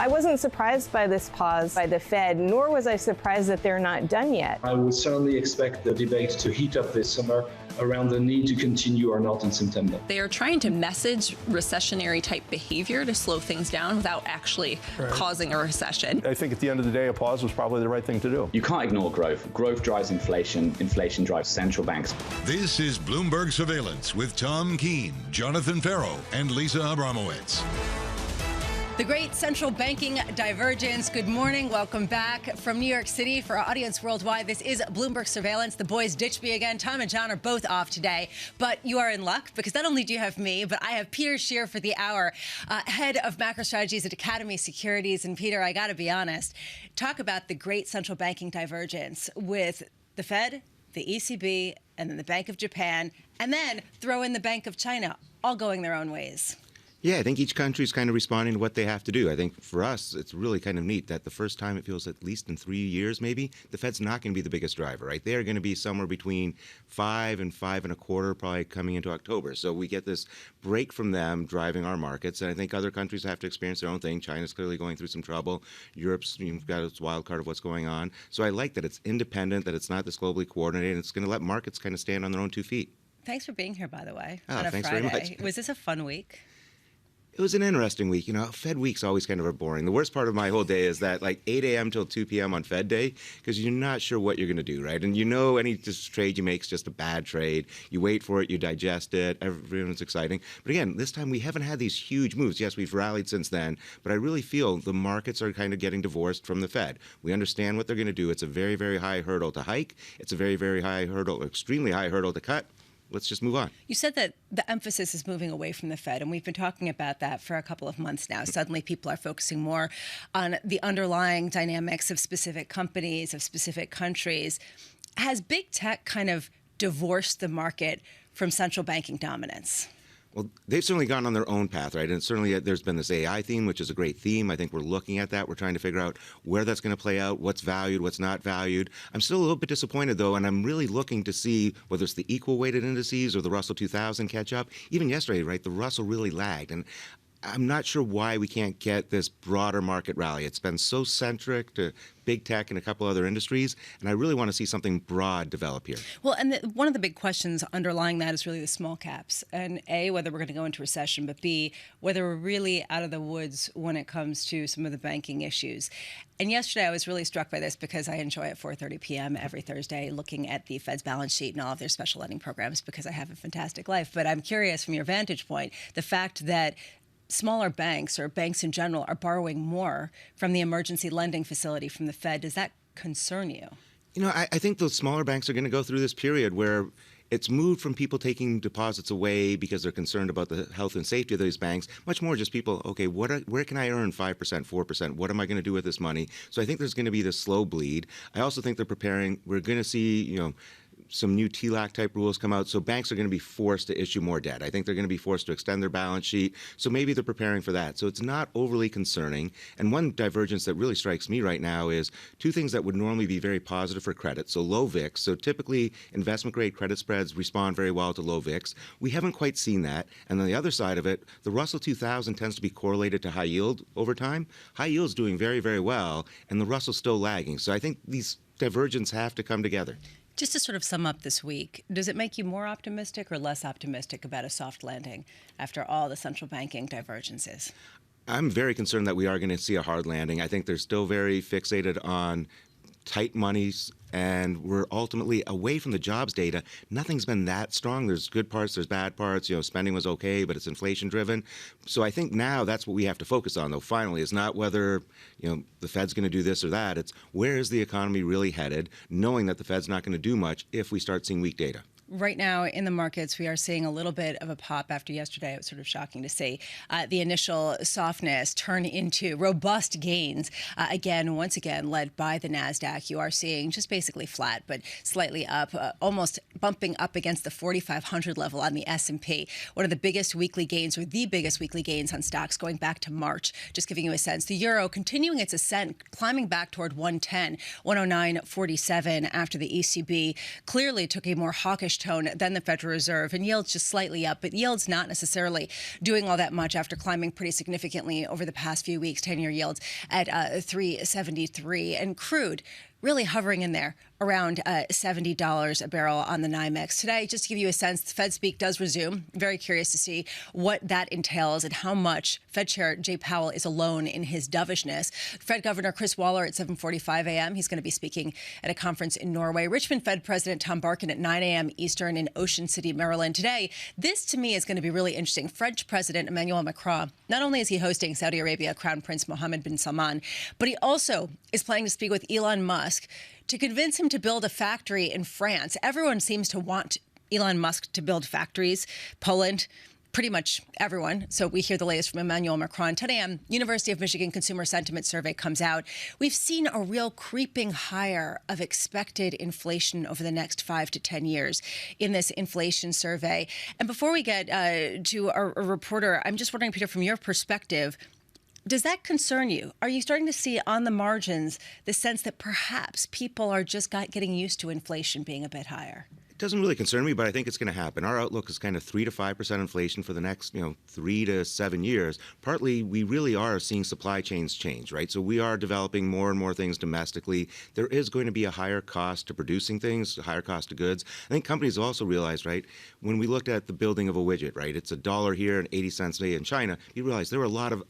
I wasn't surprised by this pause by the Fed, nor was I surprised that they're not done yet. I would certainly expect the debate to heat up this summer around the need to continue or not in September. They are trying to message recessionary type behavior to slow things down without actually causing a recession. I think at the end of the day, a pause was probably the right thing to do. You can't ignore growth. Growth drives inflation. Inflation drives central banks. This is Bloomberg Surveillance with Tom Keene, Jonathan Ferro, and Lisa Abramowicz. The great central banking divergence. Good morning. Welcome back from New York City. For our audience worldwide, this is Bloomberg Surveillance. The boys ditched me again. Tom and John are both off today. But you are in luck because not only do you have me, but I have Peter Scheer for the hour, head of macro strategies at Academy Securities. And Peter, I got to be honest, talk about the great central banking divergence with the Fed, the ECB, and then the Bank of Japan, and then throw in the Bank of China, all going their own ways. Yeah, I think each country is kind of responding to what they have to do. I think for us, it's really kind of neat that the first time it feels at least in 3 years, maybe, the Fed's not going to be the biggest driver, right? They're going to be somewhere between 5 and 5.25, probably coming into October. So we get this break from them driving our markets. And I think other countries have to experience their own thing. China's clearly going through some trouble. Europe's got its wild card of what's going on. So I like that it's independent, that it's not this globally coordinated. It's going to let markets kind of stand on their own 2 feet. Thanks for being here, by the way, Oh, on a thanks Friday. very much. Was this a fun week? It was an interesting week. Fed week's always kind of boring. The worst part of my whole day is that 8 a.m. till 2 p.m. on Fed day, because you're not sure what you're going to do, right? And any just trade you make is just a bad trade. You wait for it, you digest it, everyone's exciting. But again, this time we haven't had these huge moves. Yes, we've rallied since then, but I really feel the markets are kind of getting divorced from the Fed. We understand what they're going to do. It's a very, very high hurdle to hike. It's a very, very high hurdle, extremely high hurdle to cut. Let's just move on. You said that the emphasis is moving away from the Fed, and we've been talking about that for a couple of months now. Suddenly people are focusing more on the underlying dynamics of specific companies, of specific countries. Has big tech kind of divorced the market from central banking dominance? Well, they've certainly gone on their own path, right? And certainly there's been this AI theme, which is a great theme. I think we're looking at that. We're trying to figure out where that's going to play out, what's valued, what's not valued. I'm still a little bit disappointed, though, and I'm really looking to see whether it's the equal-weighted indices or the Russell 2000 catch up. Even yesterday, right, the Russell really lagged. And I'm not sure why we can't get this broader market rally. It's been so centric to big tech and a couple other industries, and I really want to see something broad develop here. Well, and one of the big questions underlying that is really the small caps, and A, whether we're going to go into recession, but B, whether we're really out of the woods when it comes to some of the banking issues. And yesterday I was really struck by this because I enjoy at 4:30 p.m. every Thursday looking at the Fed's balance sheet and all of their special lending programs because I have a fantastic life. But I'm curious from your vantage point, the fact that smaller banks or banks in general are borrowing more from the emergency lending facility from the Fed. Does that concern you? I think those smaller banks are going to go through this period where it's moved from people taking deposits away because they're concerned about the health and safety of these banks, much more just people, okay, where can I earn 5%, 4%? What am I going to do with this money? So I think there's going to be this slow bleed. I also think they're preparing. We're going to see, some new TLAC type rules come out. So banks are going to be forced to issue more debt. I think they're going to be forced to extend their balance sheet. So maybe they're preparing for that. So it's not overly concerning. And one divergence that really strikes me right now is two things that would normally be very positive for credit. So low VIX. So typically investment grade credit spreads respond very well to low VIX. We haven't quite seen that. And on the other side of it, the Russell 2000 tends to be correlated to high yield over time. High yield's doing very, very well, and the Russell's still lagging. So I think these divergences have to come together. Just to sort of sum up this week, does it make you more optimistic or less optimistic about a soft landing after all the central banking divergences? I'm very concerned that we are going to see a hard landing. I think they're still very fixated on tight monies, and we're ultimately away from the jobs data. Nothing's been that strong. There's good parts, there's bad parts. Spending was okay, but it's inflation driven. So I think now that's what we have to focus on, though, finally, is not whether, the Fed's going to do this or that. It's where is the economy really headed, knowing that the Fed's not going to do much if we start seeing weak data. Right now in the markets, we are seeing a little bit of a pop after yesterday. It was sort of shocking to see the initial softness turn into robust gains. Once again, led by the NASDAQ. You are seeing just basically flat, but slightly up, almost bumping up against the 4,500 level on the S&P. One of the biggest weekly gains, or the biggest weekly gains on stocks going back to March. Just giving you a sense. The euro continuing its ascent, climbing back toward 110, 109.47 after the ECB clearly took a more hawkish tone than the Federal Reserve, and yields just slightly up, but yields not necessarily doing all that much after climbing pretty significantly over the past few weeks. 10-year yields at 3.73, and crude really hovering in there around $70 a barrel on the NYMEX. Today, just to give you a sense, the Fed speak does resume. Very curious to see what that entails and how much Fed Chair Jay Powell is alone in his dovishness. Fed Governor Chris Waller at 7:45 a.m. He's going to be speaking at a conference in Norway. Richmond Fed President Tom Barkin at 9 a.m. Eastern in Ocean City, Maryland. Today, this to me is going to be really interesting. French President Emmanuel Macron, not only is he hosting Saudi Arabia Crown Prince Mohammed bin Salman, but he also is planning to speak with Elon Musk to convince him to build a factory in France. Everyone seems to want Elon Musk to build factories. Poland, pretty much everyone. So we hear the latest from Emmanuel Macron. 10 a.m., University of Michigan Consumer Sentiment Survey comes out. We've seen a real creeping higher of expected inflation over the next 5 to 10 years in this inflation survey. And before we get to our reporter, I'm just wondering, Peter, from your perspective, does that concern you? Are you starting to see on the margins the sense that perhaps people are just getting used to inflation being a bit higher? It doesn't really concern me, but I think it's going to happen. Our outlook is kind of 3 to 5% inflation for the next, 3 to 7 years. Partly, we really are seeing supply chains change, right? So we are developing more and more things domestically. There is going to be a higher cost to producing things, a higher cost of goods. I think companies also realize, right, when we looked at the building of a widget, right, it's $1 here and 80 cents a day in China, you realize there were a lot of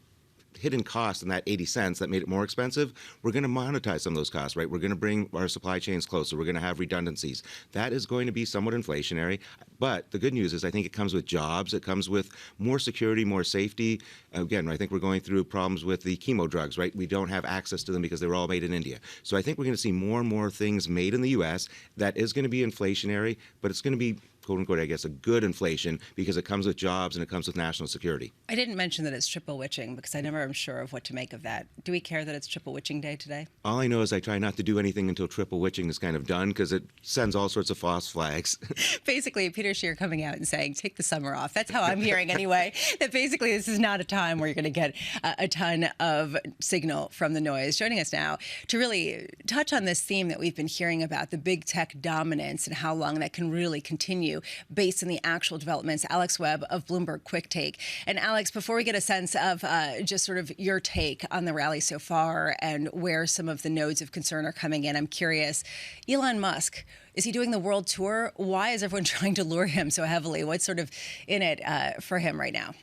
hidden costs in that 80 cents that made it more expensive. We're going to monetize some of those costs, right? We're going to bring our supply chains closer. We're going to have redundancies. That is going to be somewhat inflationary. But the good news is I think it comes with jobs. It comes with more security, more safety. Again, I think we're going through problems with the chemo drugs, right? We don't have access to them because they were all made in India. So I think we're going to see more and more things made in the U.S. that is going to be inflationary, but it's going to be, quote unquote, I guess, a good inflation because it comes with jobs and it comes with national security. I didn't mention that it's triple witching because I never am sure of what to make of that. Do we care that it's triple witching day today? All I know is I try not to do anything until triple witching is kind of done because it sends all sorts of false flags. Basically, Peter Scheer coming out and saying, take the summer off. That's how I'm hearing anyway, that basically this is not a time where you're going to get a ton of signal from the noise. Joining us now to really touch on this theme that we've been hearing about, the big tech dominance and how long that can really continue based on the actual developments, Alex Webb of Bloomberg Quick Take. And Alex, before we get a sense of just sort of your take on the rally so far and where some of the nodes of concern are coming in, I'm curious, Elon Musk, is he doing the world tour? Why is everyone trying to lure him so heavily? What's sort of in it for him right now?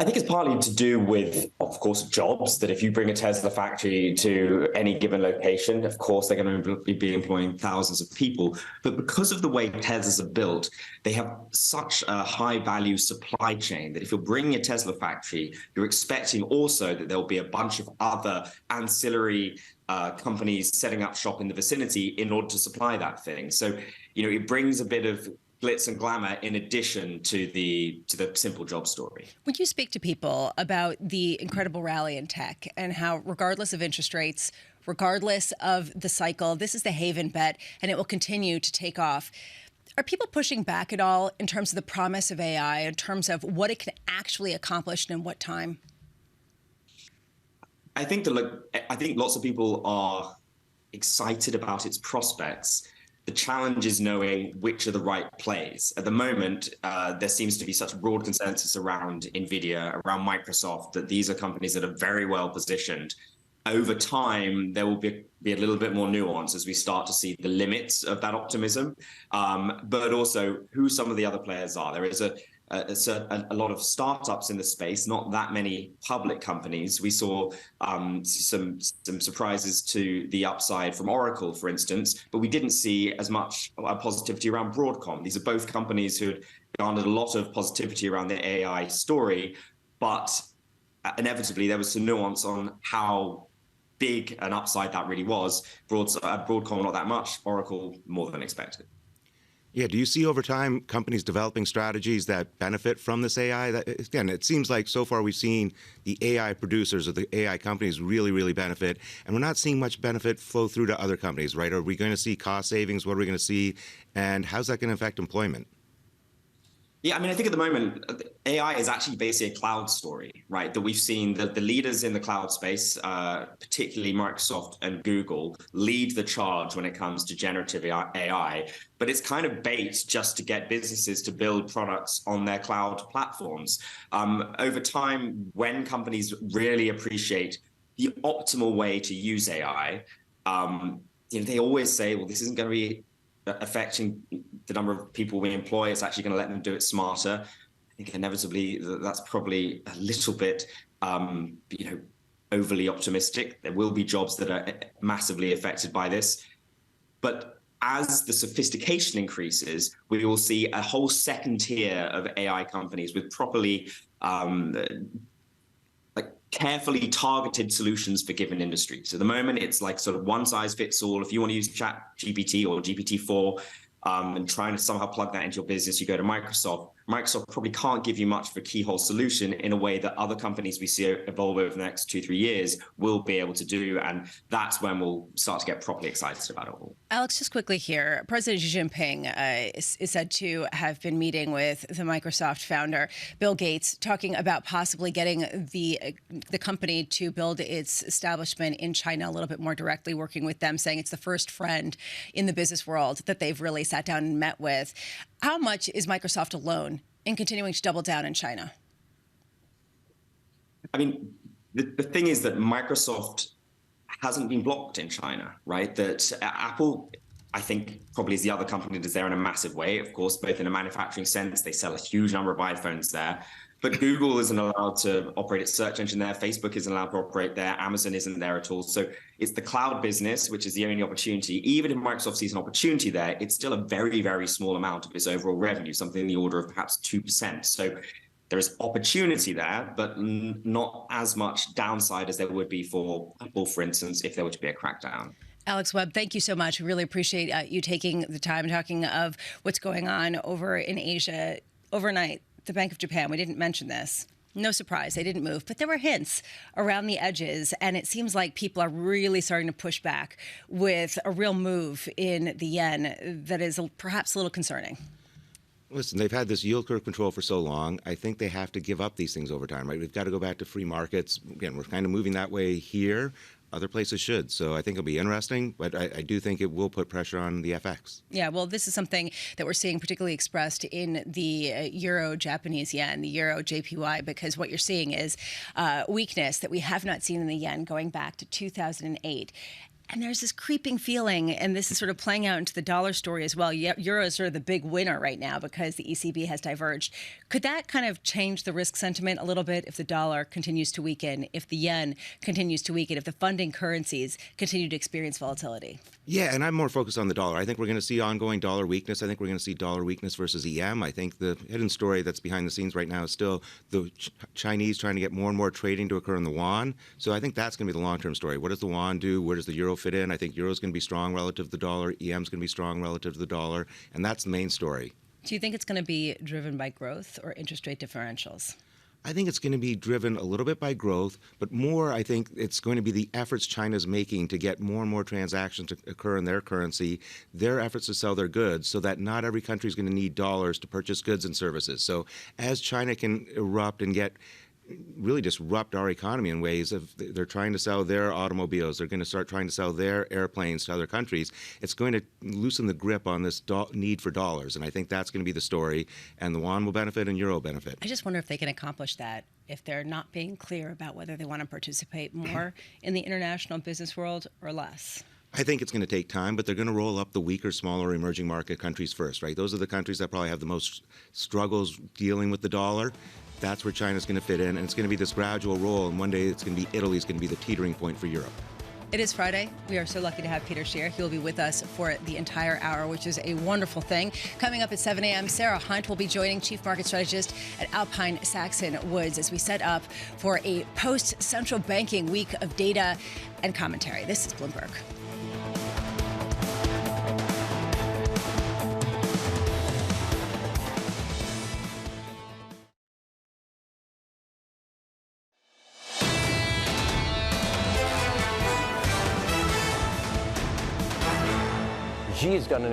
I think it's partly to do with, of course, jobs, that if you bring a Tesla factory to any given location, of course, they're going to be employing thousands of people. But because of the way Teslas are built, they have such a high value supply chain that if you're bringing a Tesla factory, you're expecting also that there'll be a bunch of other ancillary companies setting up shop in the vicinity in order to supply that thing. So, it brings a bit of glitz and glamour in addition to the simple job story. When you speak to people about the incredible rally in tech and how regardless of interest rates, regardless of the cycle, this is the haven bet and it will continue to take off. Are people pushing back at all in terms of the promise of AI, in terms of what it can actually accomplish and in what time? I think lots of people are excited about its prospects. The challenge is knowing which are the right plays. At the moment, there seems to be such broad consensus around NVIDIA, around Microsoft, that these are companies that are very well positioned. Over time, there will be a little bit more nuance as we start to see the limits of that optimism, but also who some of the other players are. There is a lot of startups in the space, not that many public companies. We saw some surprises to the upside from Oracle, for instance, but we didn't see as much positivity around Broadcom. These are both companies who had garnered a lot of positivity around the AI story, but inevitably there was some nuance on how big an upside that really was. Broadcom, not that much. Oracle, more than expected. Yeah, do you see over time companies developing strategies that benefit from this AI? Again, it seems like so far we've seen the AI producers or the AI companies really, really benefit, and we're not seeing much benefit flow through to other companies, right? Are we going to see cost savings? What are we going to see? And how's that going to affect employment? Yeah, I mean, I think at the moment, AI is actually basically a cloud story, right? That we've seen the leaders in the cloud space, particularly Microsoft and Google, lead the charge when it comes to generative AI. But it's kind of bait just to get businesses to build products on their cloud platforms. Over time, when companies really appreciate the optimal way to use AI, they always say, well, this isn't going to be affecting the number of people we employ. It's actually going to let them do it smarter. I think inevitably that's probably a little bit, overly optimistic. There will be jobs that are massively affected by this. But as the sophistication increases, we will see a whole second tier of AI companies with properly carefully targeted solutions for given industries. So at the moment, it's like sort of one size fits all. If you want to use ChatGPT or GPT-4 and trying to somehow plug that into your business, you go to Microsoft. Microsoft probably can't give you much of a keyhole solution in a way that other companies we see evolve over the next 2-3 years will be able to do. And that's when we'll start to get properly excited about it all. Alex, just quickly here, President Xi Jinping is said to have been meeting with the Microsoft founder, Bill Gates, talking about possibly getting the company to build its establishment in China a little bit more directly, working with them, saying it's the first friend in the business world that they've really sat down and met with. How much is Microsoft alone in continuing to double down in China? I mean, the thing is that Microsoft hasn't been blocked in China, right? That Apple, I think, probably is the other company that is there in a massive way. Of course, both in a manufacturing sense, they sell a huge number of iPhones there. But Google isn't allowed to operate its search engine there. Facebook isn't allowed to operate there. Amazon isn't there at all. So it's the cloud business, which is the only opportunity. Even if Microsoft sees an opportunity there, it's still a very, very small amount of its overall revenue, something in the order of perhaps 2%. So there is opportunity there, but not as much downside as there would be for Apple, for instance, if there were to be a crackdown. Alex Webb, thank you so much. We really appreciate you taking the time talking of what's going on over in Asia overnight. The Bank of Japan, we didn't mention this. No surprise, they didn't move, but there were hints around the edges, and it seems like people are really starting to push back with a real move in the yen that is perhaps a little concerning. Listen, they've had this yield curve control for so long. I think they have to give up these things over time, right? We've got to go back to free markets. Again, we're kind of moving that way here. Other places should. So I think it'll be interesting, but I do think it will put pressure on the FX. Yeah, well, this is something that we're seeing particularly expressed in the euro Japanese yen, the euro JPY, because what you're seeing is weakness that we have not seen in the yen going back to 2008. And there's this creeping feeling, and this is sort of playing out into the dollar story as well. Euro is sort of the big winner right now because the ECB has diverged. Could that kind of change the risk sentiment a little bit if the dollar continues to weaken, if the yen continues to weaken, if the funding currencies continue to experience volatility? Yeah, and I'm more focused on the dollar. I think we're going to see ongoing dollar weakness. I think we're going to see dollar weakness versus EM. I think the hidden story that's behind the scenes right now is still the Chinese trying to get more and more trading to occur in the yuan. So I think that's going to be the long-term story. What does the yuan do? Where does the euro fit in? I think euro is going to be strong relative to the dollar. EM is going to be strong relative to the dollar. And that's the main story. Do you think it's going to be driven by growth or interest rate differentials? I think it's going to be driven a little bit by growth, but more, I think it's going to be the efforts China's making to get more and more transactions to occur in their currency, their efforts to sell their goods, so that not every country is going to need dollars to purchase goods and services. So as China can erupt and really disrupt our economy in ways of they're trying to sell their automobiles, they're going to start trying to sell their airplanes to other countries, it's going to loosen the grip on this need for dollars. And I think that's going to be the story. And the yuan will benefit and euro benefit. I just wonder if they can accomplish that if they're not being clear about whether they want to participate more in the international business world or less. I think it's going to take time, but they're going to roll up the weaker, smaller emerging market countries first, right? Those are the countries that probably have the most struggles dealing with the dollar. That's where China's going to fit in, and it's going to be this gradual roll, and one day it's going to be Italy's going to be the teetering point for Europe. It is Friday. We are so lucky to have Peter Scheer. He will be with us for the entire hour, which is a wonderful thing. Coming up at 7 a.m., Sarah Hunt will be joining Chief Market Strategist at Alpine Saxon Woods as we set up for a post-central banking week of data and commentary. This is Bloomberg. Xi has done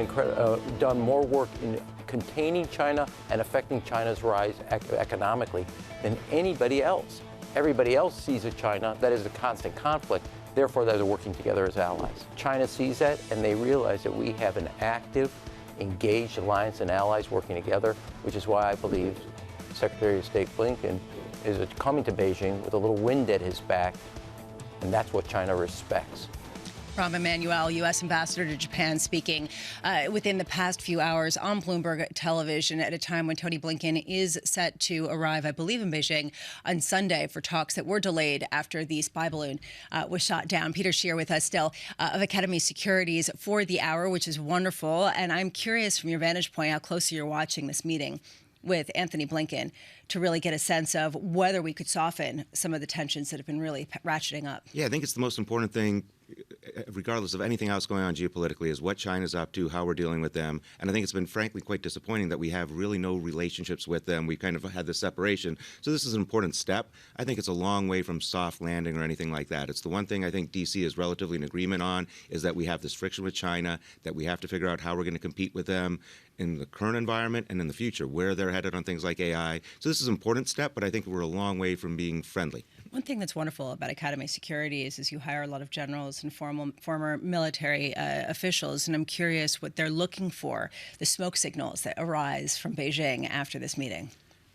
done more work in containing China and affecting China's rise economically than anybody else. Everybody else sees a China that is a constant conflict, therefore they're working together as allies. China sees that, and they realize that we have an active, engaged alliance and allies working together, which is why I believe Secretary of State Blinken is coming to Beijing with a little wind at his back, and that's what China respects. Rahm Emanuel, U.S. Ambassador to Japan, speaking within the past few hours on Bloomberg Television at a time when Tony Blinken is set to arrive, I believe, in Beijing on Sunday for talks that were delayed after the spy balloon was shot down. Peter Scheer with us still of Academy Securities for the hour, which is wonderful. And I'm curious from your vantage point how closely you're watching this meeting with Anthony Blinken to really get a sense of whether we could soften some of the tensions that have been really ratcheting up. Yeah, I think it's the most important thing, regardless of anything else going on geopolitically, is what China's up to, how we're dealing with them. And I think it's been, frankly, quite disappointing that we have really no relationships with them. We kind of had this separation. So this is an important step. I think it's a long way from soft landing or anything like that. It's the one thing I think D.C. is relatively in agreement on, is that we have this friction with China, that we have to figure out how we're going to compete with them in the current environment and in the future, where they're headed on things like AI. So this is an important step, but I think we're a long way from being friendly. One thing that's wonderful about Academy Securities is you hire a lot of generals and former military officials, and I'm curious what they're looking for, the smoke signals that arise from Beijing after this meeting.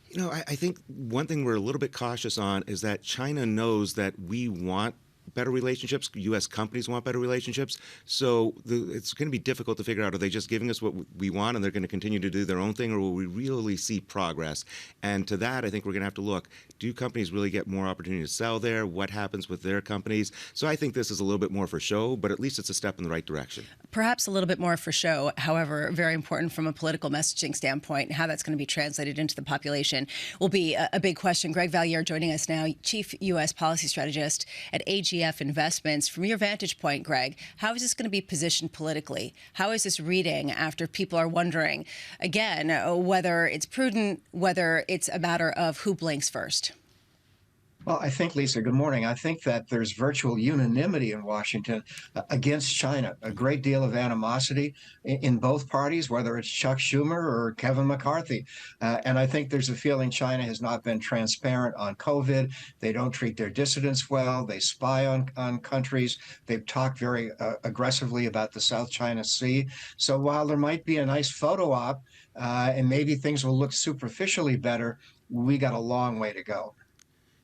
You know, I think one thing we're a little bit cautious on is that China knows that we want better relationships. U.S. companies want better relationships. So it's going to be difficult to figure out, are they just giving us what we want and they're going to continue to do their own thing, or will we really see progress? And to that, I think we're going to have to look, do companies really get more opportunity to sell there? What happens with their companies? So I think this is a little bit more for show, but at least it's a step in the right direction. Perhaps a little bit more for show, however, very important from a political messaging standpoint. How that's going to be translated into the population will be a big question. Greg Valliere joining us now, Chief U.S. Policy Strategist at AGF Investments. From your vantage point, Greg, how is this going to be positioned politically? How is this reading after people are wondering, again, whether it's prudent, whether it's a matter of who blinks first? Well, I think, Lisa, good morning. I think that there's virtual unanimity in Washington against China, a great deal of animosity in both parties, whether it's Chuck Schumer or Kevin McCarthy. And I think there's a feeling China has not been transparent on COVID. They don't treat their dissidents well. They spy on countries. They've talked very aggressively about the South China Sea. So while there might be a nice photo op and maybe things will look superficially better, we got a long way to go.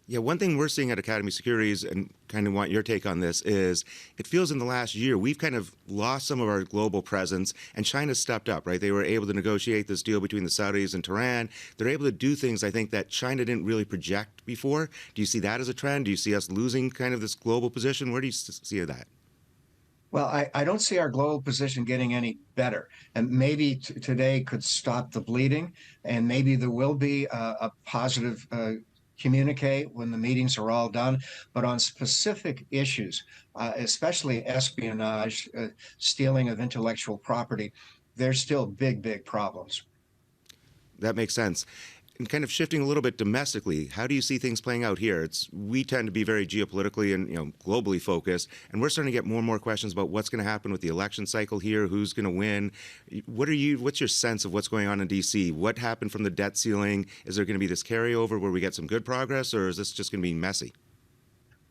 Yeah, one thing we're seeing at Academy Securities, and kind of want your take on this, is it feels in the last year we've kind of lost some of our global presence, and China stepped up, right? They were able to negotiate this deal between the Saudis and Tehran. They're able to do things, I think, that China didn't really project before. Do you see that as a trend? Do you see us losing kind of this global position? Where do you see that? Well, I don't see our global position getting any better. And maybe today could stop the bleeding, and maybe there will be a positive communicate when the meetings are all done. But on specific issues, especially espionage, stealing of intellectual property, there's still big problems. That makes sense. And kind of shifting a little bit domestically, how do you see things playing out here? We tend to be very geopolitically and globally focused, and we're starting to get more and more questions about what's going to happen with the election cycle here, who's going to win. What's your sense of what's going on in D.C.? What happened from the debt ceiling? Is there going to be this carryover where we get some good progress, or is this just going to be messy?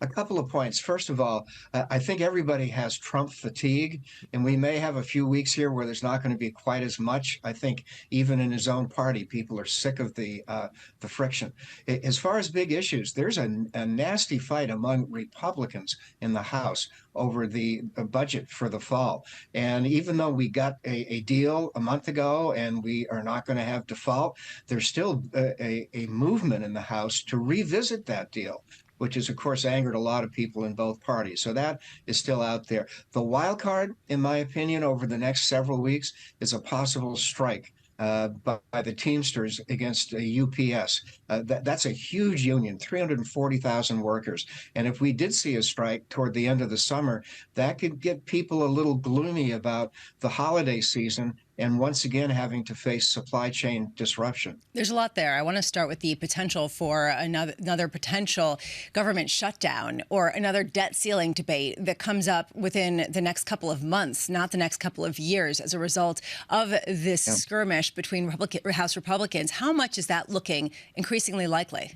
A couple of points. First of all, I think everybody has Trump fatigue, and we may have a few weeks here where there's not going to be quite as much. I think even in his own party, people are sick of the friction. As far as big issues, there's a nasty fight among Republicans in the House over the budget for the fall. And even though we got a deal a month ago and we are not going to have default, there's still a movement in the House to revisit that deal, which has, of course, angered a lot of people in both parties. So that is still out there. The wild card, in my opinion, over the next several weeks is a possible strike by the Teamsters against UPS. That's a huge union, 340,000 workers. And if we did see a strike toward the end of the summer, that could get people a little gloomy about the holiday season and once again having to face supply chain disruption. There's a lot there. I want to start with the potential for another potential government shutdown or another debt ceiling debate that comes up within the next couple of months, not the next couple of years, as a result of this skirmish between House Republicans. How much is that looking increasingly likely?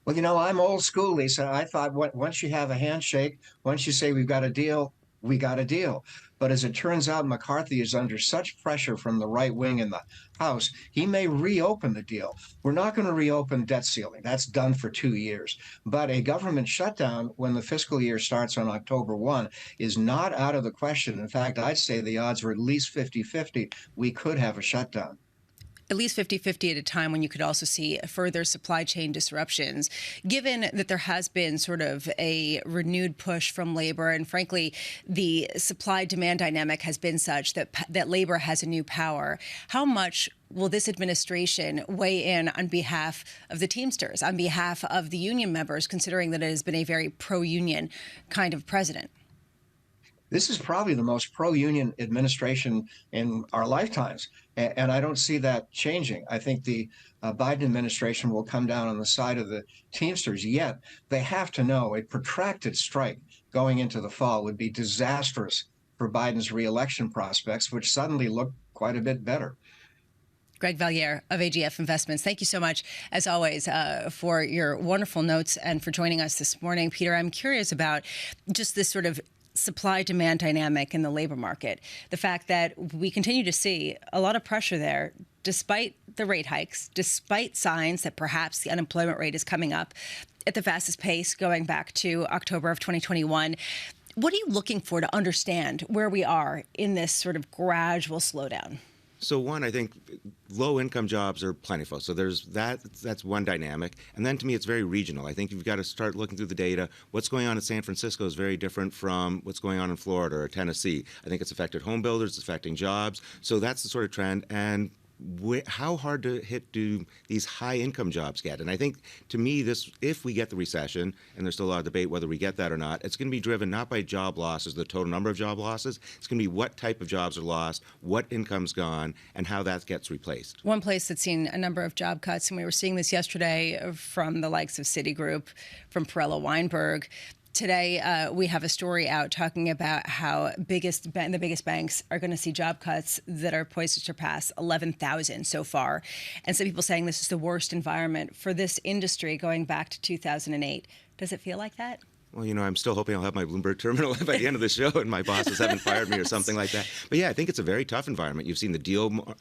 Well, I'm old school, Lisa. I thought once you have a handshake, once you say we've got a deal, we got a deal. But as it turns out, McCarthy is under such pressure from the right wing in the House, he may reopen the deal. We're not going to reopen debt ceiling. That's done for 2 years. But a government shutdown when the fiscal year starts on October 1 is not out of the question. In fact, I'd say the odds are at least 50-50 we could have a shutdown. At least 50-50 at a time when you could also see further supply chain disruptions. Given that there has been sort of a renewed push from labor, and frankly, the supply-demand dynamic has been such that labor has a new power, how much will this administration weigh in on behalf of the Teamsters, on behalf of the union members, considering that it has been a very pro-union kind of president? This is probably the most pro-union administration in our lifetimes, and I don't see that changing. I think the Biden administration will come down on the side of the Teamsters, yet they have to know a protracted strike going into the fall would be disastrous for Biden's reelection prospects, which suddenly look quite a bit better. Greg Valliere of AGF Investments, thank you so much, as always, for your wonderful notes and for joining us this morning. Peter, I'm curious about just this sort of supply-demand dynamic in the labor market. The fact that we continue to see a lot of pressure there, despite the rate hikes, despite signs that perhaps the unemployment rate is coming up at the fastest pace going back to October of 2021. What are you looking for to understand where we are in this sort of gradual slowdown? So one, I think low-income jobs are plentiful. So there's that's one dynamic. And then to me, it's very regional. I think you've got to start looking through the data. What's going on in San Francisco is very different from what's going on in Florida or Tennessee. I think it's affected home builders, it's affecting jobs. So that's the sort of trend. And how hard to hit do these high-income jobs get? And I think, to me, if we get the recession, and there's still a lot of debate whether we get that or not, it's going to be driven not by job losses, the total number of job losses. It's going to be what type of jobs are lost, what income's gone, and how that gets replaced. One place that's seen a number of job cuts, and we were seeing this yesterday from the likes of Citigroup, from Perella Weinberg. Today, we have a story out talking about how the biggest banks are going to see job cuts that are poised to surpass 11,000 so far. And some people saying this is the worst environment for this industry going back to 2008. Does it feel like that? Well, I'm still hoping I'll have my Bloomberg terminal by the end of the show and my bosses haven't fired me or something like that. But yeah, I think it's a very tough environment. You've seen the deal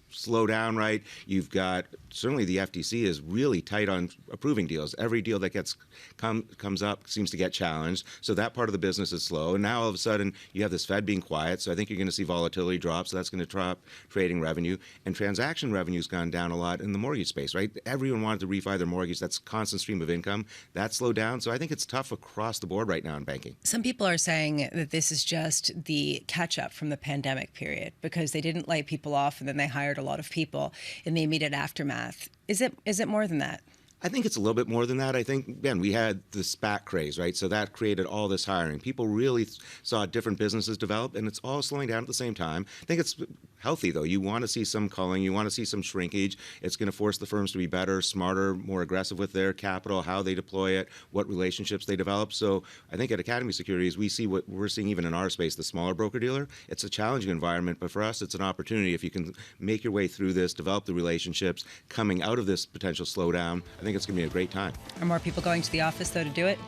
slow down, right? You've got, certainly the FTC is really tight on approving deals. Every deal that comes up seems to get challenged. So that part of the business is slow. And now all of a sudden you have this Fed being quiet. So I think you're going to see volatility drop. So that's going to drop trading revenue. And transaction revenue's gone down a lot in the mortgage space, right? Everyone wanted to refi their mortgage. That's a constant stream of income. That slowed down. So I think it's tough across the board right now in banking. Some people are saying that this is just the catch-up from the pandemic period because they didn't lay people off and then they hired a lot of people in the immediate aftermath. Is it more than that? I think it's a little bit more than that. I think, again, we had the SPAC craze, right? So that created all this hiring. People really saw different businesses develop, and it's all slowing down at the same time. I think it's healthy, though. You want to see some culling. You want to see some shrinkage. It's going to force the firms to be better, smarter, more aggressive with their capital, how they deploy it, what relationships they develop. So I think at Academy Securities, we see what we're seeing even in our space, the smaller broker-dealer. It's a challenging environment, but for us, it's an opportunity. If you can make your way through this, develop the relationships, coming out of this potential slowdown, I think it's going to be a great time. Are more people going to the office, though, to do it?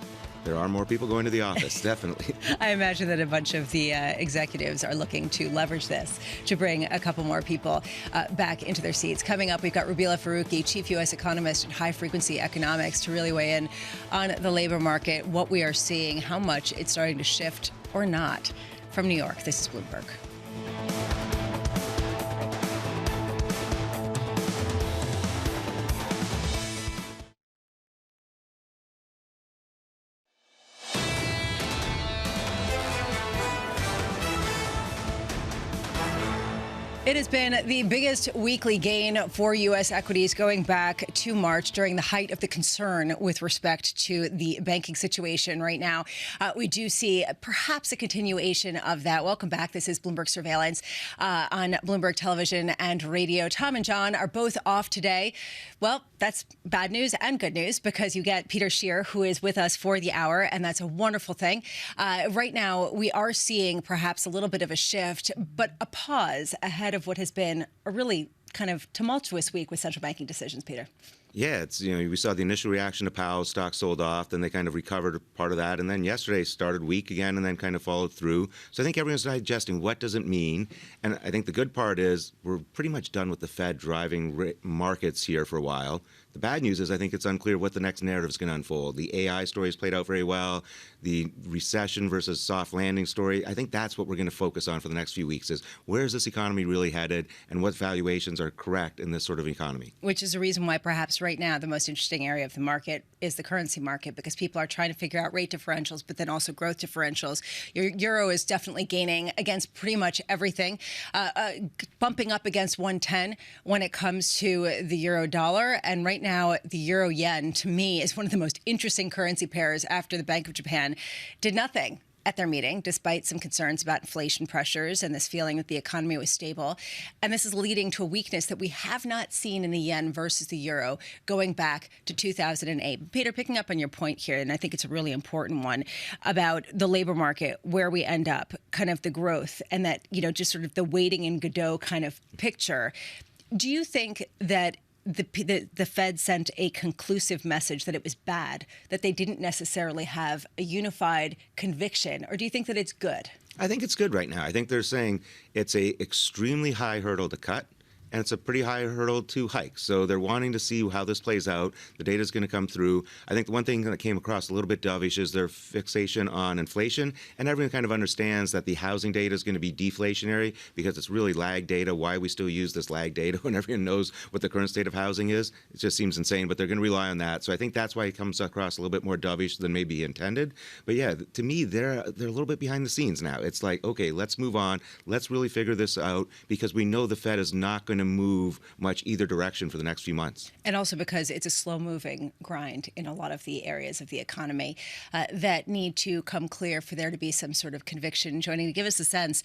There are more people going to the office, definitely. I imagine that a bunch of the executives are looking to leverage this to bring a couple more people back into their seats. Coming up, we've got Rubeela Farooqui, Chief U.S. Economist at High Frequency Economics, to really weigh in on the labor market, what we are seeing, how much it's starting to shift or not. From New York, this is Bloomberg. It has been the biggest weekly gain for U.S. equities going back to March during the height of the concern with respect to the banking situation right now. We do see perhaps a continuation of that. Welcome back. This is Bloomberg Surveillance on Bloomberg Television and Radio. Tom and John are both off today. Well, that's bad news and good news because you get Peter Scheer, who is with us for the hour, and that's a wonderful thing. Right now, we are seeing perhaps a little bit of a shift, but a pause ahead of what has been a really kind of tumultuous week with central banking decisions, Peter. Yeah, we saw the initial reaction to Powell's stock sold off, then they kind of recovered part of that, and then yesterday started weak again and then kind of followed through. So I think everyone's digesting what does it mean, and I think the good part is we're pretty much done with the Fed driving markets here for a while. The bad news is I think it's unclear what the next narrative is going to unfold. The AI story has played out very well. The recession versus soft landing story, I think that's what we're going to focus on for the next few weeks is where is this economy really headed and what valuations are correct in this sort of economy. Which is the reason why perhaps right now the most interesting area of the market is the currency market because people are trying to figure out rate differentials, but then also growth differentials. Your euro is definitely gaining against pretty much everything, bumping up against 110 when it comes to the euro dollar. And right now, the euro yen, to me, is one of the most interesting currency pairs after the Bank of Japan did nothing at their meeting, despite some concerns about inflation pressures and this feeling that the economy was stable. And this is leading to a weakness that we have not seen in the yen versus the euro going back to 2008. Peter, picking up on your point here, and I think it's a really important one, about the labor market, where we end up, kind of the growth, and that, just sort of the waiting in Godot kind of picture. Do you think that the Fed sent a conclusive message that it was bad, that they didn't necessarily have a unified conviction, or do you think that it's good? I think it's good right now. I think they're saying it's a extremely high hurdle to cut, and it's a pretty high hurdle to hike. So they're wanting to see how this plays out. The data is going to come through. I think the one thing that came across a little bit dovish is their fixation on inflation, and everyone kind of understands that the housing data is going to be deflationary because it's really lag data. Why we still use this lag data when everyone knows what the current state of housing is? It just seems insane, but they're going to rely on that. So I think that's why it comes across a little bit more dovish than maybe intended. But yeah, to me, they're a little bit behind the scenes now. It's like, okay, let's move on. Let's really figure this out because we know the Fed is not going to move much either direction for the next few months. And also because it's a slow-moving grind in a lot of the areas of the economy that need to come clear for there to be some sort of conviction. Joining to give us a sense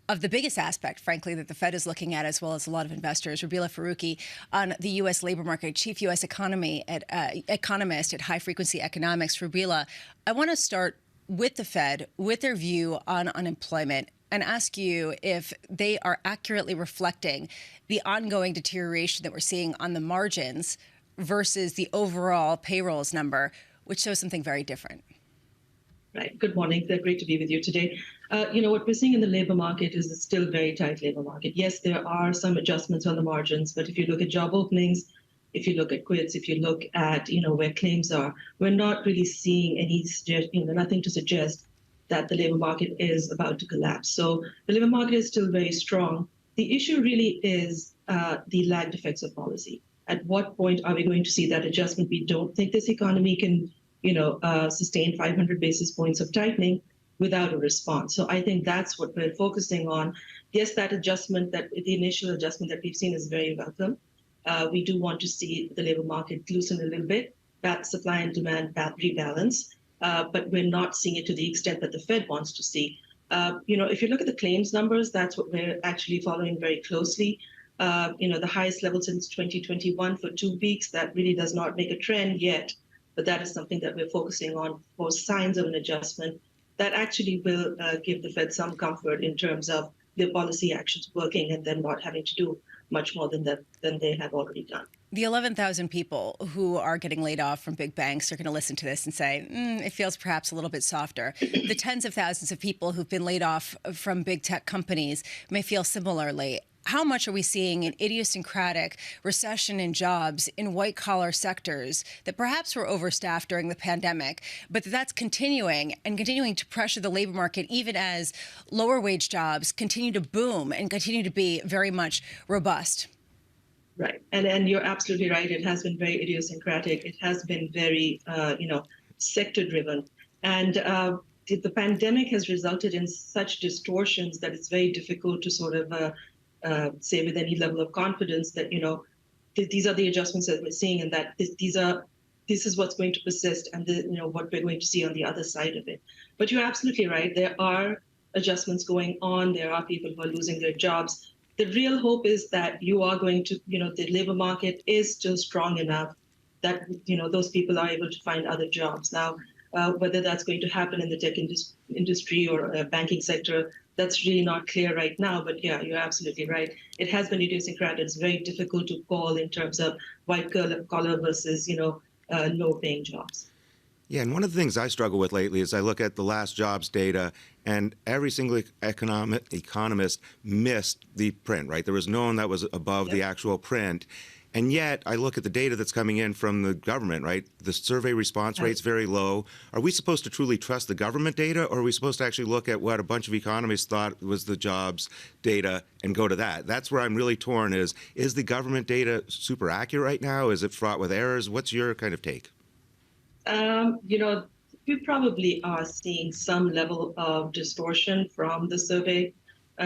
of the biggest aspect, frankly, that the Fed is looking at, as well as a lot of investors, Rubeela Farooqui on the U.S. labor market, chief U.S. economist at High Frequency Economics. Rubeela, I want to start with the Fed, with their view on unemployment, and ask you if they are accurately reflecting the ongoing deterioration that we're seeing on the margins versus the overall payrolls number, which shows something very different. Right. Good morning. Great to be with you today. What we're seeing in the labor market is it's still a very tight labor market. Yes, there are some adjustments on the margins, but if you look at job openings, if you look at quits, if you look at, where claims are, we're not really seeing any, nothing to suggest that the labor market is about to collapse. So the labor market is still very strong. The issue really is the lagged effects of policy. At what point are we going to see that adjustment? We don't think this economy can, sustain 500 basis points of tightening without a response. So I think that's what we're focusing on. Yes, that adjustment, the initial adjustment that we've seen is very welcome. We do want to see the labor market loosen a little bit, that supply and demand rebalance. But we're not seeing it to the extent that the Fed wants to see. If you look at the claims numbers, that's what we're actually following very closely. The highest level since 2021 for 2 weeks. That really does not make a trend yet, but that is something that we're focusing on for signs of an adjustment that actually will give the Fed some comfort in terms of their policy actions working and them not having to do much more than they have already done. The 11,000 people who are getting laid off from big banks are going to listen to this and say, it feels perhaps a little bit softer. The tens of thousands of people who've been laid off from big tech companies may feel similarly. How much are we seeing an idiosyncratic recession in jobs in white-collar sectors that perhaps were overstaffed during the pandemic, but that's continuing to pressure the labor market even as lower-wage jobs continue to boom and continue to be very much robust? Right. And you're absolutely right. It has been very idiosyncratic. It has been very, sector-driven. And the pandemic has resulted in such distortions that it's very difficult to sort of say with any level of confidence that, these are the adjustments that we're seeing, and that this is what's going to persist, and what we're going to see on the other side of it. But you're absolutely right. There are adjustments going on. There are people who are losing their jobs. The real hope is that you are going to, the labor market is still strong enough that, those people are able to find other jobs. Now, whether that's going to happen in the tech industry or banking sector, that's really not clear right now. But yeah, you're absolutely right. It has been idiosyncratic. It's very difficult to call in terms of white collar versus, low-paying jobs. Yeah, and one of the things I struggle with lately is I look at the last jobs data, and every single economist missed the print, right? There was no one that was above the actual print. And yet, I look at the data that's coming in from the government, right? The survey response rate's very low. Are we supposed to truly trust the government data, or are we supposed to actually look at what a bunch of economists thought was the jobs data and go to that? That's where I'm really torn is the government data super accurate right now? Is it fraught with errors? What's your kind of take? We probably are seeing some level of distortion from the survey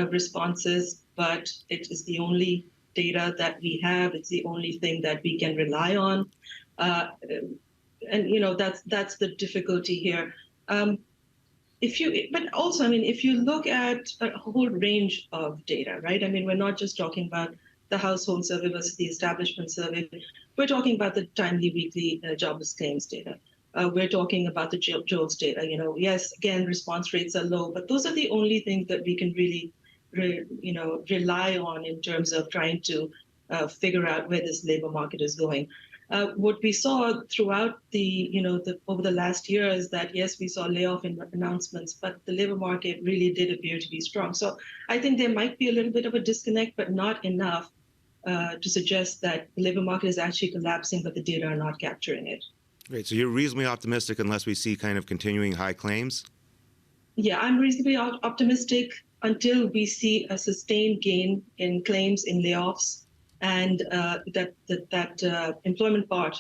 responses, but it is the only data that we have. It's the only thing that we can rely on. That's the difficulty here. But also, if you look at a whole range of data, right? We're not just talking about the household survey versus the establishment survey. We're talking about the timely weekly jobless claims data. We're talking about the JOLTS data. Yes, again, response rates are low, but those are the only things that we can really rely on in terms of trying to figure out where this labor market is going. What we saw throughout over the last year is that, yes, we saw layoff announcements, but the labor market really did appear to be strong. So I think there might be a little bit of a disconnect, but not enough to suggest that the labor market is actually collapsing, but the data are not capturing it. Great. So you're reasonably optimistic unless we see kind of continuing high claims? Yeah, I'm reasonably optimistic until we see a sustained gain in claims, in layoffs, and that employment part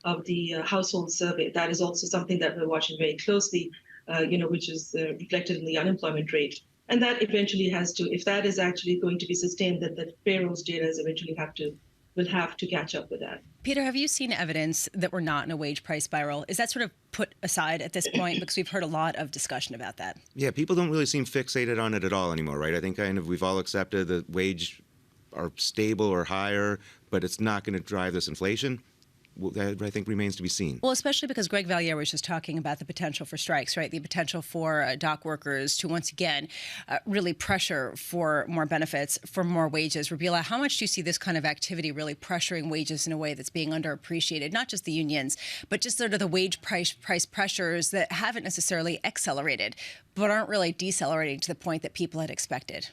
of the household survey. That is also something that we're watching very closely, which is reflected in the unemployment rate. And that eventually has to, if that is actually going to be sustained, that the payrolls data is eventually will have to catch up with that. Peter, have you seen evidence that we're not in a wage price spiral? Is that sort of put aside at this point? Because we've heard a lot of discussion about that. Yeah, people don't really seem fixated on it at all anymore, right? I think kind of we've all accepted that wage are stable or higher, but it's not going to drive this inflation. That, I think, remains to be seen. Well, especially because Greg Valliere was just talking about the potential for strikes, right? The potential for dock workers to once again really pressure for more benefits, for more wages. Rabila, how much do you see this kind of activity really pressuring wages in a way that's being underappreciated? Not just the unions, but just sort of the wage price pressures that haven't necessarily accelerated, but aren't really decelerating to the point that people had expected.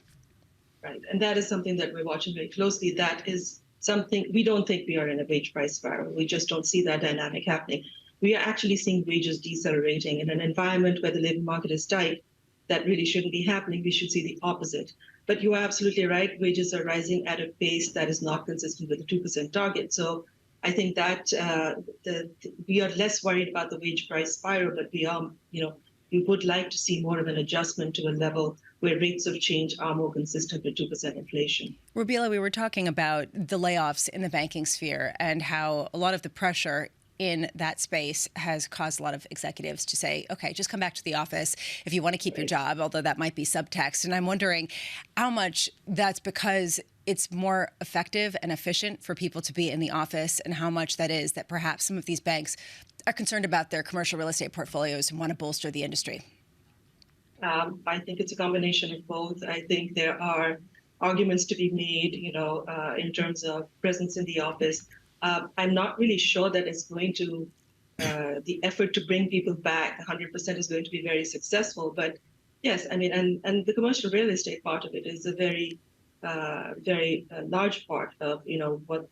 Right, and that is something that we're watching very closely. That is something, we don't think we are in a wage price spiral. We just don't see that dynamic happening. We are actually seeing wages decelerating in an environment where the labor market is tight. That really shouldn't be happening. We should see the opposite. But you are absolutely right. Wages are rising at a pace that is not consistent with the 2% target. So I think that we are less worried about the wage price spiral, but we would like to see more of an adjustment to a level where rates of change are more consistent with 2% inflation. Rabila, we were talking about the layoffs in the banking sphere and how a lot of the pressure in that space has caused a lot of executives to say, okay, just come back to the office if you want to keep your job, although that might be subtext. And I'm wondering how much that's because it's more effective and efficient for people to be in the office, and how much that is that perhaps some of these banks are concerned about their commercial real estate portfolios and want to bolster the industry. I think it's a combination of both. I think there are arguments to be made, in terms of presence in the office. I'm not really sure that it's going to, the effort to bring people back 100% is going to be very successful. But yes, and the commercial real estate part of it is a very, very large part of, what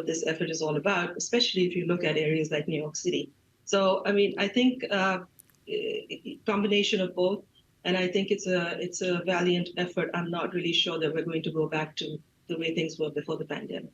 this effort is all about, especially if you look at areas like New York City. So, I think combination of both. And I think it's a valiant effort. I'm not really sure that we're going to go back to the way things were before the pandemic.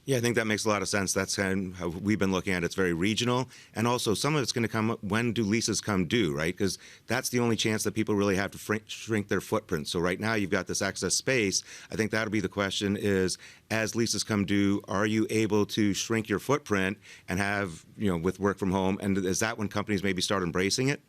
Yeah, I think that makes a lot of sense. That's kind of how we've been looking at it. It's very regional. And also, some of it's going to come, when do leases come due, right? Because that's the only chance that people really have to shrink their footprint. So right now, you've got this excess space. I think that'll be the question is, as leases come due, are you able to shrink your footprint and have, with work from home? And is that when companies maybe start embracing it?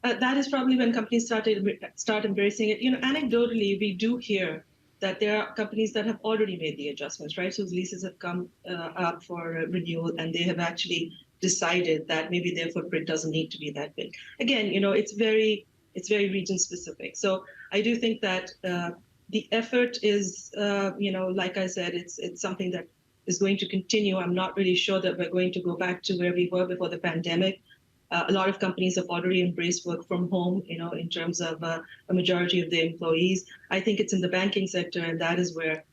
That is probably when companies start embracing it. Anecdotally, we do hear that there are companies that have already made the adjustments, right? So leases have come up for renewal, and they have actually decided that maybe their footprint doesn't need to be that big. Again, it's very region specific. So I do think that the effort is, like I said, it's something that is going to continue. I'm not really sure that we're going to go back to where we were before the pandemic. A lot of companies have already embraced work from home, in terms of a majority of their employees. I think it's in the banking sector, and that is where,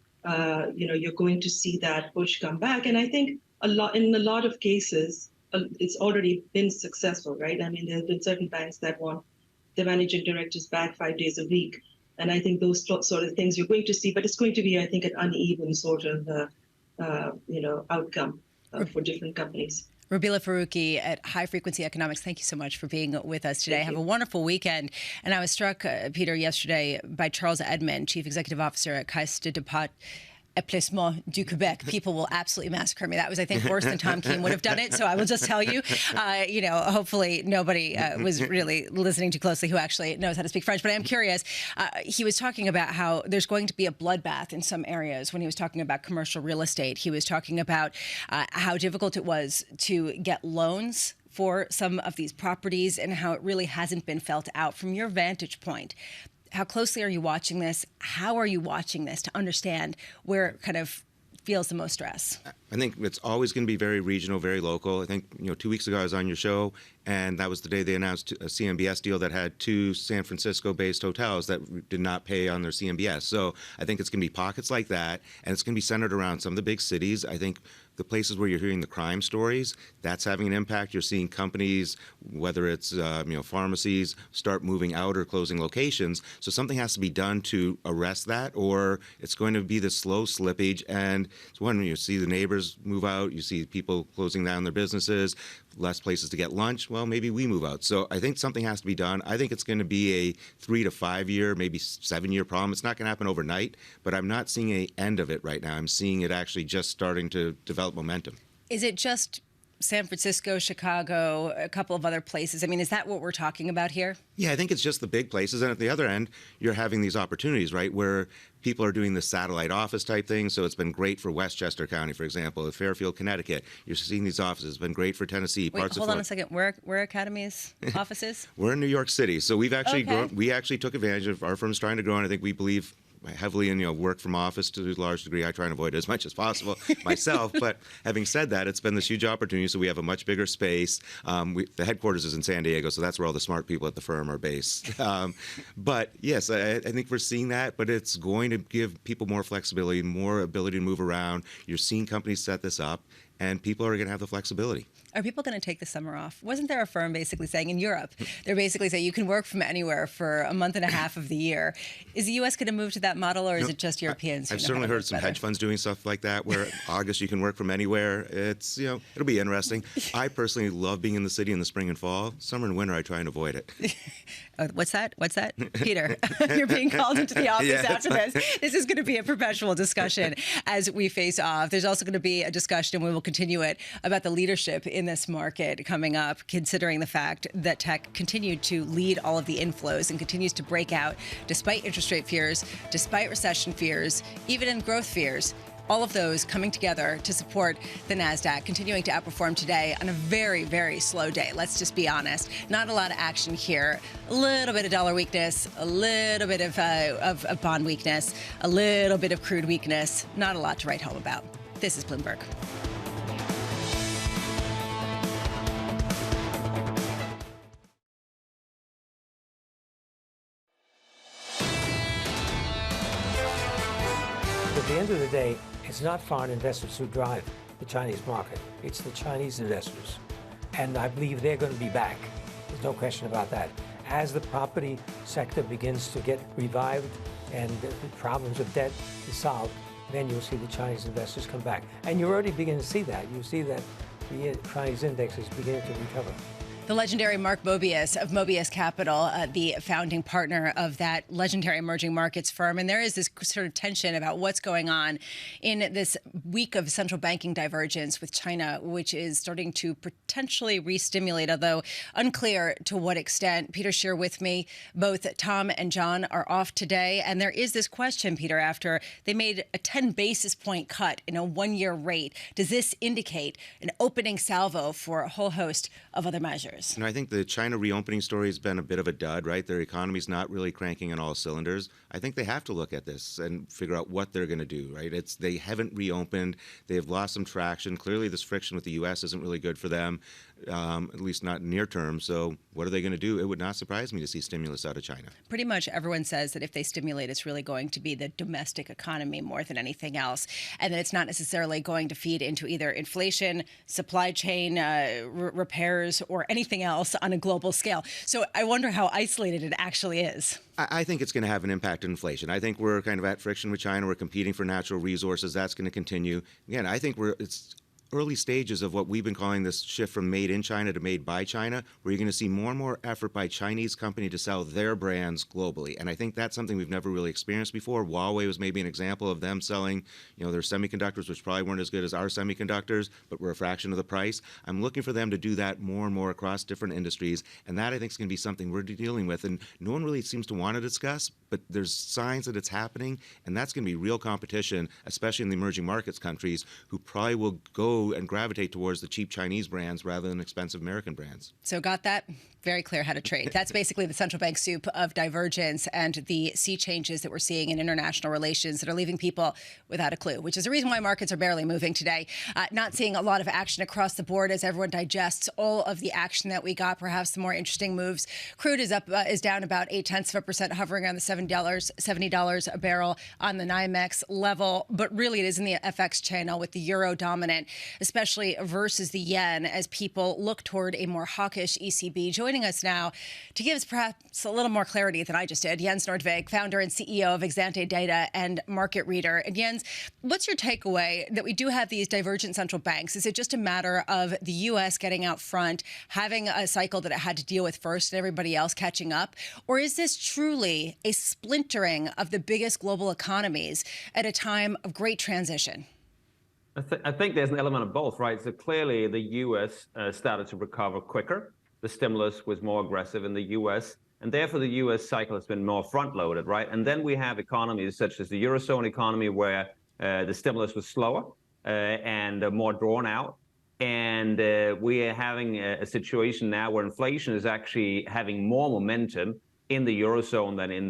you're going to see that push come back. And I think in a lot of cases, it's already been successful, right? I mean, there have been certain banks that want their managing directors back 5 days a week. And I think those sort of things you're going to see, but it's going to be, I think, an uneven sort of, outcome for different companies. Rubila Faruqi at High Frequency Economics, thank you so much for being with us today. Have a wonderful weekend. And I was struck, Peter, yesterday by Charles Edmond, Chief Executive Officer at Caisse de dépôt et placement du Québec. People will absolutely massacre me. That was, I think, worse than Tom Keene would have done it. So I will just tell you, hopefully nobody was really listening too closely who actually knows how to speak French. But I am curious. He was talking about how there's going to be a bloodbath in some areas. When he was talking about commercial real estate, he was talking about how difficult it was to get loans for some of these properties and how it really hasn't been felt out. From your vantage point, how closely are you watching this? How are you watching this to understand where it kind of feels the most stress? I think it's always going to be very regional, very local. I think, 2 weeks ago I was on your show, and that was the day they announced a CMBS deal that had 2 San Francisco-based hotels that did not pay on their CMBS. So I think it's going to be pockets like that, and it's going to be centered around some of the big cities. I think the places where you're hearing the crime stories, that's having an impact. You're seeing companies, whether it's pharmacies, start moving out or closing locations. So something has to be done to arrest that, or it's going to be the slow slippage. And it's when you see the neighbors move out, you see people closing down their businesses, less places to get lunch. Well, maybe we move out. So I think something has to be done. I think it's going to be a 3 to 5 year, maybe 7 year problem. It's not going to happen overnight, but I'm not seeing an end of it right now. I'm seeing it actually just starting to develop momentum. Is it just San Francisco, Chicago, a couple of other places? I mean, is that what we're talking about here? Yeah, I think it's just the big places. And at the other end, you're having these opportunities, right, where people are doing the satellite office type thing. So it's been great for Westchester County, for example, Fairfield, Connecticut. You're seeing these offices. It's been great for Tennessee. Wait, hold on a second. Where Academy's offices? We're in New York City. So we've actually grown. We actually took advantage of our firm's trying to grow, and I think we believe heavily in work from office to a large degree. I try and avoid it as much as possible myself. But having said that, it's been this huge opportunity. So we have a much bigger space. The headquarters is in San Diego, so that's where all the smart people at the firm are based. But yes, I think we're seeing that. But it's going to give people more flexibility, more ability to move around. You're seeing companies set this up, and people are going to have the flexibility. Are people going to take the summer off? Wasn't there a firm basically saying in Europe, they're basically saying you can work from anywhere for a month and a half of the year. Is the U.S. going to move to that model, or is it just Europeans? I've certainly heard some hedge funds doing stuff like that, where August you can work from anywhere. It's, it'll be interesting. I personally love being in the city in the spring and fall. Summer and winter, I try and avoid it. What's that? Peter, you're being called into the office after this. This is going to be a perpetual discussion as we face off. There's also going to be a discussion, and we will continue it, about the leadership in this market coming up, considering the fact that tech continued to lead all of the inflows and continues to break out despite interest rate fears, despite recession fears, even in growth fears. All of those coming together to support the NASDAQ, continuing to outperform today on a very, very slow day. Let's just be honest. Not a lot of action here. A little bit of dollar weakness, a little bit of bond weakness, a little bit of crude weakness. Not a lot to write home about. This is Bloomberg. At the end of the day, it's not foreign investors who drive the Chinese market. It's the Chinese investors. And I believe they're going to be back. There's no question about that. As the property sector begins to get revived and the problems of debt is solved, then you'll see the Chinese investors come back. And you're already beginning to see that. You see that the Chinese index is beginning to recover. The legendary Mark Mobius of Mobius Capital, the founding partner of that legendary emerging markets firm. And there is this sort of tension about what's going on in this week of central banking divergence with China, which is starting to potentially re-stimulate, although unclear to what extent. Peter Scheer with me. Both Tom and John are off today. And there is this question, Peter, after they made a 10 basis point cut in a one-year rate. Does this indicate an opening salvo for a whole host of other measures? You know, I think the China reopening story has been a bit of a dud, right? Their economy's not really cranking on all cylinders. I think they have to look at this and figure out what they're going to do, right? They haven't reopened. They have lost some traction. Clearly, this friction with the U.S. isn't really good for them, at least not near term. So what are they going to do? It would not surprise me to see stimulus out of China. Pretty much everyone says that if they stimulate, it's really going to be the domestic economy more than anything else, and that it's not necessarily going to feed into either inflation, supply chain repairs, or anything else on a global scale. So I wonder how isolated it actually is. I think it's going to have an impact on inflation. I think we're kind of at friction with China. We're competing for natural resources. That's going to continue. Again, I think it's early stages of what we've been calling this shift from made in China to made by China, where you're going to see more and more effort by Chinese company to sell their brands globally. And I think that's something we've never really experienced before. Huawei was maybe an example of them selling, their semiconductors, which probably weren't as good as our semiconductors, but were a fraction of the price. I'm looking for them to do that more and more across different industries. And that, I think, is going to be something we're dealing with. And no one really seems to want to discuss, but there's signs that it's happening. And that's going to be real competition, especially in the emerging markets countries, who probably will go and gravitate towards the cheap Chinese brands rather than expensive American brands. So got that? Very clear how to trade. That's basically the central bank soup of divergence and the sea changes that we're seeing in international relations that are leaving people without a clue, which is the reason why markets are barely moving today. Not seeing a lot of action across the board as everyone digests all of the action that we got, perhaps some more interesting moves. Crude is down about 0.8%, hovering around the $70 a barrel on the NYMEX level. But really, it is in the FX channel with the euro dominant, especially versus the yen, as people look toward a more hawkish ECB. Joining us now to give us perhaps a little more clarity than I just did, Jens Nordvig, founder and CEO of Exante Data and Market Reader. And Jens, what's your takeaway that we do have these divergent central banks? Is it just a matter of the U.S. getting out front, having a cycle that it had to deal with first and everybody else catching up? Or is this truly a splintering of the biggest global economies at a time of great transition? I think there's an element of both, right? So clearly the U.S. started to recover quicker. The stimulus was more aggressive in the U.S., and therefore the U.S. cycle has been more front-loaded, right? And then we have economies such as the Eurozone economy where the stimulus was slower and more drawn out. And we are having a situation now where inflation is actually having more momentum in the Eurozone than in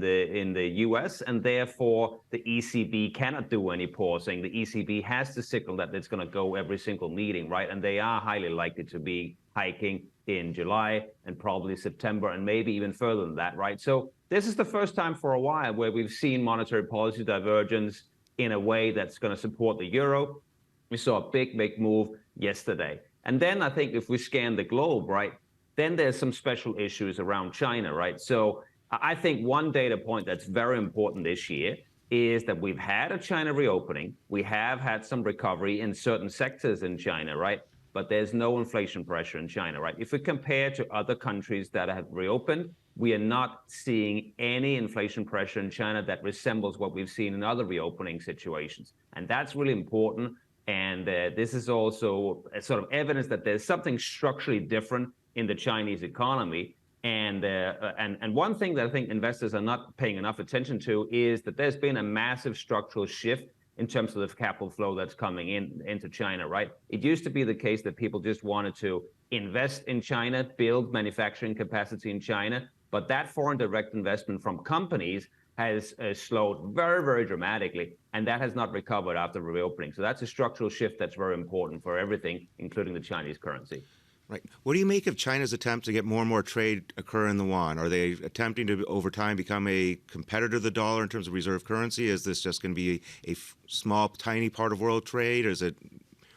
the US, and therefore the ECB cannot do any pausing. The ECB has to signal that it's going to go every single meeting, right? And they are highly likely to be hiking in July and probably September and maybe even further than that, right? So this is the first time for a while where we've seen monetary policy divergence in a way that's going to support the euro. We saw a big move yesterday. And then I think if we scan the globe, right, then there's some special issues around China, right? So I think one data point that's very important this year is that we've had a China reopening. We have had some recovery in certain sectors in China, right? But there's no inflation pressure in China, right? If we compare to other countries that have reopened, we are not seeing any inflation pressure in China that resembles what we've seen in other reopening situations. And that's really important. And this is also a sort of evidence that there's something structurally different in the Chinese economy. And one thing that I think investors are not paying enough attention to is that there's been a massive structural shift in terms of the capital flow that's coming into China, right? It used to be the case that people just wanted to invest in China, build manufacturing capacity in China, but that foreign direct investment from companies has slowed very dramatically, and that has not recovered after reopening. So that's a structural shift that's very important for everything, including the Chinese currency. Right. What do you make of China's attempt to get more and more trade occur in the yuan? Are they attempting to, over time, become a competitor to the dollar in terms of reserve currency? Is this just going to be a small, tiny part of world trade? Or is it?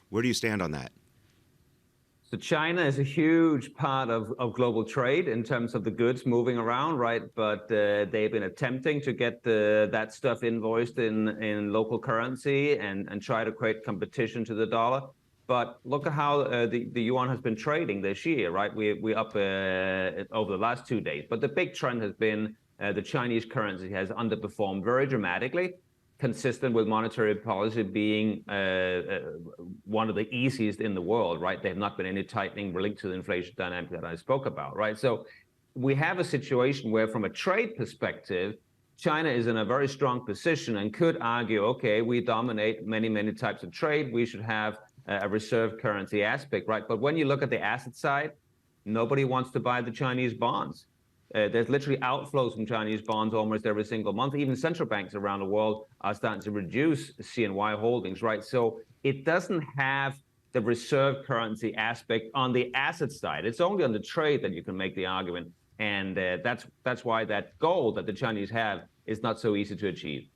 Where do you stand on that? So China is a huge part of global trade in terms of the goods moving around, right? But they've been attempting to get that stuff invoiced in local currency and try to create competition to the dollar. But look at how the yuan has been trading this year, right? We're up over the last 2 days. But the big trend has been the Chinese currency has underperformed very dramatically, consistent with monetary policy being one of the easiest in the world, right? There have not been any tightening linked to the inflation dynamic that I spoke about, right? So we have a situation where, from a trade perspective, China is in a very strong position and could argue, okay, we dominate many, many types of trade. We should have a reserve currency aspect, right? But when you look at the asset side, nobody wants to buy the Chinese bonds. There's literally outflows from Chinese bonds almost every single month. Even central banks around the world are starting to reduce CNY holdings, right? So it doesn't have the reserve currency aspect on the asset side. It's only on the trade that you can make the argument. And that's why that goal that the Chinese have is not so easy to achieve.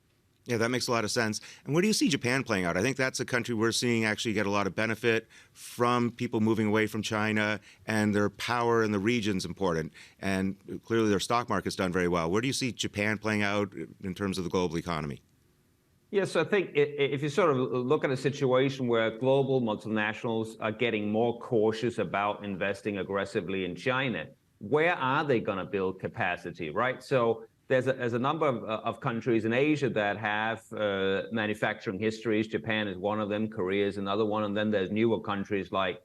Yeah, that makes a lot of sense. And where do you see Japan playing out? I think that's a country we're seeing actually get a lot of benefit from people moving away from China, and their power in the region's important. And clearly their stock market's done very well. Where do you see Japan playing out in terms of the global economy? Yes, so I think if you sort of look at a situation where global multinationals are getting more cautious about investing aggressively in China, where are they going to build capacity, right? So there's a number of countries in Asia that have manufacturing histories. Japan is one of them. Korea is another one. And then there's newer countries like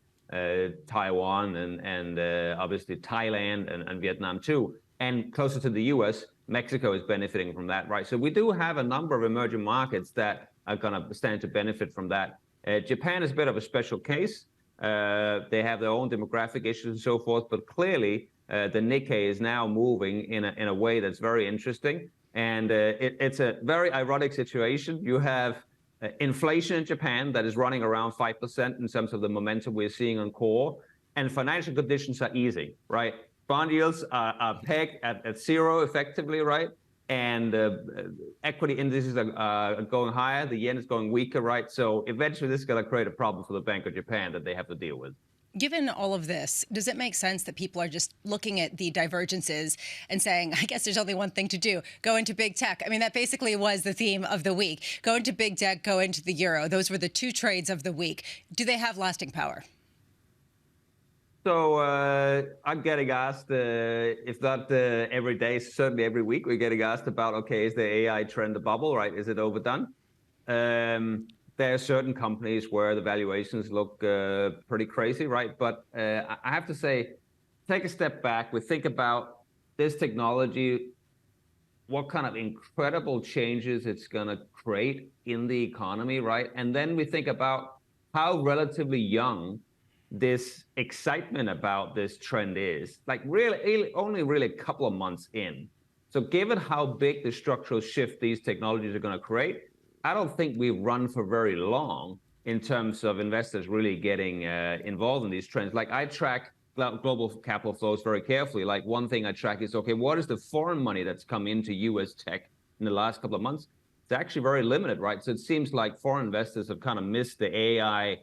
Taiwan and obviously Thailand and Vietnam too. And closer to the U.S., Mexico is benefiting from that, right? So we do have a number of emerging markets that are going to stand to benefit from that. Japan is a bit of a special case. They have their own demographic issues and so forth, but clearly the Nikkei is now moving in a way that's very interesting. And it's a very ironic situation. You have inflation in Japan that is running around 5% in terms of the momentum we're seeing on core, and financial conditions are easing, right? Bond yields are pegged at zero effectively, right? And equity indices are going higher. The yen is going weaker, right? So eventually this is going to create a problem for the Bank of Japan that they have to deal with. Given all of this, does it make sense that people are just looking at the divergences and saying, I guess there's only one thing to do, go into big tech? I mean, that basically was the theme of the week. Go into big tech, go into the euro. Those were the two trades of the week. Do they have lasting power? So I'm getting asked, if not every day, certainly every week, we're getting asked about, okay, is the AI trend a bubble, right? Is it overdone? There are certain companies where the valuations look pretty crazy, right? But I have to say, take a step back. We think about this technology, what kind of incredible changes it's going to create in the economy, right? And then we think about how relatively young this excitement about this trend is. Like really, only really a couple of months in. So given how big the structural shift these technologies are going to create, I don't think we run for very long in terms of investors really getting involved in these trends. Like I track global capital flows very carefully. Like one thing I track is, okay, what is the foreign money that's come into U.S. tech in the last couple of months? It's actually very limited, right? So it seems like foreign investors have kind of missed the AI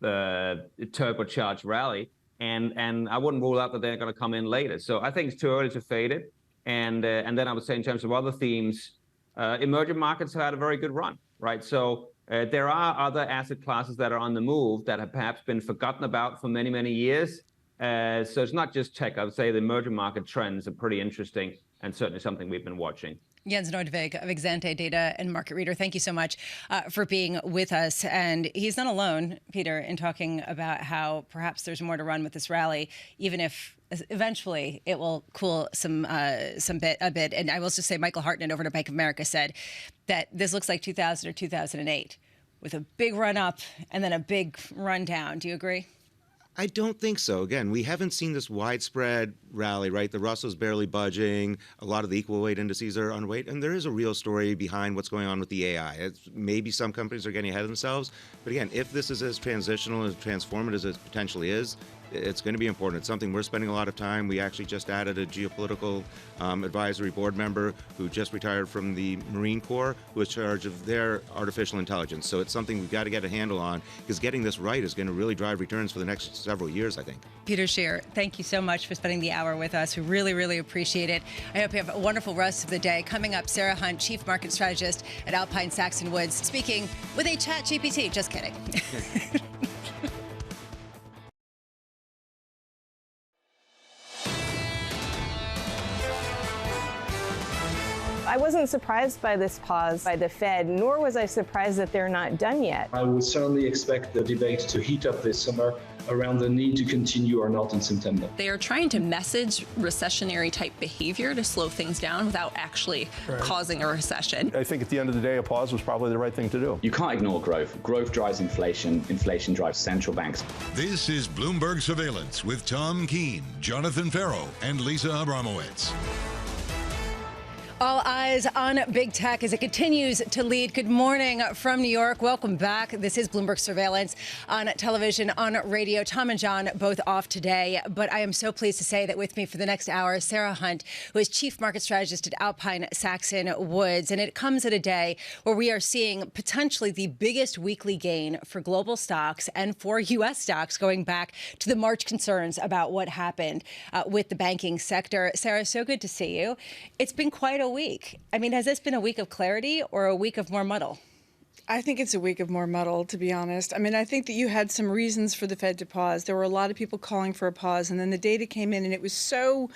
turbocharged rally, and I wouldn't rule out that they're going to come in later. So I think it's too early to fade it. And then I would say in terms of other themes, emerging markets have had a very good run, right? So there are other asset classes that are on the move that have perhaps been forgotten about for many, many years. So it's not just tech. I would say the emerging market trends are pretty interesting and certainly something we've been watching. Jens Nordvig of Exante Data and Market Reader, thank you so much for being with us. And he's not alone, Peter, in talking about how perhaps there's more to run with this rally, even if eventually it will cool a bit. And I will just say Michael Hartnett over to Bank of America said that this looks like 2000 or 2008 with a big run up and then a big run down. Do you agree? I don't think so. Again, we haven't seen this widespread rally, right? The Russell's barely budging. A lot of the equal weight indices are underweight. And there is a real story behind what's going on with the AI. Maybe some companies are getting ahead of themselves. But again, if this is as transitional and transformative as it potentially is, It's going to be important. It's something we're spending a lot of time. We actually just added a geopolitical advisory board member who just retired from the Marine Corps, who is in charge of their artificial intelligence. So it's something we've got to get a handle on, because getting this right is going to really drive returns for the next several years, I think. Peter Scheer, thank you so much for spending the hour with us. We really, really appreciate it. I hope you have a wonderful rest of the day. Coming up, Sarah Hunt, Chief Market Strategist at Alpine Saxon Woods, speaking with a ChatGPT. Just kidding. I wasn't surprised by this pause by the Fed, nor was I surprised that they're not done yet. I would certainly expect the debate to heat up this summer around the need to continue or not in September. They are trying to message recessionary type behavior to slow things down without actually causing a recession. I think at the end of the day, a pause was probably the right thing to do. You can't ignore growth. Growth drives inflation. Inflation drives central banks. This is Bloomberg Surveillance with Tom Keene, Jonathan Ferro, and Lisa Abramowicz. All eyes on big tech as it continues to lead. Good morning from New York. Welcome back. This is Bloomberg Surveillance on television, on radio. Tom and John both off today, but I am so pleased to say that with me for the next hour, Sarah Hunt, who is Chief Market Strategist at Alpine Saxon Woods. And it comes at a day where we are seeing potentially the biggest weekly gain for global stocks and for U.S. stocks, going back to the March concerns about what happened with the banking sector. Sarah, so good to see you. It's been quite a week. I mean, has this been a week of clarity or a week of more muddle? I think it's a week of more muddle, to be honest. I mean, I think that you had some reasons for the Fed to pause. There were a lot of people calling for a pause, and then the data came in, and it was so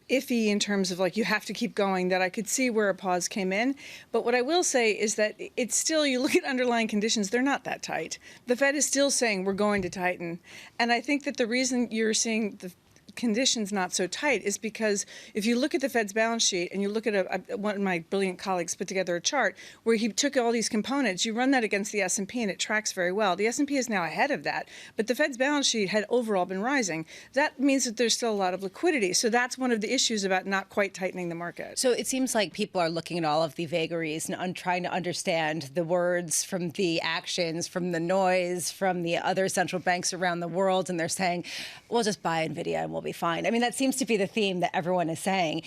iffy in terms of like you have to keep going that I could see where a pause came in. But what I will say is that it's still, you look at underlying conditions, they're not that tight. The Fed is still saying we're going to tighten. And I think that the reason you're seeing the conditions not so tight is because if you look at the Fed's balance sheet and you look at one of my brilliant colleagues put together a chart where he took all these components, you run that against the S&P and it tracks very well. The S&P is now ahead of that, but the Fed's balance sheet had overall been rising. That means that there's still a lot of liquidity. So that's one of the issues about not quite tightening the market. So it seems like people are looking at all of the vagaries and trying to understand the words from the actions, from the noise, from the other central banks around the world, and they're saying, we'll just buy NVIDIA and we'll be fine. I mean, that seems to be the theme that everyone is saying.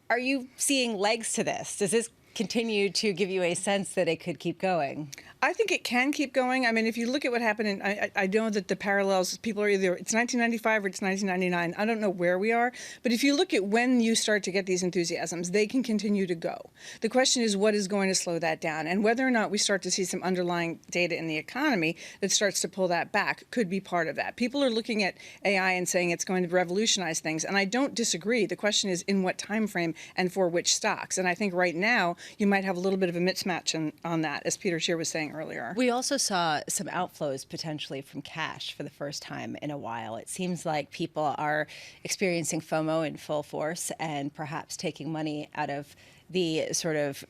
Are you seeing legs to this? Does this continue to give you a sense that it could keep going? I think it can keep going. I mean, if you look at what happened, and I know that the parallels, people are either it's 1995 or it's 1999. I don't know where we are. But if you look at when you start to get these enthusiasms, they can continue to go. The question is what is going to slow that down? And whether or not we start to see some underlying data in the economy that starts to pull that back could be part of that. People are looking at AI and saying it's going to revolutionize things. And I don't disagree. The question is in what time frame and for which stocks. And I think right now you might have a little bit of a mismatch on that, as Peter Scheer was saying earlier. We also saw some outflows potentially from cash for the first time in a while. It seems like people are experiencing FOMO in full force and perhaps taking money out of the sort of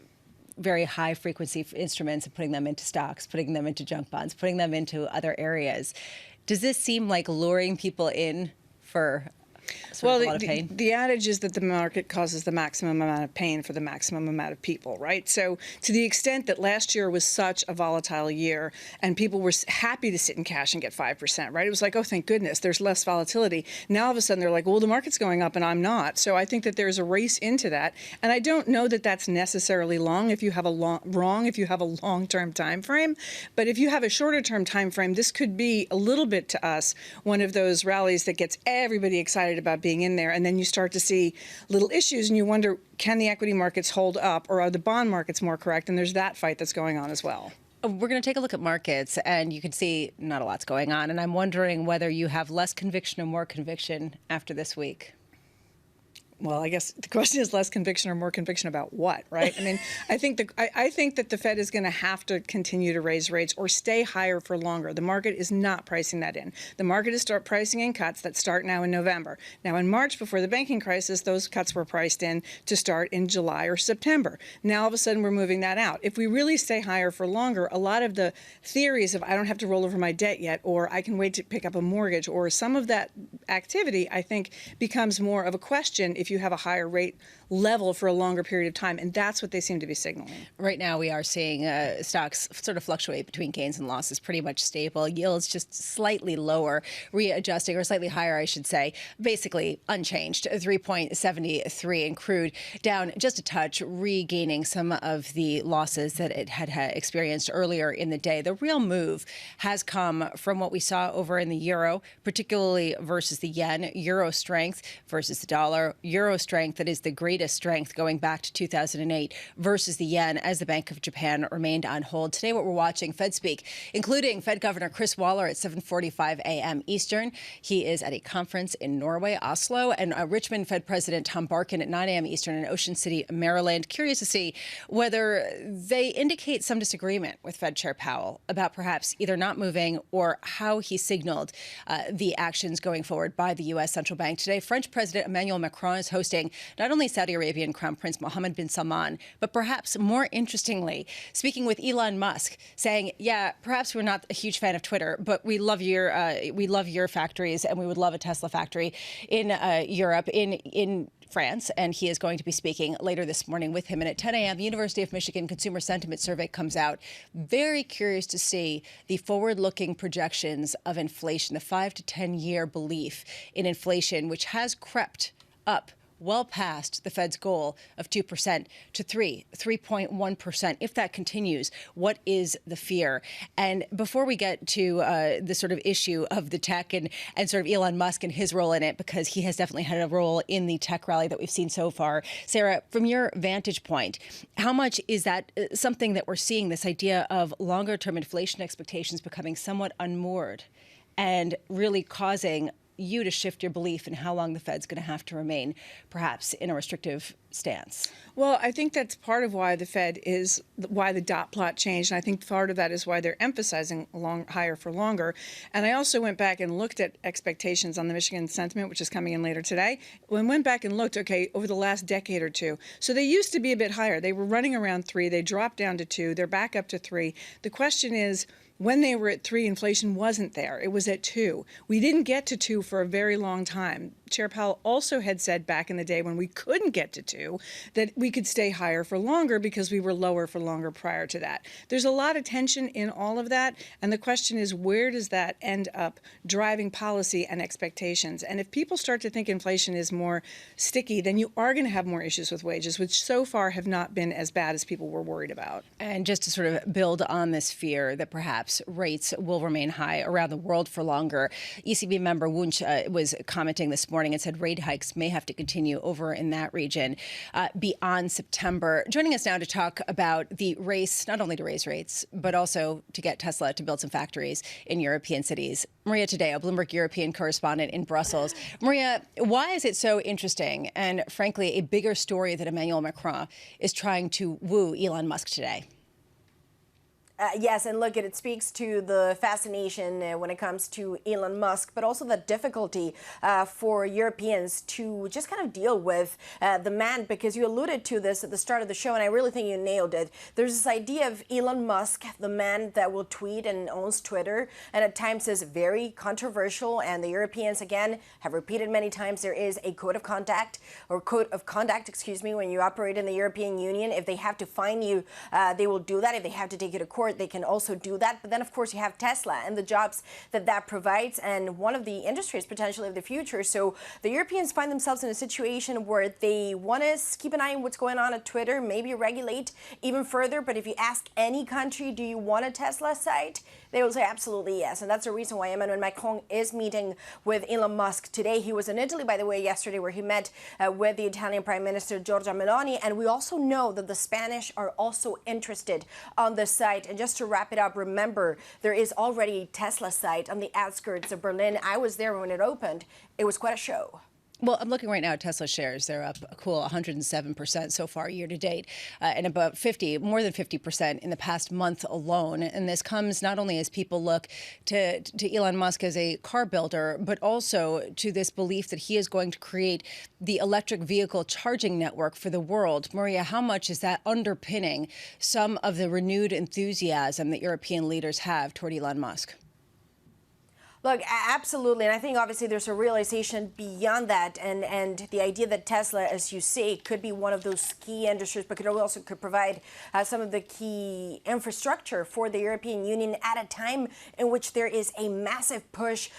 very high frequency instruments and putting them into stocks, putting them into junk bonds, putting them into other areas. Does this seem like luring people in for well, the adage is that the market causes the maximum amount of pain for the maximum amount of people, right? So to the extent that last year was such a volatile year and people were happy to sit in cash and get 5%, right? It was like, oh, thank goodness, there's less volatility. Now all of a sudden they're like, well, the market's going up and I'm not. So I think that there's a race into that. And I don't know that that's necessarily long if you have a long-term time frame. But if you have a shorter-term time frame, this could be a little bit to us one of those rallies that gets everybody excited about being in there, and then you start to see little issues and you wonder, can the equity markets hold up or are the bond markets more correct? And there's that fight that's going on as well. We're going to take a look at markets, and you can see not a lot's going on, and I'm wondering whether you have less conviction or more conviction after this week. Well, I guess the question is less conviction or more conviction about what, right? I mean, I think that the Fed is going to have to continue to raise rates or stay higher for longer. The market is not pricing that in. The market is start pricing in cuts that start now in November. Now, in March, before the banking crisis, those cuts were priced in to start in July or September. Now, all of a sudden, we're moving that out. If we really stay higher for longer, a lot of the theories of I don't have to roll over my debt yet, or I can wait to pick up a mortgage, or some of that activity, I think, becomes more of a question if if you have a higher rate level for a longer period of time. And that's what they seem to be signaling. Right now, we are seeing stocks sort of fluctuate between gains and losses, pretty much stable. Yields just slightly lower, readjusting, or slightly higher, I should say, basically unchanged, 3.73, and crude down just a touch, regaining some of the losses that it had experienced earlier in the day. The real move has come from what we saw over in the euro, particularly versus the yen, euro strength versus the dollar, euro strength that is the greatest strength going back to 2008 versus the yen as the Bank of Japan remained on hold. Today, what we're watching, Fed speak, including Fed Governor Chris Waller at 7:45 a.m. Eastern. He is at a conference in Norway, Oslo, and Richmond Fed President Tom Barkin at 9 a.m. Eastern in Ocean City, Maryland. Curious to see whether they indicate some disagreement with Fed Chair Powell about perhaps either not moving or how he signaled the actions going forward by the U.S. Central Bank. Today, French President Emmanuel Macron is hosting not only Saudi Arabian Crown Prince Mohammed bin Salman, but perhaps more interestingly, speaking with Elon Musk, saying, yeah, perhaps we're not a huge fan of Twitter, but we love your factories, and we would love a Tesla factory in Europe, in France, and he is going to be speaking later this morning with him. And at 10 a.m., the University of Michigan Consumer Sentiment Survey comes out. Very curious to see the forward-looking projections of inflation, the 5 to 10-year belief in inflation, which has crept up well past the Fed's goal of 2% to 3.1%. If that continues, what is the fear? And before we get to the sort of issue of the tech and sort of Elon Musk and his role in it, because he has definitely had a role in the tech rally that we've seen so far, Sarah, from your vantage point, how much is that something that we're seeing, this idea of longer-term inflation expectations becoming somewhat unmoored and really causing you to shift your belief in how long the Fed's going to have to remain, perhaps, in a restrictive stance? Well, I think that's part of why why the dot plot changed. And I think part of that is why they're emphasizing higher for longer. And I also went back and looked at expectations on the Michigan Sentiment, which is coming in later today. Went back and looked, okay, over the last decade or two. So they used to be a bit higher. They were running around 3. They dropped down to 2. They're back up to 3. The question is, when they were at 3, inflation wasn't there. It was at 2. We didn't get to 2 for a very long time. Chair Powell also had said back in the day when we couldn't get to 2 that we could stay higher for longer because we were lower for longer prior to that. There's a lot of tension in all of that. And the question is, where does that end up driving policy and expectations? And if people start to think inflation is more sticky, then you are going to have more issues with wages, which so far have not been as bad as people were worried about. And just to sort of build on this fear that perhaps rates will remain high around the world for longer, ECB member Wunsch was commenting this morning and said rate hikes may have to continue over in that region beyond September. Joining us now to talk about the race, not only to raise rates, but also to get Tesla to build some factories in European cities. Maria Tadeo, Bloomberg European correspondent in Brussels. Maria, why is it so interesting and, frankly, a bigger story that Emmanuel Macron is trying to woo Elon Musk today? Yes, and look, it speaks to the fascination when it comes to Elon Musk, but also the difficulty for Europeans to just kind of deal with the man, because you alluded to this at the start of the show, and I really think you nailed it. There's this idea of Elon Musk, the man that will tweet and owns Twitter, and at times is very controversial, and the Europeans, again, have repeated many times there is a code of conduct, when you operate in the European Union. If they have to fine you, they will do that. If they have to take you to court, they can also do that. But then, of course, you have Tesla and the jobs that provides, and one of the industries potentially of the future. So the Europeans find themselves in a situation where they want to keep an eye on what's going on at Twitter, maybe regulate even further. But if you ask any country, do you want a Tesla site? They will say absolutely yes. And that's the reason why Emmanuel Macron is meeting with Elon Musk today. He was in Italy, by the way, yesterday, where he met with the Italian Prime Minister Giorgia Meloni. And we also know that the Spanish are also interested on the site. And just to wrap it up, remember, there is already a Tesla site on the outskirts of Berlin. I was there when it opened. It was quite a show. Well, I'm looking right now at Tesla shares. They're up a cool 107% so far year to date, and about more than 50% in the past month alone. And this comes not only as people look to Elon Musk as a car builder, but also to this belief that he is going to create the electric vehicle charging network for the world. Maria, how much is that underpinning some of the renewed enthusiasm that European leaders have toward Elon Musk? Look, absolutely. And I think obviously there's a realization beyond that. And the idea that Tesla, as you say, could be one of those key industries, but could provide some of the key infrastructure for the European Union at a time in which there is a massive push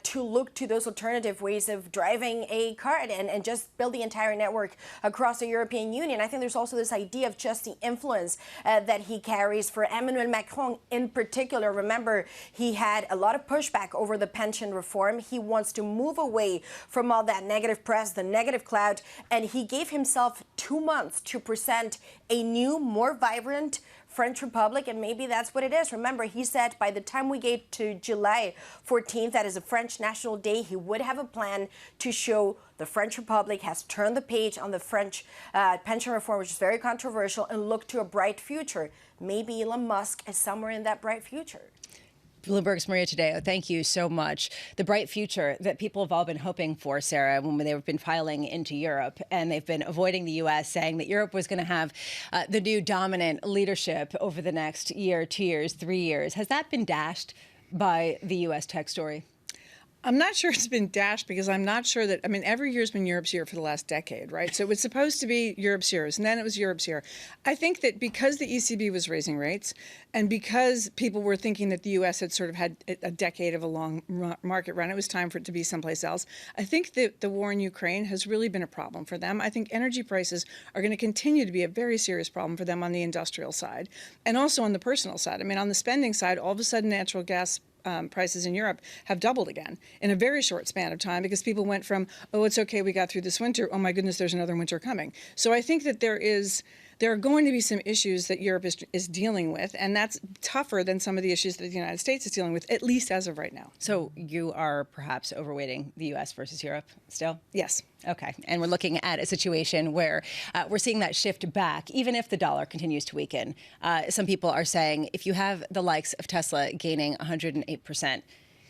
to look to those alternative ways of driving a car and just build the entire network across the European Union. I think there's also this idea of just the influence that he carries for Emmanuel Macron in particular. Remember, he had a lot of pushback over the pension reform. He wants to move away from all that negative press, the negative cloud, and he gave himself 2 months to present a new, more vibrant French Republic, and maybe that's what it is. Remember, he said by the time we get to July 14th, that is a French National Day, he would have a plan to show the French Republic has turned the page on the French pension reform, which is very controversial, and look to a bright future. Maybe Elon Musk is somewhere in that bright future. Bloomberg's Maria Tadeo, thank you so much. The bright future that people have all been hoping for, Sarah, when they've been filing into Europe, and they've been avoiding the U.S., saying that Europe was going to have the new dominant leadership over the next year, 2 years, 3 years. Has that been dashed by the U.S. tech story? I'm not sure it's been dashed because I'm not sure that, I mean, every year's been Europe's year for the last decade, right? So it was supposed to be Europe's years, and then it was Europe's year. I think that because the ECB was raising rates and because people were thinking that the U.S. had sort of had a decade of a long market run, it was time for it to be someplace else. I think that the war in Ukraine has really been a problem for them. I think energy prices are going to continue to be a very serious problem for them on the industrial side and also on the personal side. I mean, on the spending side, all of a sudden natural gas prices in Europe have doubled again in a very short span of time because people went from, oh, it's okay, we got through this winter, oh my goodness, there's another winter coming. So I think that there are going to be some issues that Europe is dealing with, and that's tougher than some of the issues that the United States is dealing with, at least as of right now. So you are perhaps overweighting the U.S. versus Europe still? Yes. Okay. And we're looking at a situation where we're seeing that shift back, even if the dollar continues to weaken. Some people are saying if you have the likes of Tesla gaining 108%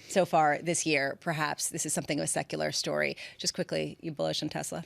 so far this year, perhaps this is something of a secular story. Just quickly, you bullish on Tesla?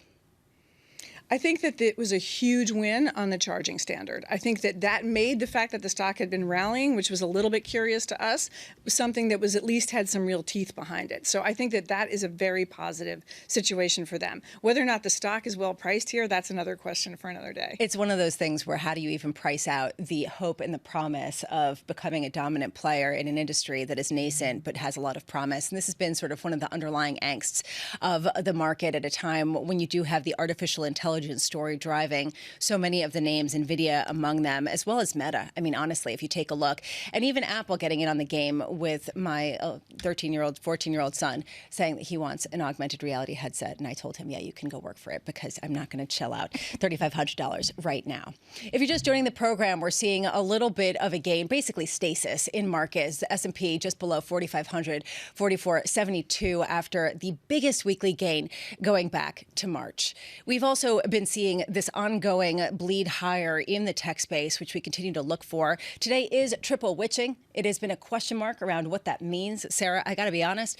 I think that it was a huge win on the charging standard. I think that made the fact that the stock had been rallying, which was a little bit curious to us, something that was at least had some real teeth behind it. So I think that is a very positive situation for them. Whether or not the stock is well priced here, that's another question for another day. It's one of those things where how do you even price out the hope and the promise of becoming a dominant player in an industry that is nascent but has a lot of promise? And this has been sort of one of the underlying angsts of the market at a time when you do have the artificial intelligence story driving so many of the names, NVIDIA among them, as well as Meta. I mean, honestly, if you take a look, and even Apple getting in on the game with my 13-year-old, 14-year-old son saying that he wants an augmented reality headset. And I told him, yeah, you can go work for it because I'm not going to shell out $3,500 right now. If you're just joining the program, we're seeing a little bit of a gain, basically stasis in markets. The S&P just below 4,500, 44.72 after the biggest weekly gain going back to March. We've also been seeing this ongoing bleed higher in the tech space, which we continue to look for. Today is triple witching. It has been a question mark around what that means. Sarah, I got to be honest.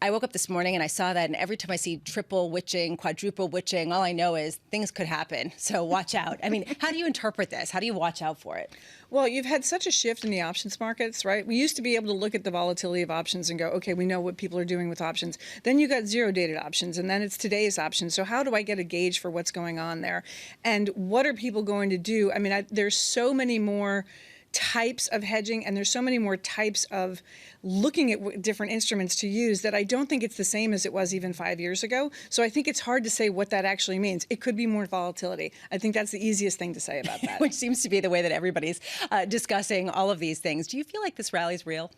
I woke up this morning and I saw that, and every time I see triple witching, quadruple witching, all I know is things could happen. So watch out. I mean, how do you interpret this? How do you watch out for it? Well, you've had such a shift in the options markets, right? We used to be able to look at the volatility of options and go, okay, we know what people are doing with options. Then you got zero-dated options, and then it's today's options. So how do I get a gauge for what's going on there? And what are people going to do? I mean, there's so many more types of hedging, and there's so many more types of looking at different instruments to use that I don't think it's the same as it was even 5 years ago. So I think it's hard to say what that actually means. It could be more volatility. I think that's the easiest thing to say about that. Which seems to be the way that everybody's discussing all of these things. Do you feel like this rally is real?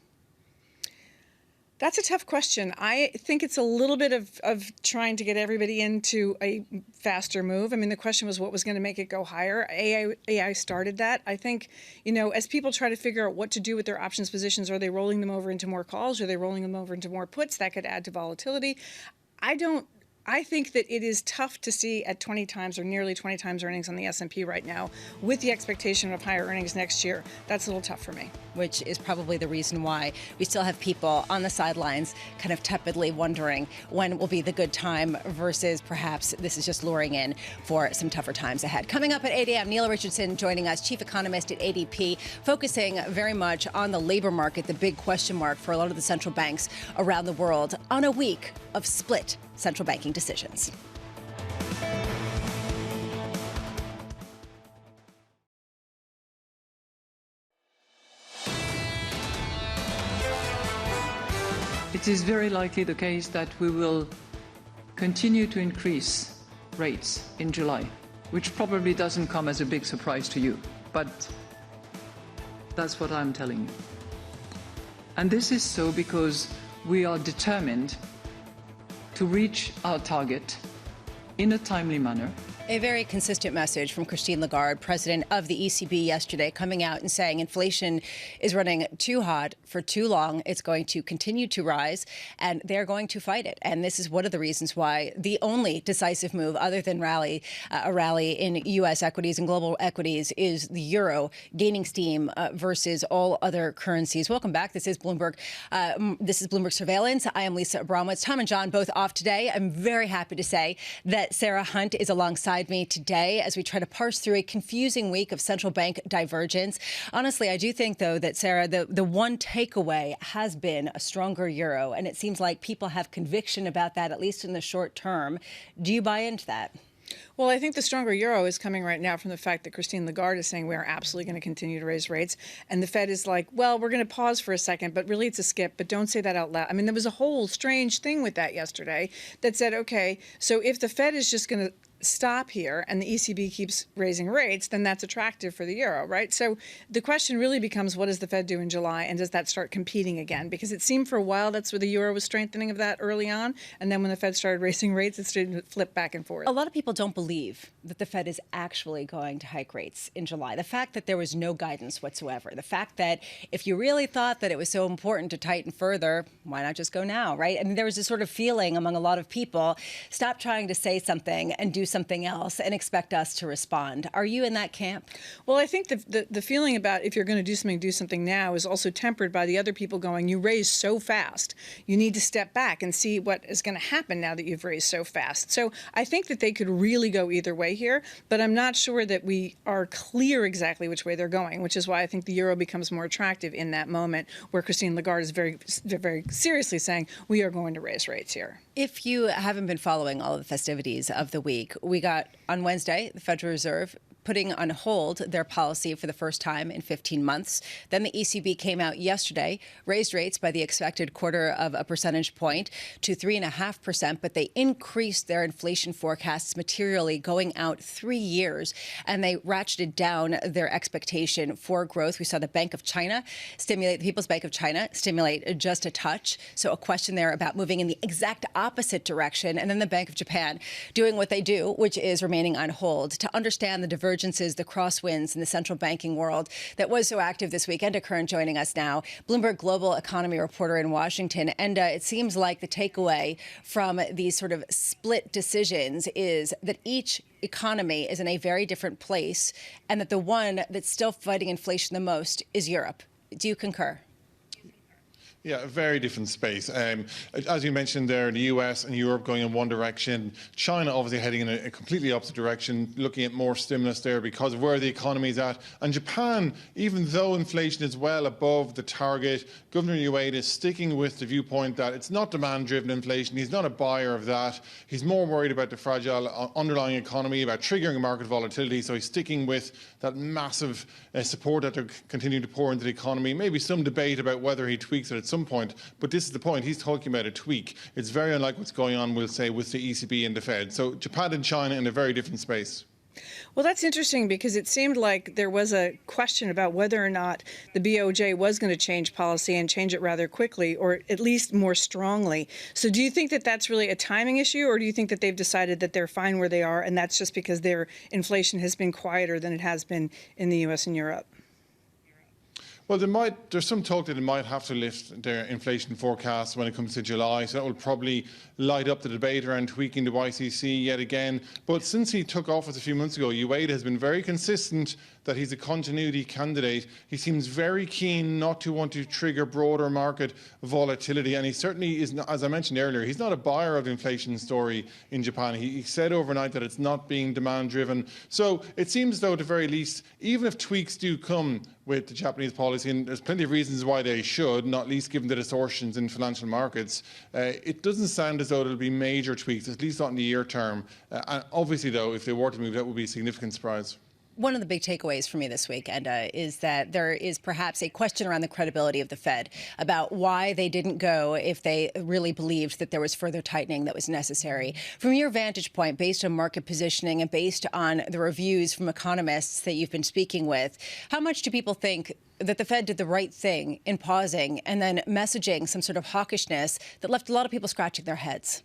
That's a tough question. I think it's a little bit of trying to get everybody into a faster move. I mean, the question was what was going to make it go higher. AI started that. I think, as people try to figure out what to do with their options positions, are they rolling them over into more calls? Are they rolling them over into more puts? That could add to volatility. I think that it is tough to see at 20 times or nearly 20 times earnings on the S&P right now with the expectation of higher earnings next year. That's a little tough for me. Which is probably the reason why we still have people on the sidelines kind of tepidly wondering when will be the good time versus perhaps this is just luring in for some tougher times ahead. Coming up at 8 a.m., Neil Richardson joining us, chief economist at ADP, focusing very much on the labor market, the big question mark for a lot of the central banks around the world on a week of split central banking decisions. It is very likely the case that we will continue to increase rates in July, which probably doesn't come as a big surprise to you, but that's what I'm telling you. And this is so because we are determined to reach our target in a timely manner. A very consistent message from Christine Lagarde, president of the ECB, yesterday, coming out and saying inflation is running too hot for too long. It's going to continue to rise, and they're going to fight it. And this is one of the reasons why the only decisive move, other than a rally in U.S. equities and global equities, is the euro gaining steam versus all other currencies. Welcome back. This is Bloomberg. This is Bloomberg Surveillance. I am Lisa Abramowicz. Tom and John both off today. I'm very happy to say that Sarah Hunt is alongside me today as we try to parse through a confusing week of central bank divergence. Honestly, I do think, though, that, Sarah, the one takeaway has been a stronger euro, and it seems like people have conviction about that, at least in the short term. Do you buy into that? Well, I think the stronger euro is coming right now from the fact that Christine Lagarde is saying we are absolutely going to continue to raise rates. And the Fed is like, well, we're going to pause for a second, but really it's a skip. But don't say that out loud. I mean, there was a whole strange thing with that yesterday that said, OK, so if the Fed is just going to stop here and the ECB keeps raising rates, then that's attractive for the euro, right? So the question really becomes, what does the Fed do in July, and does that start competing again? Because it seemed for a while that's where the euro was strengthening of that early on, and then when the Fed started raising rates, it started to flip back and forth. A lot of people don't believe that the Fed is actually going to hike rates in July. The fact that there was no guidance whatsoever, the fact that if you really thought that it was so important to tighten further, why not just go now, right? I mean, there was this sort of feeling among a lot of people, stop trying to say something and do something else and expect us to respond. Are you in that camp? Well, I think the feeling about if you're going to do something now is also tempered by the other people going, you raised so fast. You need to step back and see what is going to happen now that you've raised so fast. So I think that they could really go either way here, but I'm not sure that we are clear exactly which way they're going, which is why I think the euro becomes more attractive in that moment where Christine Lagarde is very, very seriously saying we are going to raise rates here. If you haven't been following all of the festivities of the week, we got on Wednesday, the Federal Reserve putting on hold their policy for the first time in 15 months. Then the ECB came out yesterday, raised rates by the expected 0.25 percentage point to 3.5%, but they increased their inflation forecasts materially going out 3 years, and they ratcheted down their expectation for growth. We saw the Bank of China stimulate, the People's Bank of China stimulate just a touch. So a question there about moving in the exact opposite direction. And then the Bank of Japan doing what they do, which is remaining on hold. To understand the divergences, the crosswinds in the central banking world that was so active this week, Enda Kern joining us now, Bloomberg global economy reporter in Washington. Enda, it seems like the takeaway from these sort of split decisions is that each economy is in a very different place and that the one that's still fighting inflation the most is Europe. Do you concur? Yeah, a very different space. As you mentioned there, the US and Europe going in one direction, China obviously heading in a completely opposite direction, looking at more stimulus there because of where the economy is at. And Japan, even though inflation is well above the target, Governor Ueda is sticking with the viewpoint that it's not demand-driven inflation. He's not a buyer of that. He's more worried about the fragile underlying economy, about triggering market volatility. So he's sticking with that massive support that they're continuing to pour into the economy. Maybe some debate about whether he tweaks it at some point, but this is the point. He's talking about a tweak. It's very unlike what's going on, we'll say, with the ECB and the Fed. So Japan and China in a very different space. Well, that's interesting because it seemed like there was a question about whether or not the BOJ was going to change policy and change it rather quickly, or at least more strongly. So do you think that that's really a timing issue, or do you think that they've decided that they're fine where they are, and that's just because their inflation has been quieter than it has been in the U.S. and Europe? Well, there's some talk that it might have to lift their inflation forecast when it comes to July, so that will probably light up the debate around tweaking the YCC yet again. But since he took office a few months ago, Ueda has been very consistent that he's a continuity candidate. He seems very keen not to want to trigger broader market volatility, and he certainly is not, as I mentioned earlier, he's not a buyer of the inflation story in Japan. He said overnight that it's not being demand-driven. So it seems, though, at the very least, even if tweaks do come with the Japanese policy, and there's plenty of reasons why they should, not least given the distortions in financial markets, it doesn't sound as though there'll be major tweaks, at least not in the near term. And obviously, though, if they were to move, that would be a significant surprise. One of the big takeaways for me this week, is that there is perhaps a question around the credibility of the Fed about why they didn't go if they really believed that there was further tightening that was necessary. From your vantage point, based on market positioning and based on the reviews from economists that you've been speaking with, how much do people think that the Fed did the right thing in pausing and then messaging some sort of hawkishness that left a lot of people scratching their heads?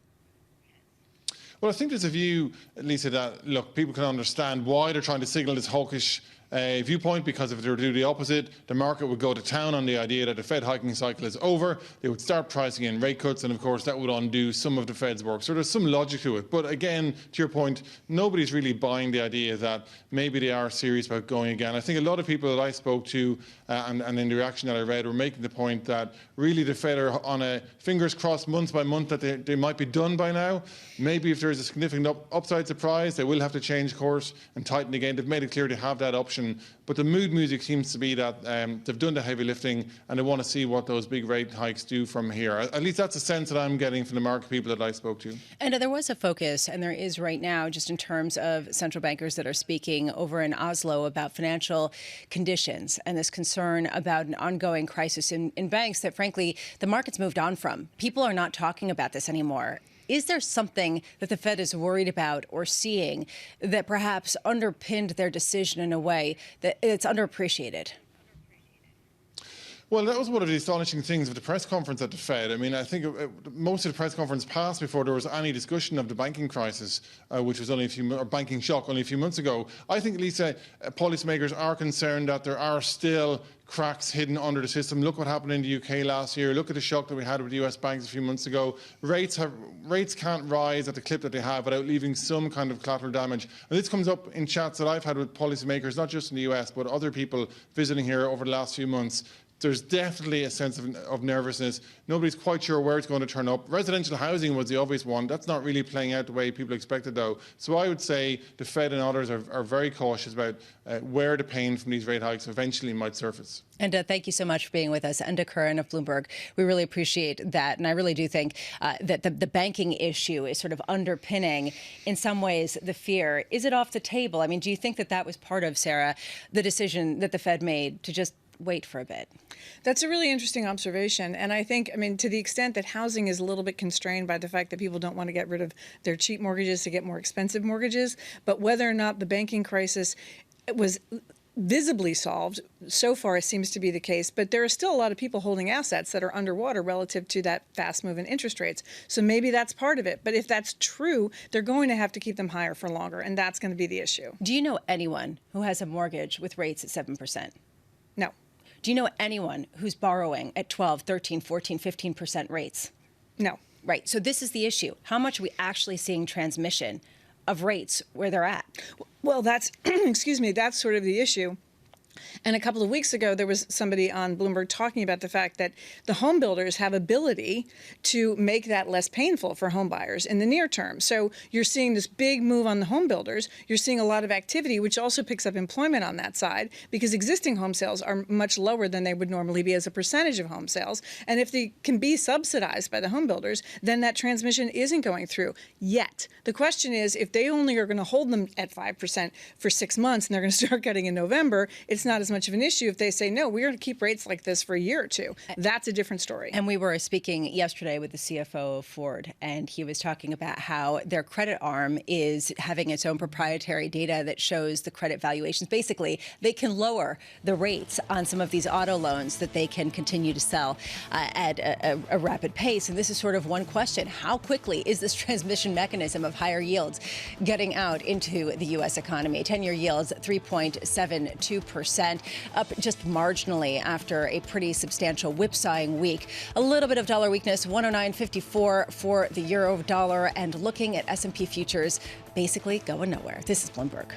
Well, I think there's a view, Lisa, that, look, people can understand why they're trying to signal this hawkish viewpoint, because if they were to do the opposite, the market would go to town on the idea that the Fed hiking cycle is over. They would start pricing in rate cuts, and of course that would undo some of the Fed's work. So there's some logic to it. But again, to your point, nobody's really buying the idea that maybe they are serious about going again. I think a lot of people that I spoke to and in the reaction that I read were making the point that really the Fed are on a fingers crossed month by month that they might be done by now. Maybe if there's a significant upside surprise, they will have to change course and tighten again. They've made it clear they have that option. But the mood music seems to be that they've done the heavy lifting and they want to see what those big rate hikes do from here. At least that's a sense that I'm getting from the market people that I spoke to. And there was a focus, and there is right now, just in terms of central bankers that are speaking over in Oslo about financial conditions and this concern about an ongoing crisis in banks that, frankly, the market's moved on from. People are not talking about this anymore. Is there something that the Fed is worried about or seeing that perhaps underpinned their decision in a way that it's underappreciated? Well, that was one of the astonishing things of the press conference at the Fed. I mean, I think most of the press conference passed before there was any discussion of the banking crisis, which was or banking shock only a few months ago. I think, Lisa, policymakers are concerned that there are still cracks hidden under the system. Look what happened in the UK last year. Look at the shock that we had with the US banks a few months ago. Rates can't rise at the clip that they have without leaving some kind of collateral damage. And this comes up in chats that I've had with policymakers, not just in the US, but other people visiting here over the last few months. There's definitely a sense of nervousness. Nobody's quite sure where it's going to turn up. Residential housing was the obvious one. That's not really playing out the way people expected, though. So I would say the Fed and others are very cautious about where the pain from these rate hikes eventually might surface. And thank you so much for being with us. Enda Curran of Bloomberg. We really appreciate that. And I really do think that the banking issue is sort of underpinning, in some ways, the fear. Is it off the table? I mean, do you think that that was part of, Sarah, the decision that the Fed made to just wait for a bit? That's a really interesting observation. And I think, to the extent that housing is a little bit constrained by the fact that people don't want to get rid of their cheap mortgages to get more expensive mortgages, but whether or not the banking crisis was visibly solved, so far it seems to be the case, but there are still a lot of people holding assets that are underwater relative to that fast move in interest rates. So maybe that's part of it. But if that's true, they're going to have to keep them higher for longer, and that's going to be the issue. Do you know anyone who has a mortgage with rates at 7%? No. Do you know anyone who's borrowing at 12, 13, 14, 15% rates? No. Right. So this is the issue. How much are we actually seeing transmission of rates where they're at? Well, that's, that's sort of the issue. And a couple of weeks ago, there was somebody on Bloomberg talking about the fact that the home builders have ability to make that less painful for home buyers in the near term. So you're seeing this big move on the home builders. You're seeing a lot of activity, which also picks up employment on that side, because existing home sales are much lower than they would normally be as a percentage of home sales. And if they can be subsidized by the home builders, then that transmission isn't going through yet. The question is, if they only are going to hold them at 5% for 6 months and they're going to start cutting in November, it's not as much of an issue. If they say, no, we're going to keep rates like this for a year or two, that's a different story. And we were speaking yesterday with the CFO of Ford, and he was talking about how their credit arm is having its own proprietary data that shows the credit valuations. Basically, they can lower the rates on some of these auto loans that they can continue to sell at a rapid pace. And this is sort of one question. How quickly is this transmission mechanism of higher yields getting out into the U.S. economy? 10-year yields, 3.72%. 0.5%, up just marginally after a pretty substantial whipsawing week. A little bit of dollar weakness, 109.54 for the euro dollar, and looking at S&P futures basically going nowhere. This is Bloomberg.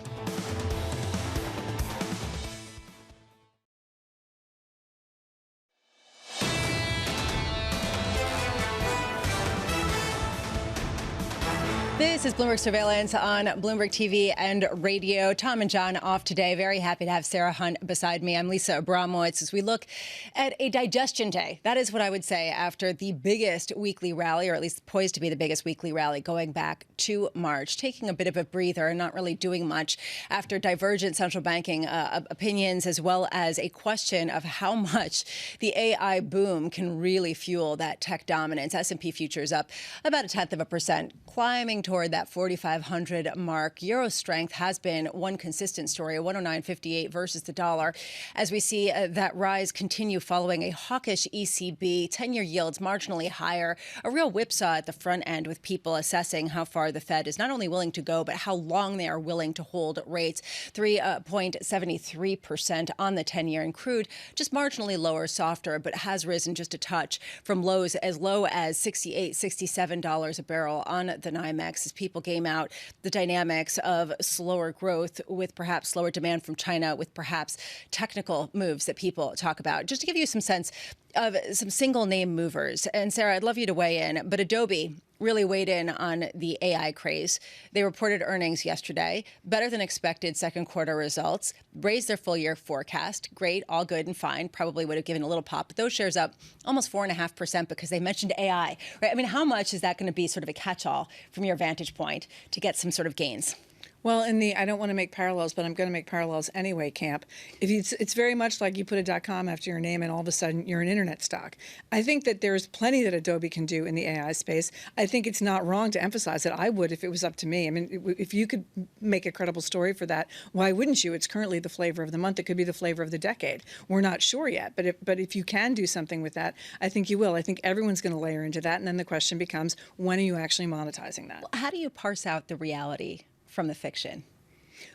This is Bloomberg Surveillance on Bloomberg TV and Radio. Tom and John off today. Very happy to have Sarah Hunt beside me. I'm Lisa Abramowicz as we look at a digestion day. That is what I would say after the biggest weekly rally, or at least poised to be the biggest weekly rally going back to March. Taking a bit of a breather and not really doing much after divergent central banking opinions, as well as a question of how much the AI boom can really fuel that tech dominance. S&P futures up about 0.1%, climbing toward that 4,500 mark. Euro strength has been one consistent story, 109.58 versus the dollar, as we see that rise continue following a hawkish ECB. 10-year yields marginally higher, a real whipsaw at the front end with people assessing how far the Fed is not only willing to go, but how long they are willing to hold rates. 3.73% on the 10-year, and crude just marginally lower, softer, but has risen just a touch from lows as low as $68, $67 a barrel on the NYMEX, as people game out the dynamics of slower growth with perhaps slower demand from China, with perhaps technical moves that people talk about. Just to give you some sense of some single name movers, and Sarah, I'd love you to weigh in, but Adobe really weighed in on the AI craze. They reported earnings yesterday, better than expected second quarter results, raised their full year forecast. Great, all good and fine. Probably would have given a little pop, but those shares up almost 4.5% because they mentioned AI, right? I mean, how much is that going to be sort of a catch-all from your vantage point to get some sort of gains? Well, I don't want to make parallels, but I'm going to make parallels anyway, camp. It's very much like you put a .com after your name and all of a sudden you're an internet stock. I think that there's plenty that Adobe can do in the AI space. I think it's not wrong to emphasize it. I would if it was up to me. I mean, if you could make a credible story for that, why wouldn't you? It's currently the flavor of the month. It could be the flavor of the decade. We're not sure yet, but if you can do something with that, I think you will. I think everyone's going to layer into that, and then the question becomes, when are you actually monetizing that? How do you parse out the reality from the fiction?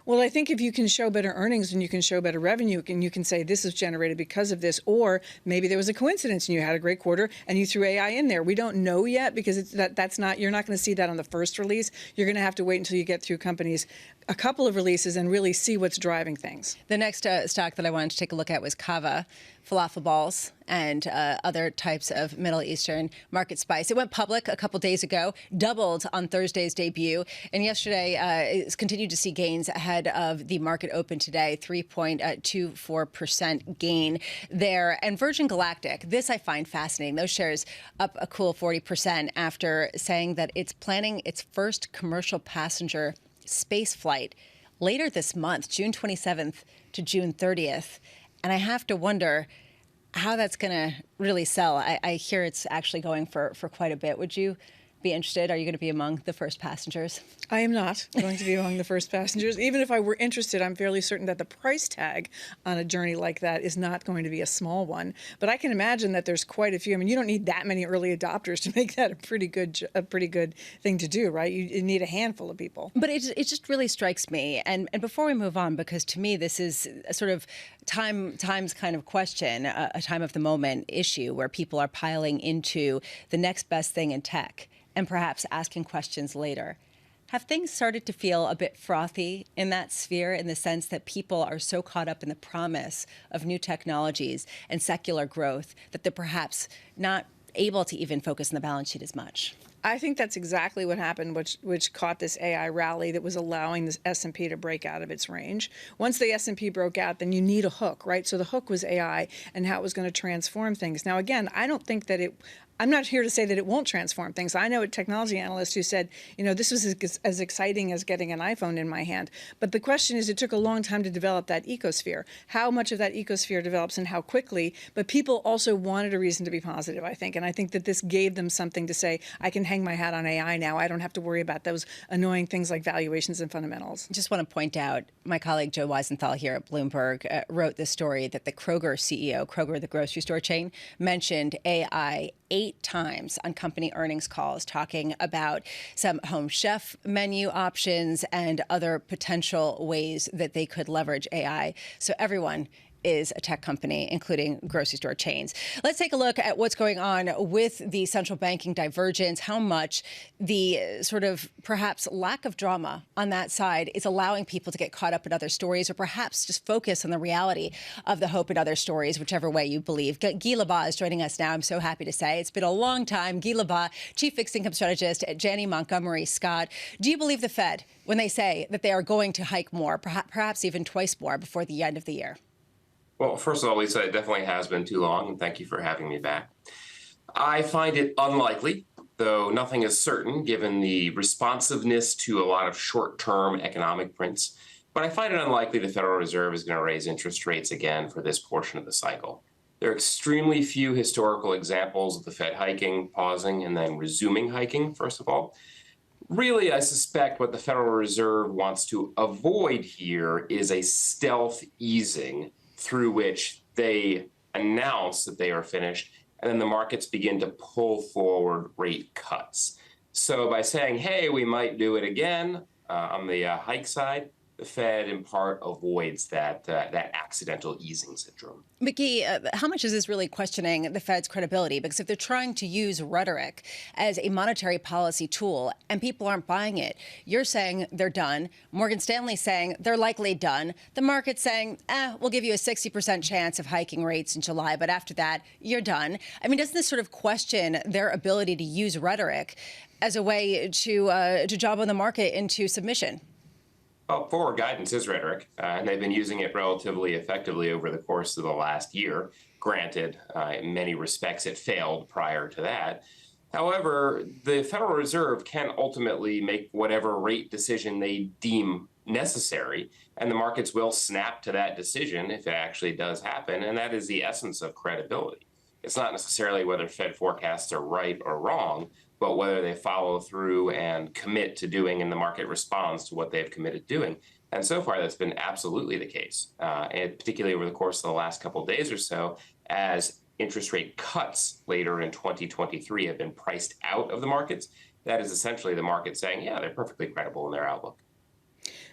Well, I think if you can show better earnings and you can show better revenue, and you can say this is generated because of this, or maybe there was a coincidence and you had a great quarter and you threw AI in there. We don't know yet because that's not, you're not going to see that on the first release. You're going to have to wait until you get through companies a couple of releases and really see what's driving things. The next stock that I wanted to take a look at was Kava, falafel balls, and other types of Middle Eastern market spice. It went public a couple days ago, doubled on Thursday's debut, and yesterday it's continued to see gains ahead of the market open today, 3.24% gain there. And Virgin Galactic, this I find fascinating. Those shares up a cool 40% after saying that it's planning its first commercial passenger space flight later this month, June 27th to June 30th. And I have to wonder how that's going to really sell. I hear it's actually going for quite a bit. Would you be interested? Are you going to be among the first passengers? I am not going to be among the first passengers. Even if I were interested, I'm fairly certain that the price tag on a journey like that is not going to be a small one. But I can imagine that there's quite a few. I mean, you don't need that many early adopters to make that a pretty good thing to do, right? You need a handful of people. But it just really strikes me. And before we move on, because to me this is a sort of time's kind of question, a time of the moment issue where people are piling into the next best thing in tech and perhaps asking questions later. Have things started to feel a bit frothy in that sphere, in the sense that people are so caught up in the promise of new technologies and secular growth that they're perhaps not able to even focus on the balance sheet as much? I think that's exactly what happened, which caught this AI rally that was allowing this S&P to break out of its range. Once the S&P broke out, then you need a hook, right? So the hook was AI and how it was going to transform things. Now, again, I don't think that I'm not here to say that it won't transform things. I know a technology analyst who said, this was as exciting as getting an iPhone in my hand. But the question is, it took a long time to develop that ecosphere. How much of that ecosphere develops and how quickly? But people also wanted a reason to be positive, I think. And I think that this gave them something to say, I can hang my hat on AI now. I don't have to worry about those annoying things like valuations and fundamentals. Just want to point out, my colleague Joe Weisenthal here at Bloomberg wrote this story that the Kroger CEO, Kroger, the grocery store chain, mentioned AI 8 8 times on company earnings calls talking about some home chef menu options and other potential ways that they could leverage AI. So everyone is a tech company, including grocery store chains. Let's take a look at what's going on with the central banking divergence, how much the sort of perhaps lack of drama on that side is allowing people to get caught up in other stories, or perhaps just focus on the reality of the hope in other stories, whichever way you believe. Guy Labat is joining us now, I'm so happy to say. It's been a long time. Guy Labat, Chief Fixed Income Strategist at Janney Montgomery Scott. Do you believe the Fed when they say that they are going to hike more, perhaps even twice more before the end of the year? Well, first of all, Lisa, it definitely has been too long, and thank you for having me back. I find it unlikely, though nothing is certain given the responsiveness to a lot of short-term economic prints. But I find it unlikely the Federal Reserve is going to raise interest rates again for this portion of the cycle. There are extremely few historical examples of the Fed hiking, pausing, and then resuming hiking, first of all. Really, I suspect what the Federal Reserve wants to avoid here is a stealth easing through which they announce that they are finished, and then the markets begin to pull forward rate cuts. So by saying, hey, we might do it again on the hike side, the Fed in part avoids that accidental easing syndrome. Mickey, how much is this really questioning the Fed's credibility? Because if they're trying to use rhetoric as a monetary policy tool and people aren't buying it, you're saying they're done. Morgan Stanley's saying they're likely done. The market's saying, we'll give you a 60% chance of hiking rates in July, but after that, you're done. I mean, doesn't this sort of question their ability to use rhetoric as a way to jobber the market into submission? Well, forward guidance is rhetoric, and they've been using it relatively effectively over the course of the last year. Granted, in many respects, it failed prior to that. However, the Federal Reserve can ultimately make whatever rate decision they deem necessary, and the markets will snap to that decision if it actually does happen, and that is the essence of credibility. It's not necessarily whether Fed forecasts are right or wrong, but whether they follow through and commit to doing and the market responds to what they've committed doing. And so far, that's been absolutely the case, and particularly over the course of the last couple of days or so, as interest rate cuts later in 2023 have been priced out of the markets. That is essentially the market saying, yeah, they're perfectly credible in their outlook.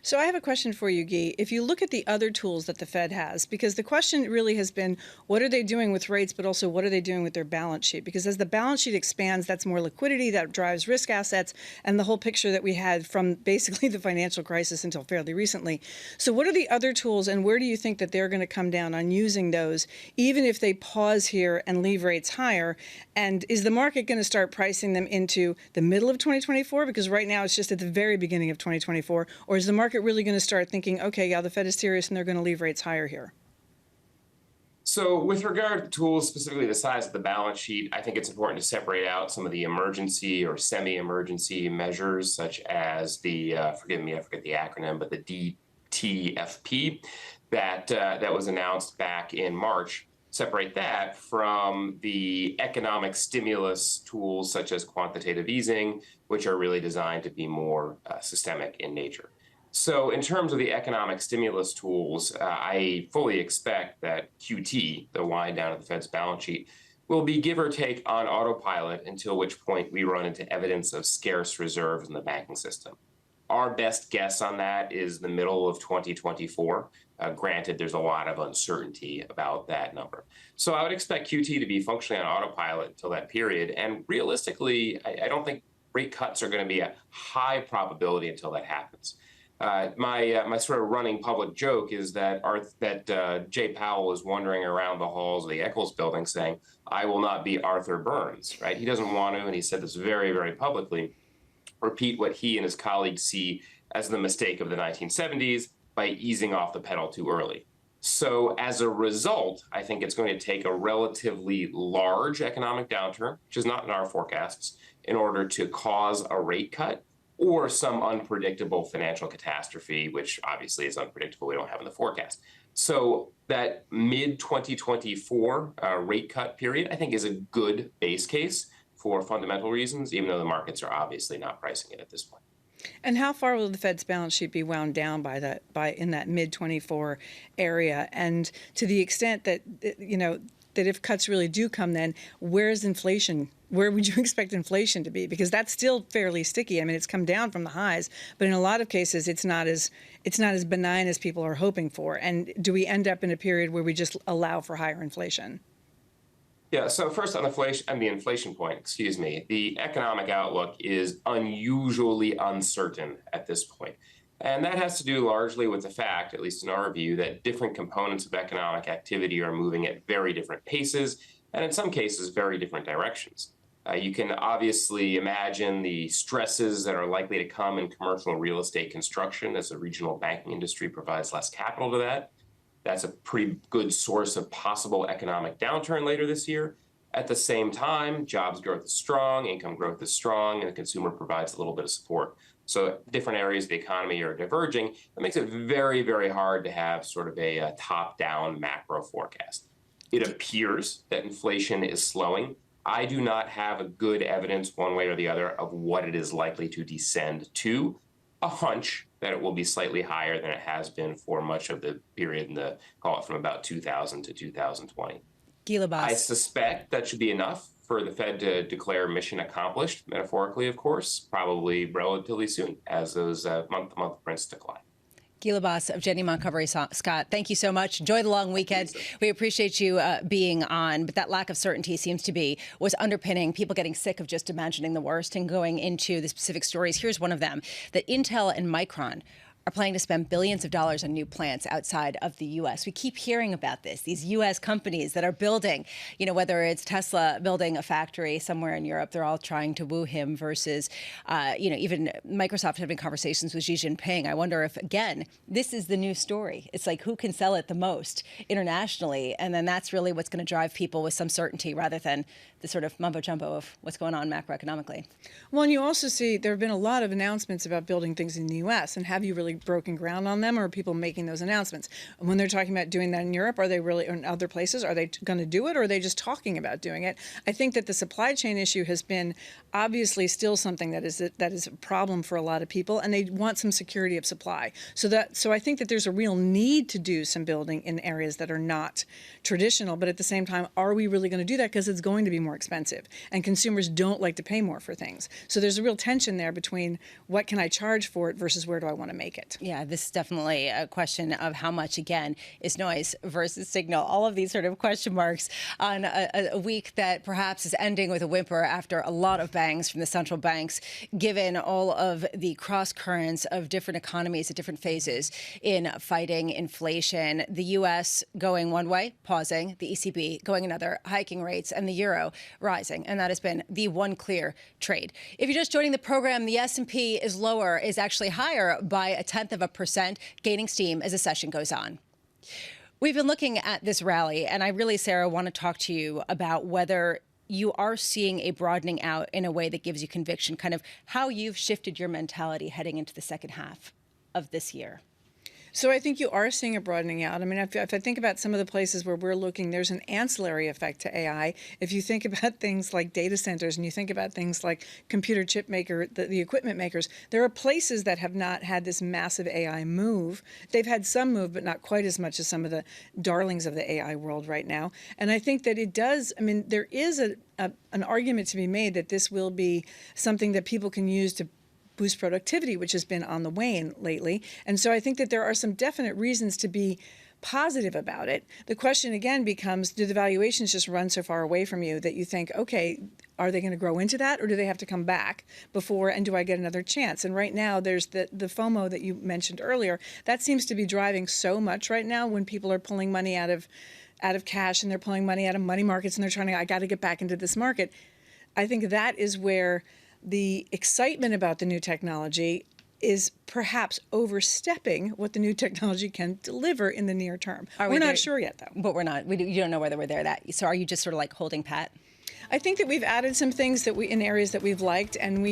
So I have a question for you, Guy. If you look at the other tools that the Fed has, because the question really has been, what are they doing with rates, but also what are they doing with their balance sheet? Because as the balance sheet expands, that's more liquidity, that drives risk assets, and the whole picture that we had from basically the financial crisis until fairly recently. So what are the other tools, and where do you think that they're going to come down on using those, even if they pause here and leave rates higher? And is the market going to start pricing them into the middle of 2024? Because right now it's just at the very beginning of 2024. Or is the market really going to start thinking, okay, yeah, the Fed is serious and they're going to leave rates higher here? So with regard to tools, specifically the size of the balance sheet, I think it's important to separate out some of the emergency or semi-emergency measures, such as the, forgive me, I forget the acronym, but the DTFP that was announced back in March. Separate that from the economic stimulus tools, such as quantitative easing, which are really designed to be more systemic in nature. So in terms of the economic stimulus tools, I fully expect that QT, the wind down of the Fed's balance sheet, will be give or take on autopilot until which point we run into evidence of scarce reserves in the banking system. Our best guess on that is the middle of 2024. Granted, there's a lot of uncertainty about that number. So I would expect QT to be functionally on autopilot until that period. And realistically, I don't think rate cuts are going to be a high probability until that happens. My sort of running public joke is that Jay Powell was wandering around the halls of the Eccles building saying, I will not be Arthur Burns, right? He doesn't want to, and he said this very, very publicly, repeat what he and his colleagues see as the mistake of the 1970s by easing off the pedal too early. So as a result, I think it's going to take a relatively large economic downturn, which is not in our forecasts, in order to cause a rate cut or some unpredictable financial catastrophe, which obviously is unpredictable. We don't have in the forecast. So that mid-2024 rate cut period, I think, is a good base case for fundamental reasons, even though the markets are obviously not pricing it at this point. And how far will the Fed's balance sheet be wound down in that mid-24 area? And to the extent that, that if cuts really do come, then where's inflation? Where would you expect inflation to be? Because that's still fairly sticky. I mean, it's come down from the highs, but in a lot of cases, it's not as benign as people are hoping for. And do we end up in a period where we just allow for higher inflation? Yeah, so first on the inflation point, the economic outlook is unusually uncertain at this point. And that has to do largely with the fact, at least in our view, that different components of economic activity are moving at very different paces, and in some cases, very different directions. You can obviously imagine the stresses that are likely to come in commercial and real estate construction as the regional banking industry provides less capital to that. That's a pretty good source of possible economic downturn later this year. At the same time, jobs growth is strong, income growth is strong, and the consumer provides a little bit of support. So different areas of the economy are diverging. That makes it very, very hard to have sort of a top-down macro forecast. It appears that inflation is slowing. I do not have a good evidence one way or the other of what it is likely to descend to. A hunch that it will be slightly higher than it has been for much of the period call it from about 2000 to 2020. I suspect that should be enough for the Fed to declare mission accomplished, metaphorically, of course, probably relatively soon as those month-to-month prints decline. Gila Boss of Jenny Montgomery Scott, thank you so much. Enjoy the long weekend. We appreciate you being on, but that lack of certainty seems to be what's underpinning people getting sick of just imagining the worst and going into the specific stories. Here's one of them, that Intel and Micron are planning to spend billions of dollars on new plants outside of the U.S. We keep hearing about this, these U.S. companies that are building, whether it's Tesla building a factory somewhere in Europe, they're all trying to woo him versus, even Microsoft having conversations with Xi Jinping. I wonder if, again, this is the new story. It's like who can sell it the most internationally, and then that's really what's going to drive people with some certainty rather than the sort of mumbo-jumbo of what's going on macroeconomically. Well, and you also see there have been a lot of announcements about building things in the U.S., and have you really broken ground on them, or are people making those announcements? And when they're talking about doing that in Europe, are they really, or in other places, are they going to do it, or are they just talking about doing it? I think that the supply chain issue has been obviously still something that is a problem for a lot of people, and they want some security of supply. So I think that there's a real need to do some building in areas that are not traditional, but at the same time, are we really going to do that? Because it's going to be more expensive, and consumers don't like to pay more for things. So there's a real tension there between what can I charge for it versus where do I want to make it. Yeah, this is definitely a question of how much, again, is noise versus signal. All of these sort of question marks on a week that perhaps is ending with a whimper after a lot of bangs from the central banks, given all of the cross currents of different economies at different phases in fighting inflation. The U.S. going one way, pausing, the ECB going another, hiking rates, and the euro rising. And that has been the one clear trade. If you're just joining the program, the S&P is actually higher by 0.1%, gaining steam as the session goes on. We've been looking at this rally, and I really, Sarah, want to talk to you about whether you are seeing a broadening out in a way that gives you conviction, kind of how you've shifted your mentality heading into the second half of this year. So I think you are seeing a broadening out. I mean, if I think about some of the places where we're looking, there's an ancillary effect to AI. If you think about things like data centers and you think about things like computer chip maker, the equipment makers, there are places that have not had this massive AI move. They've had some move, but not quite as much as some of the darlings of the AI world right now. And I think that it does, I mean, there is an argument to be made that this will be something that people can use to boost productivity, which has been on the wane lately. And so I think that there are some definite reasons to be positive about it. The question again becomes, do the valuations just run so far away from you that you think, okay, are they going to grow into that, or do they have to come back before, and do I get another chance? And right now there's the FOMO that you mentioned earlier. That seems to be driving so much right now when people are pulling money out of cash and they're pulling money out of money markets and they're trying to, I got to get back into this market. I think that is where the excitement about the new technology is perhaps overstepping what the new technology can deliver in the near term. We're not sure yet, though. But we're not. You don't know whether we're there. So are you just sort of like holding pat? I think that we've added some things that in areas that we've liked, and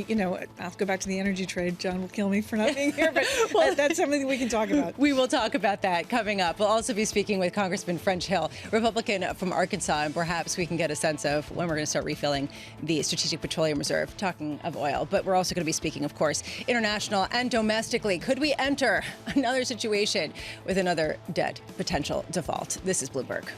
I'll go back to the energy trade. John will kill me for not being here, but that's something that we can talk about. We will talk about that coming up. We'll also be speaking with Congressman French Hill, Republican from Arkansas, and perhaps we can get a sense of when we're going to start refilling the Strategic Petroleum Reserve, talking of oil. But we're also going to be speaking, of course, international and domestically. Could we enter another situation with another debt potential default? This is Bloomberg.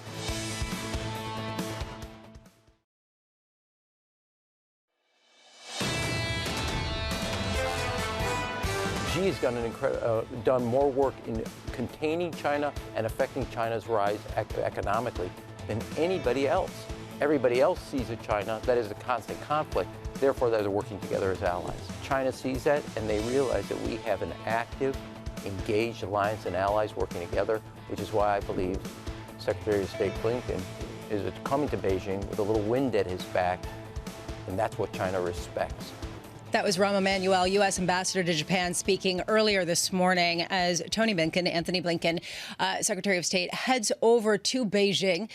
Xi has done more work in containing China and affecting China's rise economically than anybody else. Everybody else sees a China that is a constant conflict. Therefore, they're working together as allies. China sees that, and they realize that we have an active, engaged alliance and allies working together, which is why I believe Secretary of State Blinken is coming to Beijing with a little wind at his back, and that's what China respects. That was Rahm Emanuel, U.S. Ambassador to Japan, speaking earlier this morning as Anthony Blinken, Secretary of State, heads over to Beijing,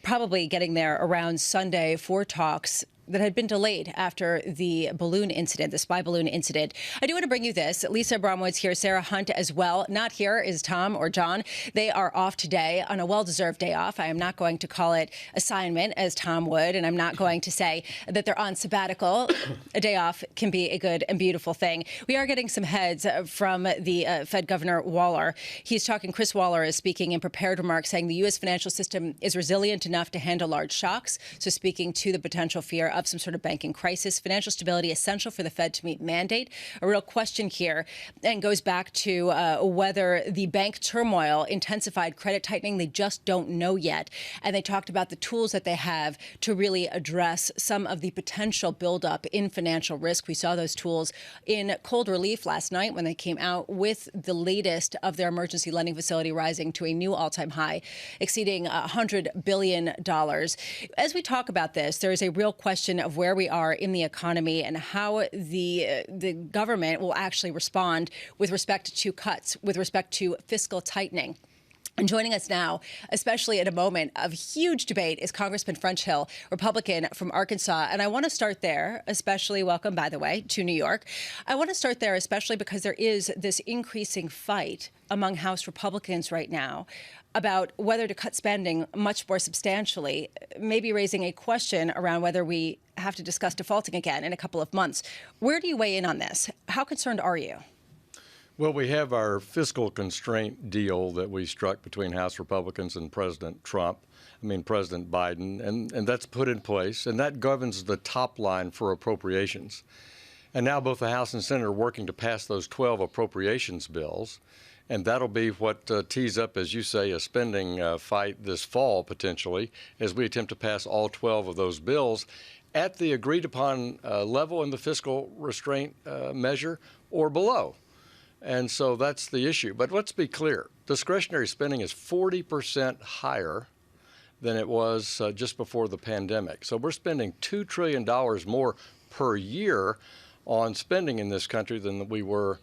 probably getting there around Sunday for talks that had been delayed after the balloon incident, the spy balloon incident. I do want to bring you this. Lisa Abramowicz here, Sarah Hunt as well. Not here is Tom or John. They are off today on a well-deserved day off. I am not going to call it assignment as Tom would, and I'm not going to say that they're on sabbatical. A day off can be a good and beautiful thing. We are getting some heads from the Fed Governor Waller. He's talking, Chris Waller is speaking in prepared remarks saying the U.S. financial system is resilient enough to handle large shocks. So speaking to the potential fear of some sort of banking crisis. Financial stability essential for the Fed to meet mandate. A real question here, and goes back to whether the bank turmoil intensified credit tightening. They just don't know yet. And they talked about the tools that they have to really address some of the potential buildup in financial risk. We saw those tools in cold relief last night when they came out with the latest of their emergency lending facility rising to a new all-time high, exceeding $100 billion. As we talk about this, there is a real question of where we are in the economy and how the government will actually respond with respect to cuts, with respect to fiscal tightening. And joining us now, especially at a moment of huge debate, is Congressman French Hill, Republican from Arkansas. And I want to start there, especially, welcome, by the way, to New York. I want to start there, especially because there is this increasing fight among House Republicans right now about whether to cut spending much more substantially, maybe raising a question around whether we have to discuss defaulting again in a couple of months. Where do you weigh in on this? How concerned are you? Well, we have our fiscal constraint deal that we struck between House Republicans and President Biden, and that's put in place, and that governs the top line for appropriations. And now both the House and Senate are working to pass those 12 appropriations bills, and that'll be what tees up, as you say, a spending fight this fall, potentially, as we attempt to pass all 12 of those bills at the agreed-upon level in the fiscal restraint measure or below. And so that's the issue. But let's be clear. Discretionary spending is 40% higher than it was just before the pandemic. So we're spending $2 trillion more per year on spending in this country than we were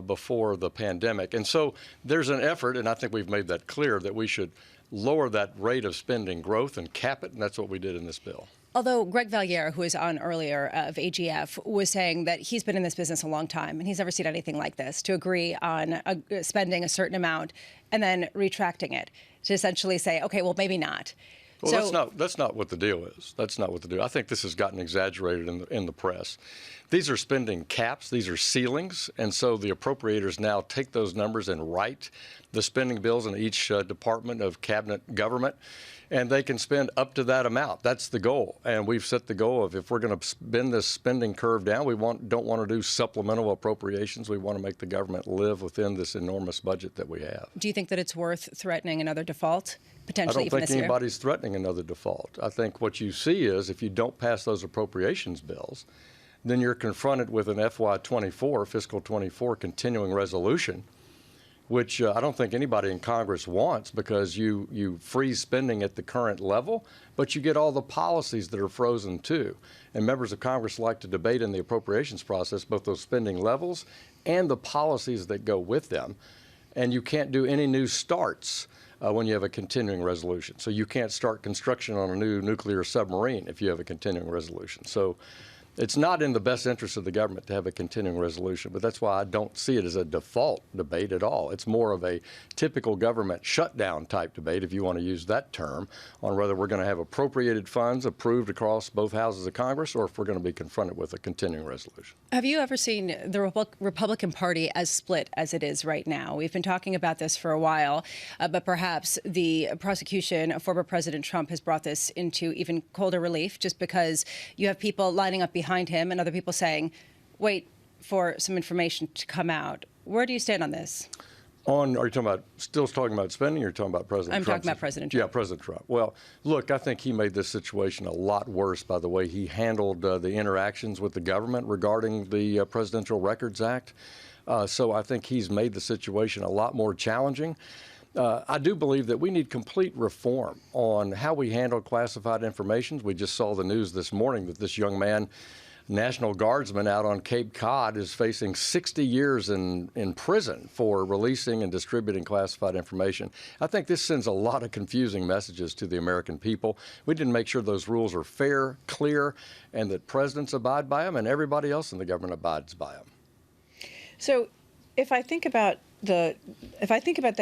before the pandemic. And so there's an effort, and I think we've made that clear, that we should lower that rate of spending growth and cap it, and that's what we did in this bill. Although Greg Valliere, who was on earlier of AGF, was saying that he's been in this business a long time and he's never seen anything like this, to agree on spending a certain amount and then retracting it, to essentially say, okay, well, maybe not. Well, that's not what the deal is. That's not what the deal. I think this has gotten exaggerated in the press. These are spending caps. These are ceilings. And so the appropriators now take those numbers and write the spending bills in each department of cabinet government, and they can spend up to that amount. That's the goal. And we've set the goal of, if we're going to bend this spending curve down, we don't want to do supplemental appropriations. We want to make the government live within this enormous budget that we have. Do you think that it's worth threatening another default, potentially even this year? I don't think anybody's threatening another default. I think what you see is, if you don't pass those appropriations bills, then you're confronted with an FY24, fiscal 24 continuing resolution, which I don't think anybody in Congress wants, because you freeze spending at the current level, but you get all the policies that are frozen too. And members of Congress like to debate in the appropriations process both those spending levels and the policies that go with them. And you can't do any new starts when you have a continuing resolution. So you can't start construction on a new nuclear submarine if you have a continuing resolution. So it's not in the best interest of the government to have a continuing resolution, but that's why I don't see it as a default debate at all. It's more of a typical government shutdown type debate, if you want to use that term, on whether we're going to have appropriated funds approved across both houses of Congress or if we're going to be confronted with a continuing resolution. Have you ever seen the Republican Party as split as it is right now? We've been talking about this for a while, but perhaps the prosecution of former President Trump has brought this into even colder relief, just because you have people lining up behind him and other people saying, wait, for some information to come out. Where do you stand on this? Are you still talking about spending, or are you talking about President Trump? I'm talking about President Trump. Yeah, President Trump. Well, look, I think he made this situation a lot worse by the way he handled the interactions with the government regarding the Presidential Records Act. So I think he's made the situation a lot more challenging. I do believe that we need complete reform on how we handle classified information. We just saw the news this morning that this young man, National Guardsman out on Cape Cod, is facing 60 years in prison for releasing and distributing classified information. I think this sends a lot of confusing messages to the American people. We didn't make sure those rules are fair, clear, and that presidents abide by them and everybody else in the government abides by them. So if I think about that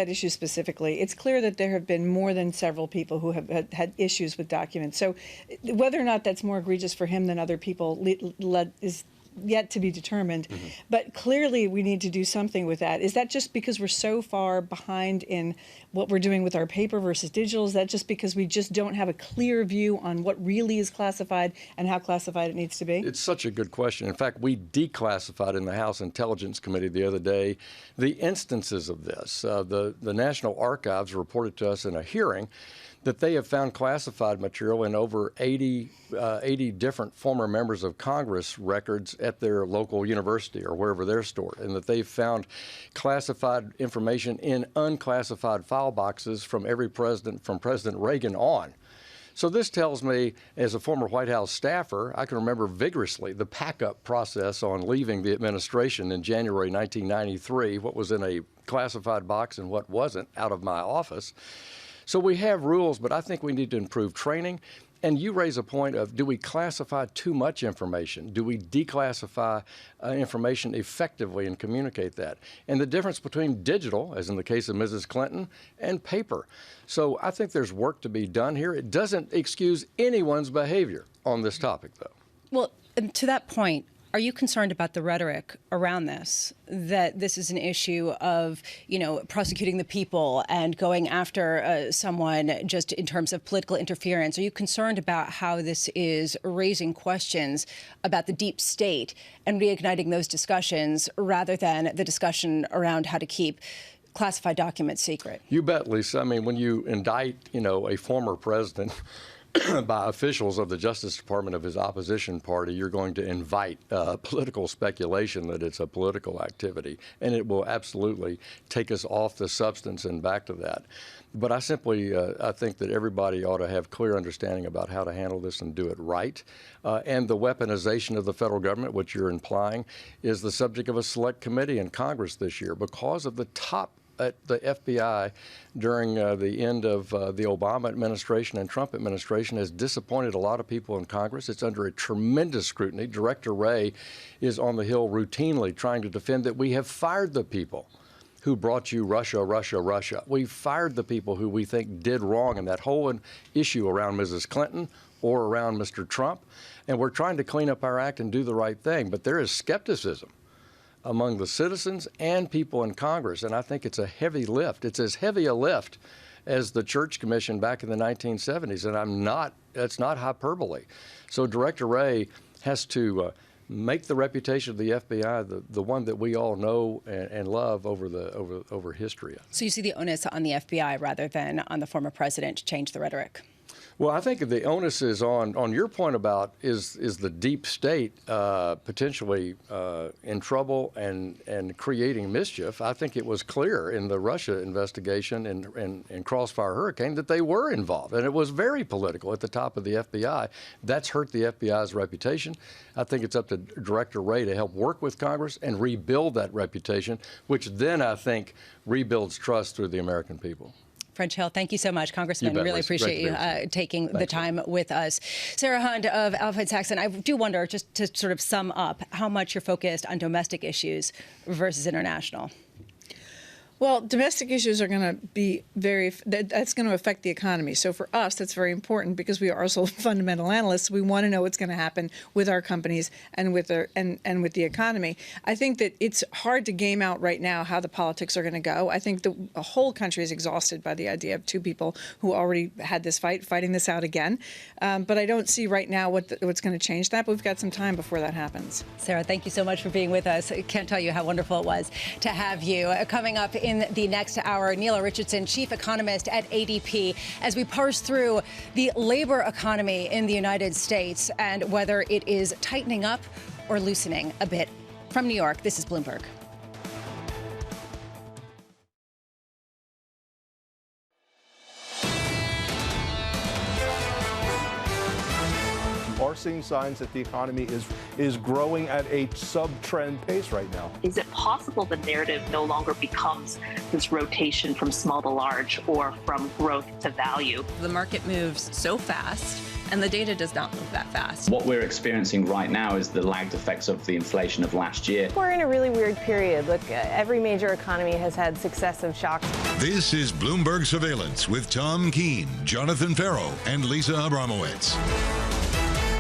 issue specifically, it's clear that there have been more than several people who have had issues with documents. So whether or not that's more egregious for him than other people is yet to be determined. Mm-hmm. But clearly we need to do something with that. Is that just because we're so far behind in what we're doing with our paper versus digital? Is that just because we just don't have a clear view on what really is classified and how classified it needs to be? It's such a good question. In fact, we declassified in the House Intelligence Committee the other day the instances of this. The National Archives reported to us in a hearing that they have found classified material in over 80 different former members of Congress records at their local university or wherever they're stored, and that they've found classified information in unclassified file boxes from every president, from President Reagan on. So this tells me, as a former White House staffer, I can remember vigorously the pack-up process on leaving the administration in January 1993, what was in a classified box and what wasn't, out of my office. So we have rules, but I think we need to improve training. And you raise a point of, do we classify too much information? Do we declassify information effectively and communicate that? And the difference between digital, as in the case of Mrs. Clinton, and paper. So I think there's work to be done here. It doesn't excuse anyone's behavior on this topic, though. Well, to that point, are you concerned about the rhetoric around this, that this is an issue of, prosecuting the people and going after someone just in terms of political interference? Are you concerned about how this is raising questions about the deep state and reigniting those discussions rather than the discussion around how to keep classified documents secret? You bet, Lisa. I mean, when you indict, a former president by officials of the Justice Department of his opposition party, you're going to invite political speculation that it's a political activity, and it will absolutely take us off the substance and back to that. But I simply I think that everybody ought to have clear understanding about how to handle this and do it right. And the weaponization of the federal government, which you're implying, is the subject of a select committee in Congress this year because of the top at the FBI during the end of the Obama administration and Trump administration has disappointed a lot of people in Congress. It's under a tremendous scrutiny. Director Wray is on the Hill routinely trying to defend that we have fired the people who brought you Russia, Russia, Russia. We fired the people who we think did wrong in that whole issue around Mrs. Clinton or around Mr. Trump. And we're trying to clean up our act and do the right thing. But there is skepticism among the citizens and people in Congress, and I think it's a heavy lift. It's as heavy a lift as the Church Commission back in the 1970s, and it's not hyperbole. So Director Wray has to make the reputation of the FBI the one that we all know and love over history. So you see the onus on the FBI rather than on the former president to change the rhetoric? Well, I think the onus is on your point about is the deep state potentially in trouble and creating mischief. I think it was clear in the Russia investigation and Crossfire Hurricane that they were involved, and it was very political at the top of the FBI. That's hurt the FBI's reputation. I think it's up to Director Wray to help work with Congress and rebuild that reputation, which then I think rebuilds trust through the American people. French Hill, thank you so much, Congressman. Really appreciate you taking the time with us. Sarah Hunt of Alfred Saxon, I do wonder, just to sort of sum up, how much you're focused on domestic issues versus international. Well, domestic issues are going to be that's going to affect the economy. So for us, that's very important because we are also fundamental analysts. We want to know what's going to happen with our companies and with and with the economy. I think that it's hard to game out right now how the politics are going to go. I think the whole country is exhausted by the idea of two people who already had this fighting this out again. But I don't see right now what's going to change that. But we've got some time before that happens. Sarah, thank you so much for being with us. I can't tell you how wonderful it was to have you. Coming up in the next hour, Neela Richardson, chief economist at ADP, as we parse through the labor economy in the United States and whether it is tightening up or loosening a bit. From New York, this is Bloomberg. Are seeing signs that the economy is growing at a sub-trend pace right now. Is it possible the narrative no longer becomes this rotation from small to large or from growth to value? The market moves so fast, and the data does not move that fast. What we're experiencing right now is the lagged effects of the inflation of last year. We're in a really weird period. Look, every major economy has had successive shocks. This is Bloomberg Surveillance with Tom Keene, Jonathan Ferro, and Lisa Abramowicz.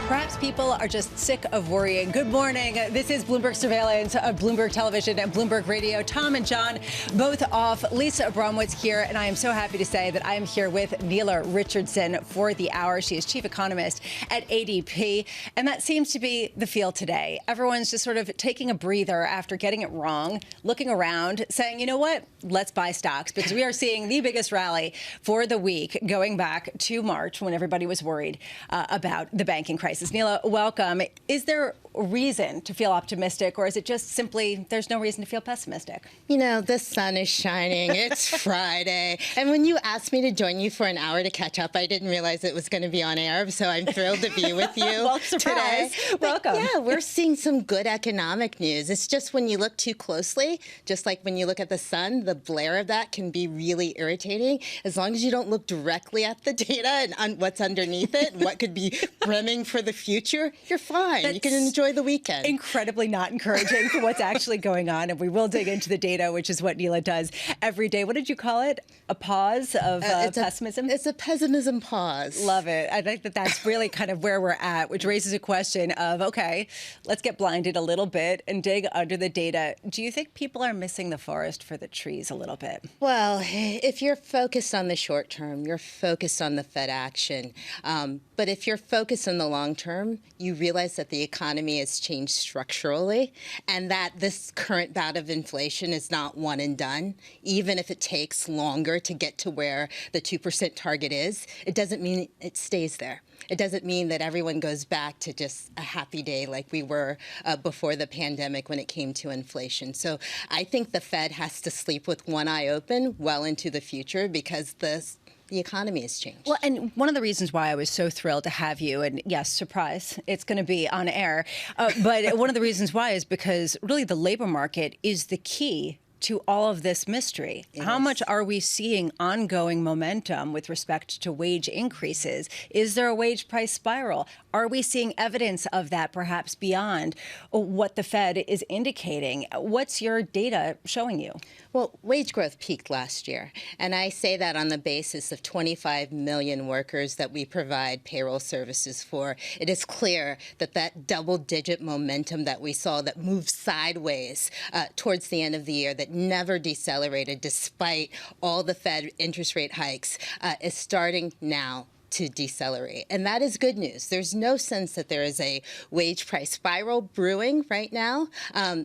Perhaps people are just sick of worrying. Good morning. This is Bloomberg Surveillance, Bloomberg Television and Bloomberg Radio. Tom and John both off. Lisa Abramowicz here, and I am so happy to say that I am here with Neela Richardson for the hour. She is chief economist at ADP, and that seems to be the feel today. Everyone's just sort of taking a breather after getting it wrong, looking around, saying, you know what, let's buy stocks, because we are seeing the biggest rally for the week going back to March when everybody was worried about the banking crisis. Neela, welcome. Is there reason to feel optimistic, or is it just simply there's no reason to feel pessimistic? You know, the sun is shining. It's Friday. And when you asked me to join you for an hour to catch up, I didn't realize it was going to be on air. So I'm thrilled to be with you well, surprise. Today. Welcome. Yeah, we're seeing some good economic news. It's just when you look too closely, just like when you look at the sun, the glare of that can be really irritating. As long as you don't look directly at the data and what's underneath it, and what could be brimming for the future, you're fine. You can enjoy the weekend. Incredibly not encouraging for what's actually going on. And we will dig into the data, which is what Neela does every day. What did you call it? A pause of pessimism? It's a pessimism pause. Love it. I think that that's really kind of where we're at, which raises a question of, okay, let's get blinded a little bit and dig under the data. Do you think people are missing the forest for the trees a little bit? Well, if you're focused on the short term, you're focused on the Fed action. But if you're focused on the long term, you realize that the economy has changed structurally and that this current bout of inflation is not one and done. Even if it takes longer to get to where the 2% target is, it doesn't mean it stays there. It doesn't mean that everyone goes back to just a happy day like we were before the pandemic when it came to inflation. So I think the Fed has to sleep with one eye open well into the future because the economy has changed. Well, and one of the reasons why I was so thrilled to have you, and yes, surprise, it's going to be on air, but one of the reasons why is because really the labor market is the key to all of this mystery. How much are we seeing ongoing momentum with respect to wage increases? Is there a wage price spiral? Are we seeing evidence of that perhaps beyond what the Fed is indicating? What's your data showing you? Well, wage growth peaked last year, and I say that on the basis of 25 million workers that we provide payroll services for. It is clear that that double-digit momentum that we saw that moved sideways towards the end of the year, that never decelerated despite all the Fed interest rate hikes, is starting now to decelerate. And that is good news. There's no sense that there is a wage price spiral brewing right now.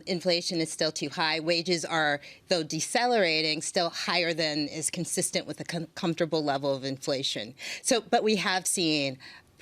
Inflation is still too high. Wages are, though decelerating, still higher than is consistent with a comfortable level of inflation. So, but we have seen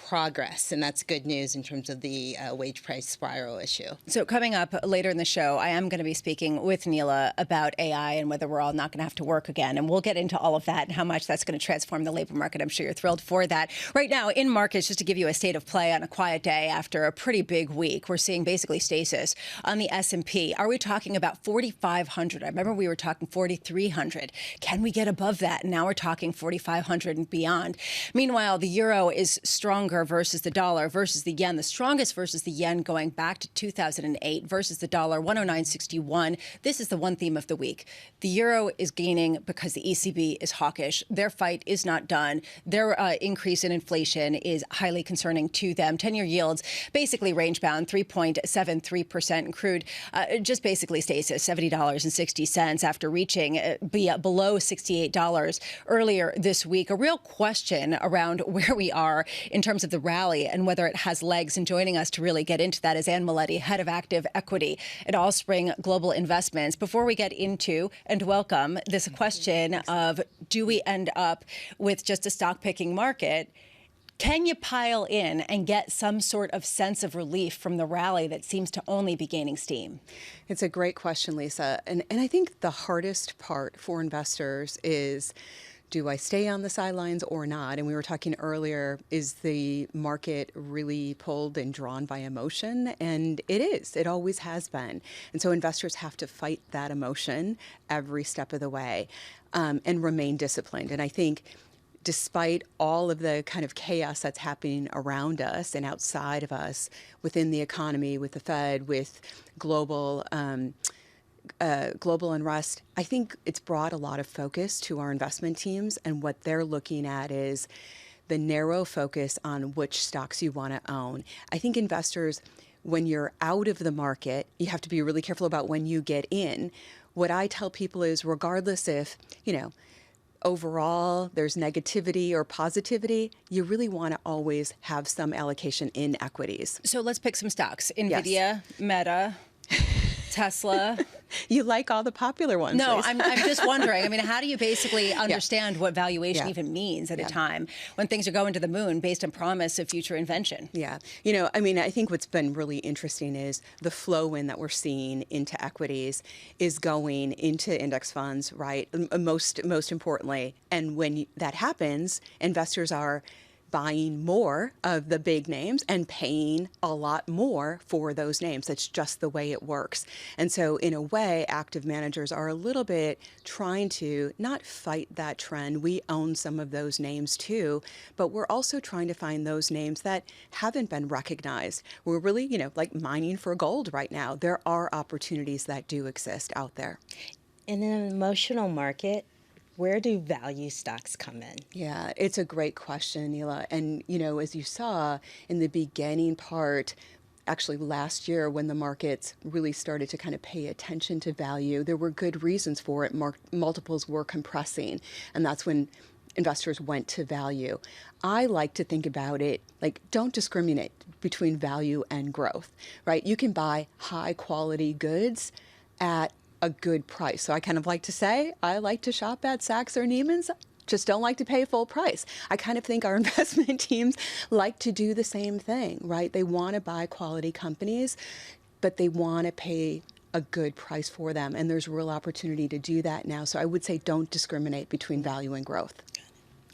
progress, and that's good news in terms of the wage price spiral issue. So coming up later in the show, I am going to be speaking with Neela about AI and whether we're all not going to have to work again. And we'll get into all of that and how much that's going to transform the labor market. I'm sure you're thrilled for that. Right now, in markets, just to give you a state of play on a quiet day after a pretty big week, we're seeing basically stasis on the S&P. Are we talking about 4,500? I remember we were talking 4,300. Can we get above that? And now we're talking 4,500 and beyond. Meanwhile, the euro is stronger stronger versus the dollar, versus the yen, the strongest versus the yen going back to 2008, versus the dollar, 109.61. This is the one theme of the week. The euro is gaining because the ECB is hawkish. Their fight is not done. Their increase in inflation is highly concerning to them. 10-year yields basically range-bound, 3.73%. Crude just basically stays at $70.60 after reaching below $68 earlier this week. A real question around where we are in terms of the rally and whether it has legs. And joining us to really get into that is Anne Maletti, head of active equity at Allspring Global Investments. Before we get into and welcome this question of do we end up with just a stock picking market, can you pile in and get some sort of sense of relief from the rally that seems to only be gaining steam? It's a great question, Lisa. And I think the hardest part for investors is, do I stay on the sidelines or not? And we were talking earlier, is the market really pulled and drawn by emotion? And it is. It always has been. And so investors have to fight that emotion every step of the way and remain disciplined. And I think despite all of the kind of chaos that's happening around us and outside of us, within the economy, with the Fed, with global unrest, I think it's brought a lot of focus to our investment teams, and what they're looking at is the narrow focus on which stocks you want to own. I think investors, when you're out of the market, you have to be really careful about when you get in. What I tell people is, regardless if, overall there's negativity or positivity, you really want to always have some allocation in equities. So let's pick some stocks. NVIDIA, Yes. Meta, Tesla. You like all the popular ones. No, Lisa. I'm just wondering. I mean, how do you basically understand what valuation even means at a time when things are going to the moon based on promise of future invention? Yeah. I think what's been really interesting is the flow in that we're seeing into equities is going into index funds, right? Most importantly. And when that happens, investors are buying more of the big names and paying a lot more for those names. That's just the way it works. And so in a way, active managers are a little bit trying to not fight that trend. We own some of those names too, but we're also trying to find those names that haven't been recognized. We're really, like mining for gold right now. There are opportunities that do exist out there. In an emotional market, where do value stocks come in? Yeah, it's a great question, Neela. And, as you saw in the beginning part, actually last year when the markets really started to kind of pay attention to value, there were good reasons for it. Multiples were compressing, and that's when investors went to value. I like to think about it like, don't discriminate between value and growth, right? You can buy high quality goods at a good price. So I kind of like to say, I like to shop at Saks or Neiman's, just don't like to pay full price. I kind of think our investment teams like to do the same thing, right? They want to buy quality companies, but they want to pay a good price for them. And there's real opportunity to do that now. So I would say don't discriminate between value and growth.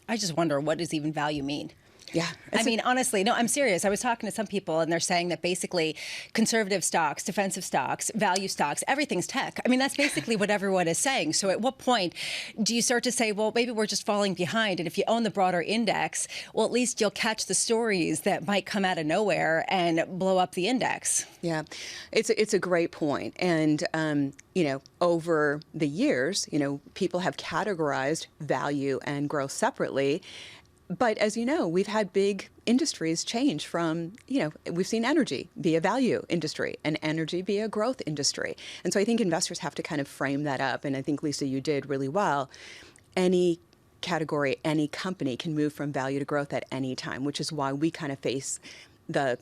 I just wonder, what does even value mean? Yeah. I mean, honestly, no, I'm serious. I was talking to some people and they're saying that basically conservative stocks, defensive stocks, value stocks, everything's tech. I mean, that's basically what everyone is saying. So at what point do you start to say, well, maybe we're just falling behind? And if you own the broader index, well, at least you'll catch the stories that might come out of nowhere and blow up the index. Yeah, it's a great point. And, over the years, people have categorized value and growth separately. But as you know, we've had big industries change from, we've seen energy be a value industry and energy be a growth industry. And so I think investors have to kind of frame that up. And I think, Lisa, you did really well. Any category, any company can move from value to growth at any time, which is why we kind of face the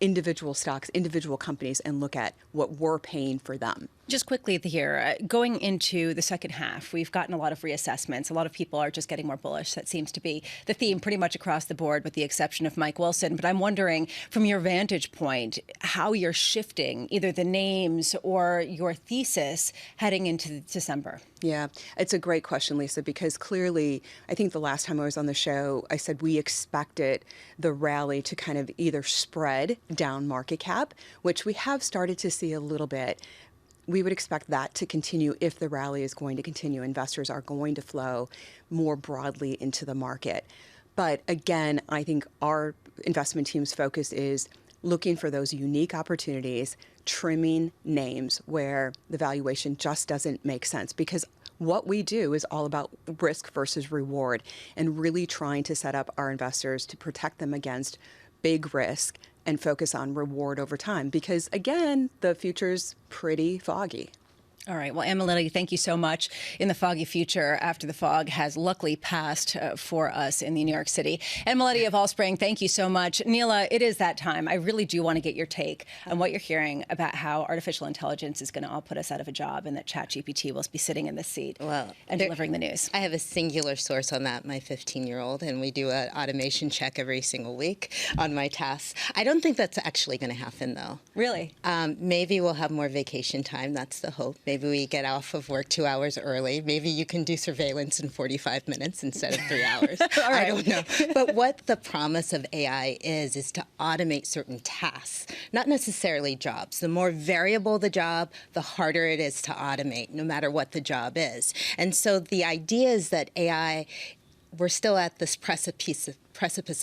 individual stocks, individual companies, and look at what we're paying for them. Just quickly here, going into the second half, we've gotten a lot of reassessments. A lot of people are just getting more bullish. That seems to be the theme pretty much across the board, with the exception of Mike Wilson. But I'm wondering, from your vantage point, how you're shifting either the names or your thesis heading into December. Yeah, it's a great question, Lisa, because clearly, I think the last time I was on the show, I said we expected the rally to kind of either spread down market cap, which we have started to see a little bit. We would expect that to continue if the rally is going to continue. Investors are going to flow more broadly into the market. But again, I think our investment team's focus is looking for those unique opportunities, trimming names where the valuation just doesn't make sense. Because what we do is all about risk versus reward, and really trying to set up our investors to protect them against big risk and focus on reward over time. Because again, the future's pretty foggy. All right. Well, Emily, thank you so much. In the foggy future, after the fog has luckily passed for us in New York City. And Melody of Allspring, thank you so much. Neela, it is that time. I really do want to get your take on what you're hearing about how artificial intelligence is going to all put us out of a job, and that ChatGPT will be sitting in this seat and delivering the news. I have a singular source on that, my 15-year-old, and we do an automation check every single week on my tasks. I don't think that's actually going to happen, though. Really? Maybe we'll have more vacation time. That's the hope. Maybe we get off of work 2 hours early. Maybe you can do surveillance in 45 minutes instead of 3 hours. I don't know. But what the promise of AI is to automate certain tasks, not necessarily jobs. The more variable the job, the harder it is to automate, no matter what the job is. And so the idea is that AI, we're still at this precipice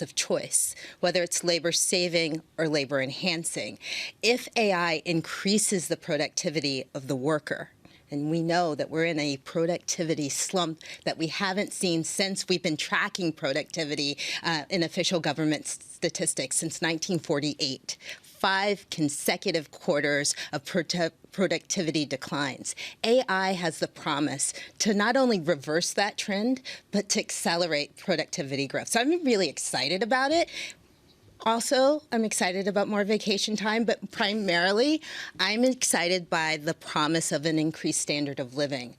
of choice, whether it's labor saving or labor enhancing. If AI increases the productivity of the worker, and we know that we're in a productivity slump that we haven't seen since we've been tracking productivity in official government statistics since 1948. 5 consecutive quarters of productivity declines. AI has the promise to not only reverse that trend, but to accelerate productivity growth. So I'm really excited about it. Also, I'm excited about more vacation time, but primarily, I'm excited by the promise of an increased standard of living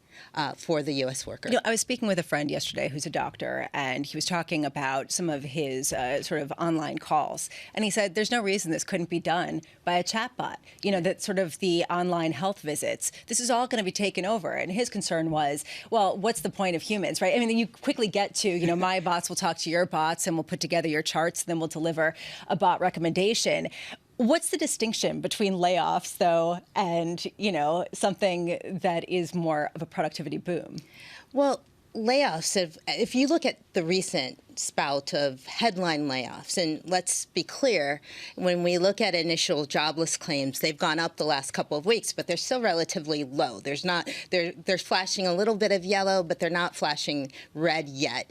for the U.S. worker. You know, I was speaking with a friend yesterday who's a doctor, and he was talking about some of his sort of online calls. And he said there's no reason this couldn't be done by a chatbot. You know, that sort of the online health visits, this is all going to be taken over. And his concern was, well, what's the point of humans, right? I mean, you quickly get to, you know, my bots will talk to your bots, and we'll put together your charts, and then we'll deliver a bot recommendation. What's the distinction between layoffs, though, and, you know, something that is more of a productivity boom? Well, layoffs, if you look at the recent spout of headline layoffs, and let's be clear, when we look at initial jobless claims, they've gone up the last couple of weeks, but they're still relatively low. They're flashing a little bit of yellow, but they're not flashing red yet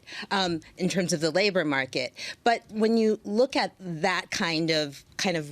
in terms of the labor market. But when you look at that kind of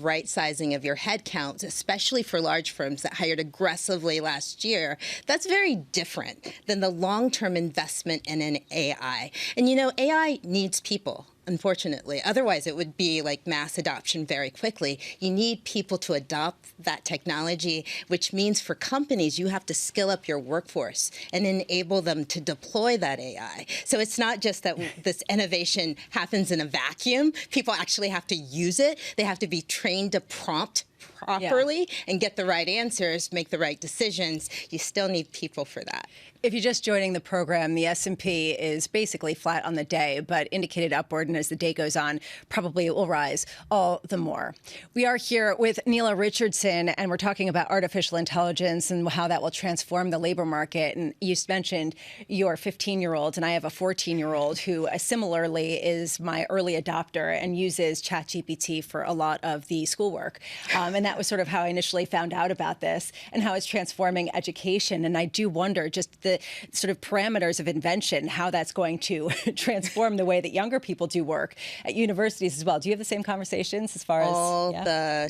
right sizing of your headcounts, especially for large firms that hired aggressively last year, that's very different than the long-term investment in an AI. And you know, AI needs people, unfortunately. Otherwise, it would be like mass adoption very quickly. You need people to adopt that technology, which means for companies, you have to skill up your workforce and enable them to deploy that AI. So it's not just that this innovation happens in a vacuum. People actually have to use it. They have to be trained to prompt properly and get the right answers, make the right decisions. You still need people for that. If you're just joining the program, the S&P is basically flat on the day, but indicated upward, and as the day goes on, probably it will rise all the more. We are here with Neela Richardson, and we're talking about artificial intelligence and how that will transform the labor market. And you mentioned your 15-year-old, and I have a 14-year-old who similarly is my early adopter and uses ChatGPT for a lot of the schoolwork. And that was sort of how I initially found out about this and how it's transforming education. And I do wonder just the sort of parameters of invention, how that's going to transform the way that younger people do work at universities as well. Do you have the same conversations as far as all the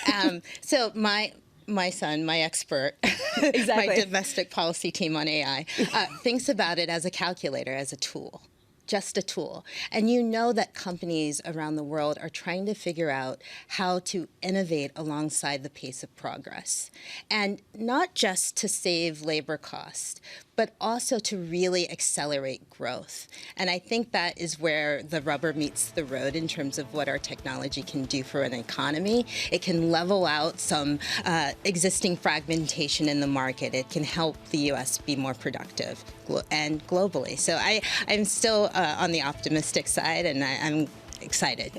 time? So my son, my expert, my domestic policy team on AI, thinks about it as a calculator, as a tool. Just a tool. And you know that companies around the world are trying to figure out how to innovate alongside the pace of progress. And not just to save labor costs, but also to really accelerate growth. And I think that is where the rubber meets the road in terms of what our technology can do for an economy. It can level out some existing fragmentation in the market. It can help the U.S. be more productive and globally. So I'm still on the optimistic side, and I'm excited.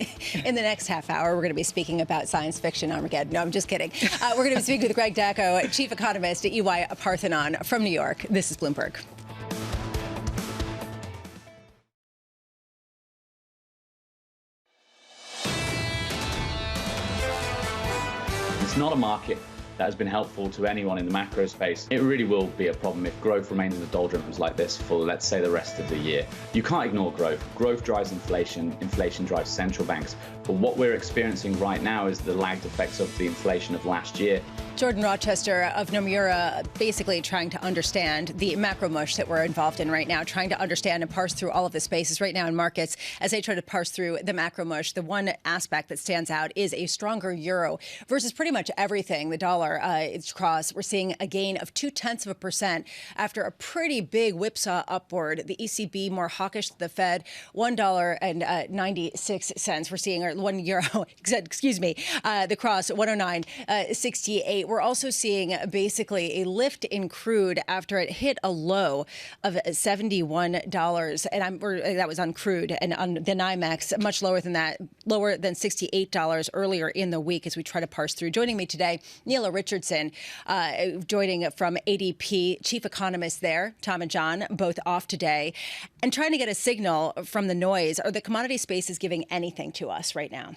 In the next half hour, we're going to be speaking about science fiction Armageddon. No, I'm just kidding. We're going to be speaking with Greg Dacko, chief economist at EY Parthenon from New York. This is Bloomberg. It's not a market that has been helpful to anyone in the macro space. It really will be a problem if growth remains in the doldrums like this for, let's say, the rest of the year. You can't ignore growth. Growth drives inflation. Inflation drives central banks. But what we're experiencing right now is the lagged effects of the inflation of last year. Jordan Rochester of Nomura basically trying to understand the macro mush that we're involved in right now, trying to understand and parse through all of the spaces right now in markets as they try to parse through the macro mush. The one aspect that stands out is a stronger euro versus pretty much everything. The dollar is cross. We're seeing a gain of 0.2% after a pretty big whipsaw upward. The ECB more hawkish than the Fed, $1.96. We're seeing, or €1, excuse me, the cross 109.68. We're also seeing basically a lift in crude after it hit a low of $71, and that was on crude, and on the NYMEX, much lower than that, lower than $68 earlier in the week as we try to parse through. Joining me today, Neela Richardson, joining from ADP, chief economist there, Tom and John, both off today, and trying to get a signal from the noise. Are the commodity spaces giving anything to us right now?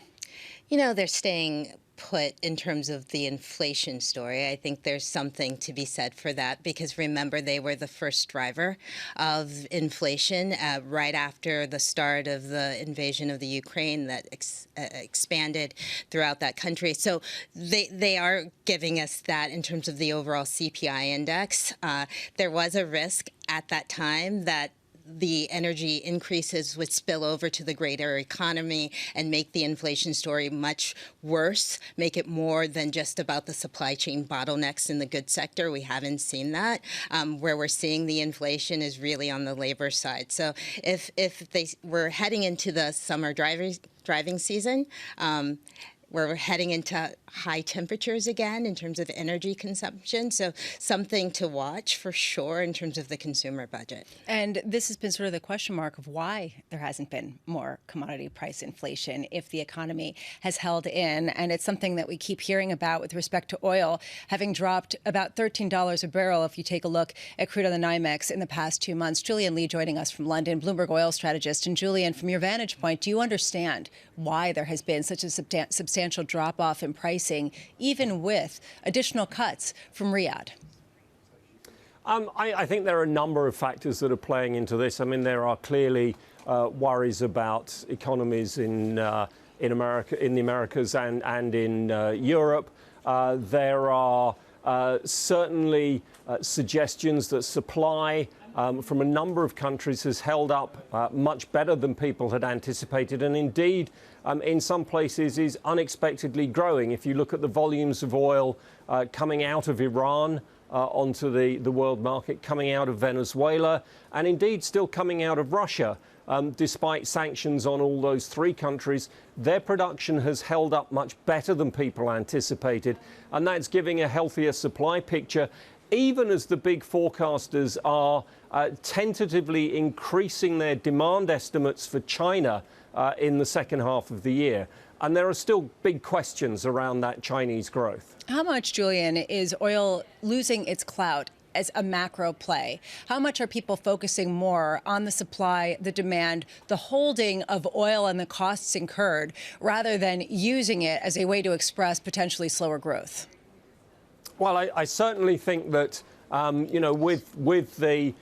You know, they're staying put in terms of the inflation story. I think there's something to be said for that because remember, they were the first driver of inflation right after the start of the invasion of the Ukraine that expanded throughout that country. So they are giving us that in terms of the overall CPI index. There was a risk at that time that the energy increases would spill over to the greater economy and make the inflation story much worse, make it more than just about the supply chain bottlenecks in the goods sector. We haven't seen that. Where we're seeing the inflation is really on the labor side. So if we're heading into the summer driving season, we're heading into high temperatures again in terms of energy consumption. So something to watch for sure in terms of the consumer budget. And this has been sort of the question mark of why there hasn't been more commodity price inflation if the economy has held in. And it's something that we keep hearing about with respect to oil having dropped about $13 a barrel if you take a look at crude on the NYMEX in the past 2 months. Julian Lee joining us from London, Bloomberg oil strategist. And Julian, from your vantage point, do you understand why there has been such a substantial drop-off in pricing, even with additional cuts from Riyadh? I think there are a number of factors that are playing into this. I mean, there are clearly worries about economies in America, in the Americas, and in Europe. There are certainly suggestions that supply from a number of countries has held up much better than people had anticipated, and indeed in some places is unexpectedly growing. If you look at the volumes of oil coming out of Iran onto the world market, coming out of Venezuela, and indeed still coming out of Russia, despite sanctions on all those three countries, their production has held up much better than people anticipated, and that's giving a healthier supply picture, even as the big forecasters are tentatively increasing their demand estimates for China in the second half of the year. And there are still big questions around that Chinese growth. How much, Julian, is oil losing its clout as a macro play? How much are people focusing more on the supply, the demand, the holding of oil and the costs incurred, rather than using it as a way to express potentially slower growth? Well, I certainly think that, you know, with the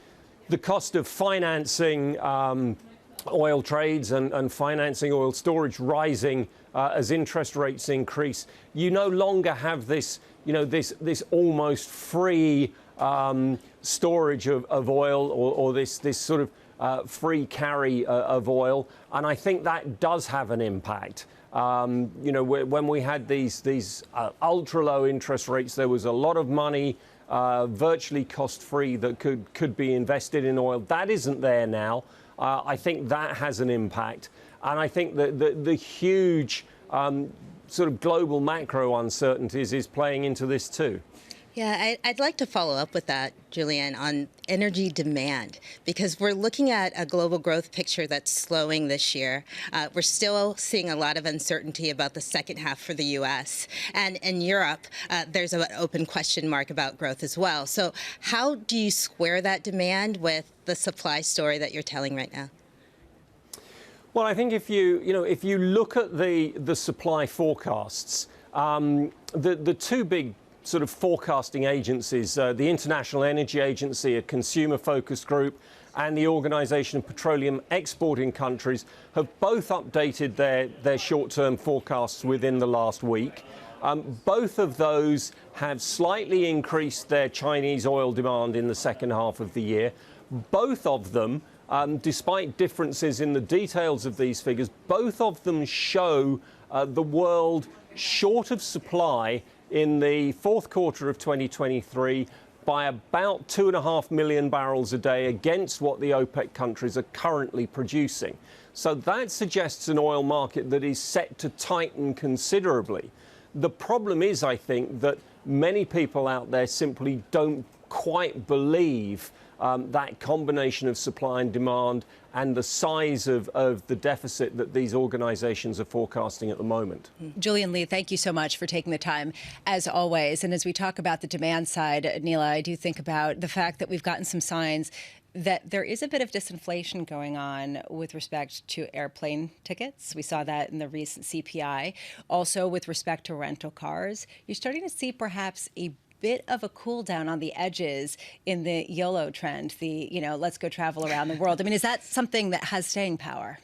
cost of financing oil trades and financing oil storage rising as interest rates increase, you no longer have this, you know, this almost free storage of oil or this sort of free carry of oil. And I think that does have an impact. You know, when we had these ultra low interest rates, there was a lot of money virtually cost-free that could be invested in oil. That isn't there now. I think that has an impact. And I think that the huge sort of global macro uncertainties is playing into this too. Yeah, I'd like to follow up with that, Julian, on energy demand, because we're looking at a global growth picture that's slowing this year. We're still seeing a lot of uncertainty about the second half for the U.S. And in Europe, there's an open question mark about growth as well. So how do you square that demand with the supply story that you're telling right now? Well, I think if you look at the supply forecasts, The two big sort of forecasting agencies, the International Energy Agency, a consumer-focused group, and the Organisation of Petroleum Exporting Countries have both updated their short-term forecasts within the last week. Both of those have slightly increased their Chinese oil demand in the second half of the year. Both of them, despite differences in the details of these figures, both of them show the world short of supply in the fourth quarter of 2023 by about 2.5 million barrels a day against what the OPEC countries are currently producing. So that suggests an oil market that is set to tighten considerably. The problem is, I think, that many people out there simply don't quite believe that combination of supply and demand and the size of the deficit that these organizations are forecasting at the moment. Julian Lee, thank you so much for taking the time, as always. And as we talk about the demand side, Neela, I do think about the fact that we've gotten some signs that there is a bit of disinflation going on with respect to airplane tickets. We saw that in the recent CPI. Also, with respect to rental cars, you're starting to see perhaps a bit of a cool down on the edges in the YOLO trend, the, let's go travel around the world. I mean, is that something that has staying power?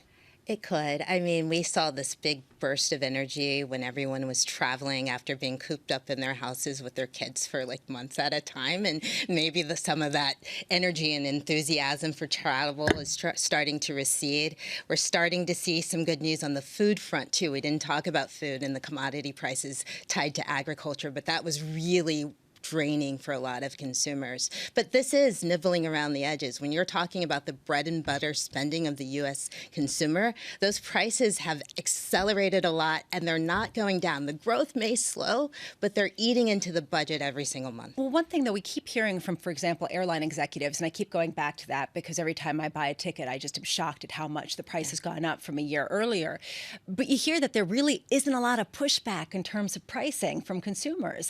It could. I mean, we saw this big burst of energy when everyone was traveling after being cooped up in their houses with their kids for like months at a time. And maybe some of that energy and enthusiasm for travel is starting to recede. We're starting to see some good news on the food front, too. We didn't talk about food and the commodity prices tied to agriculture, but that was really draining for a lot of consumers. But this is nibbling around the edges. When you're talking about the bread and butter spending of the U.S. consumer, those prices have accelerated a lot, and they're not going down. The growth may slow, but they're eating into the budget every single month. Well, one thing that we keep hearing from, for example, airline executives, and I keep going back to that because every time I buy a ticket, I just am shocked at how much the price has gone up from a year earlier. But you hear that there really isn't a lot of pushback in terms of pricing from consumers.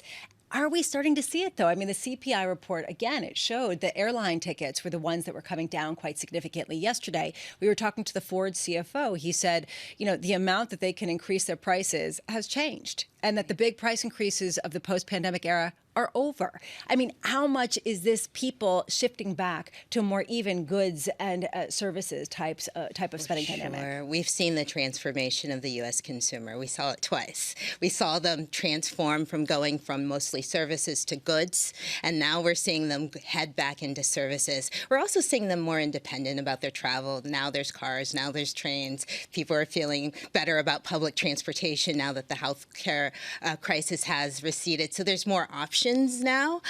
Are we starting to see it, though? I mean, the CPI report, again, it showed that airline tickets were the ones that were coming down quite significantly. Yesterday, we were talking to the Ford CFO. He said, the amount that they can increase their prices has changed, and that the big price increases of the post-pandemic era are over. I mean, how much is this people shifting back to a more even goods and services type of spending dynamic? We've seen the transformation of the U.S. consumer. We saw it twice. We saw them transform from going from mostly services to goods, and now we're seeing them head back into services. We're also seeing them more independent about their travel. Now there's cars, now there's trains. People are feeling better about public transportation now that the healthcare crisis has receded. So there's more options now.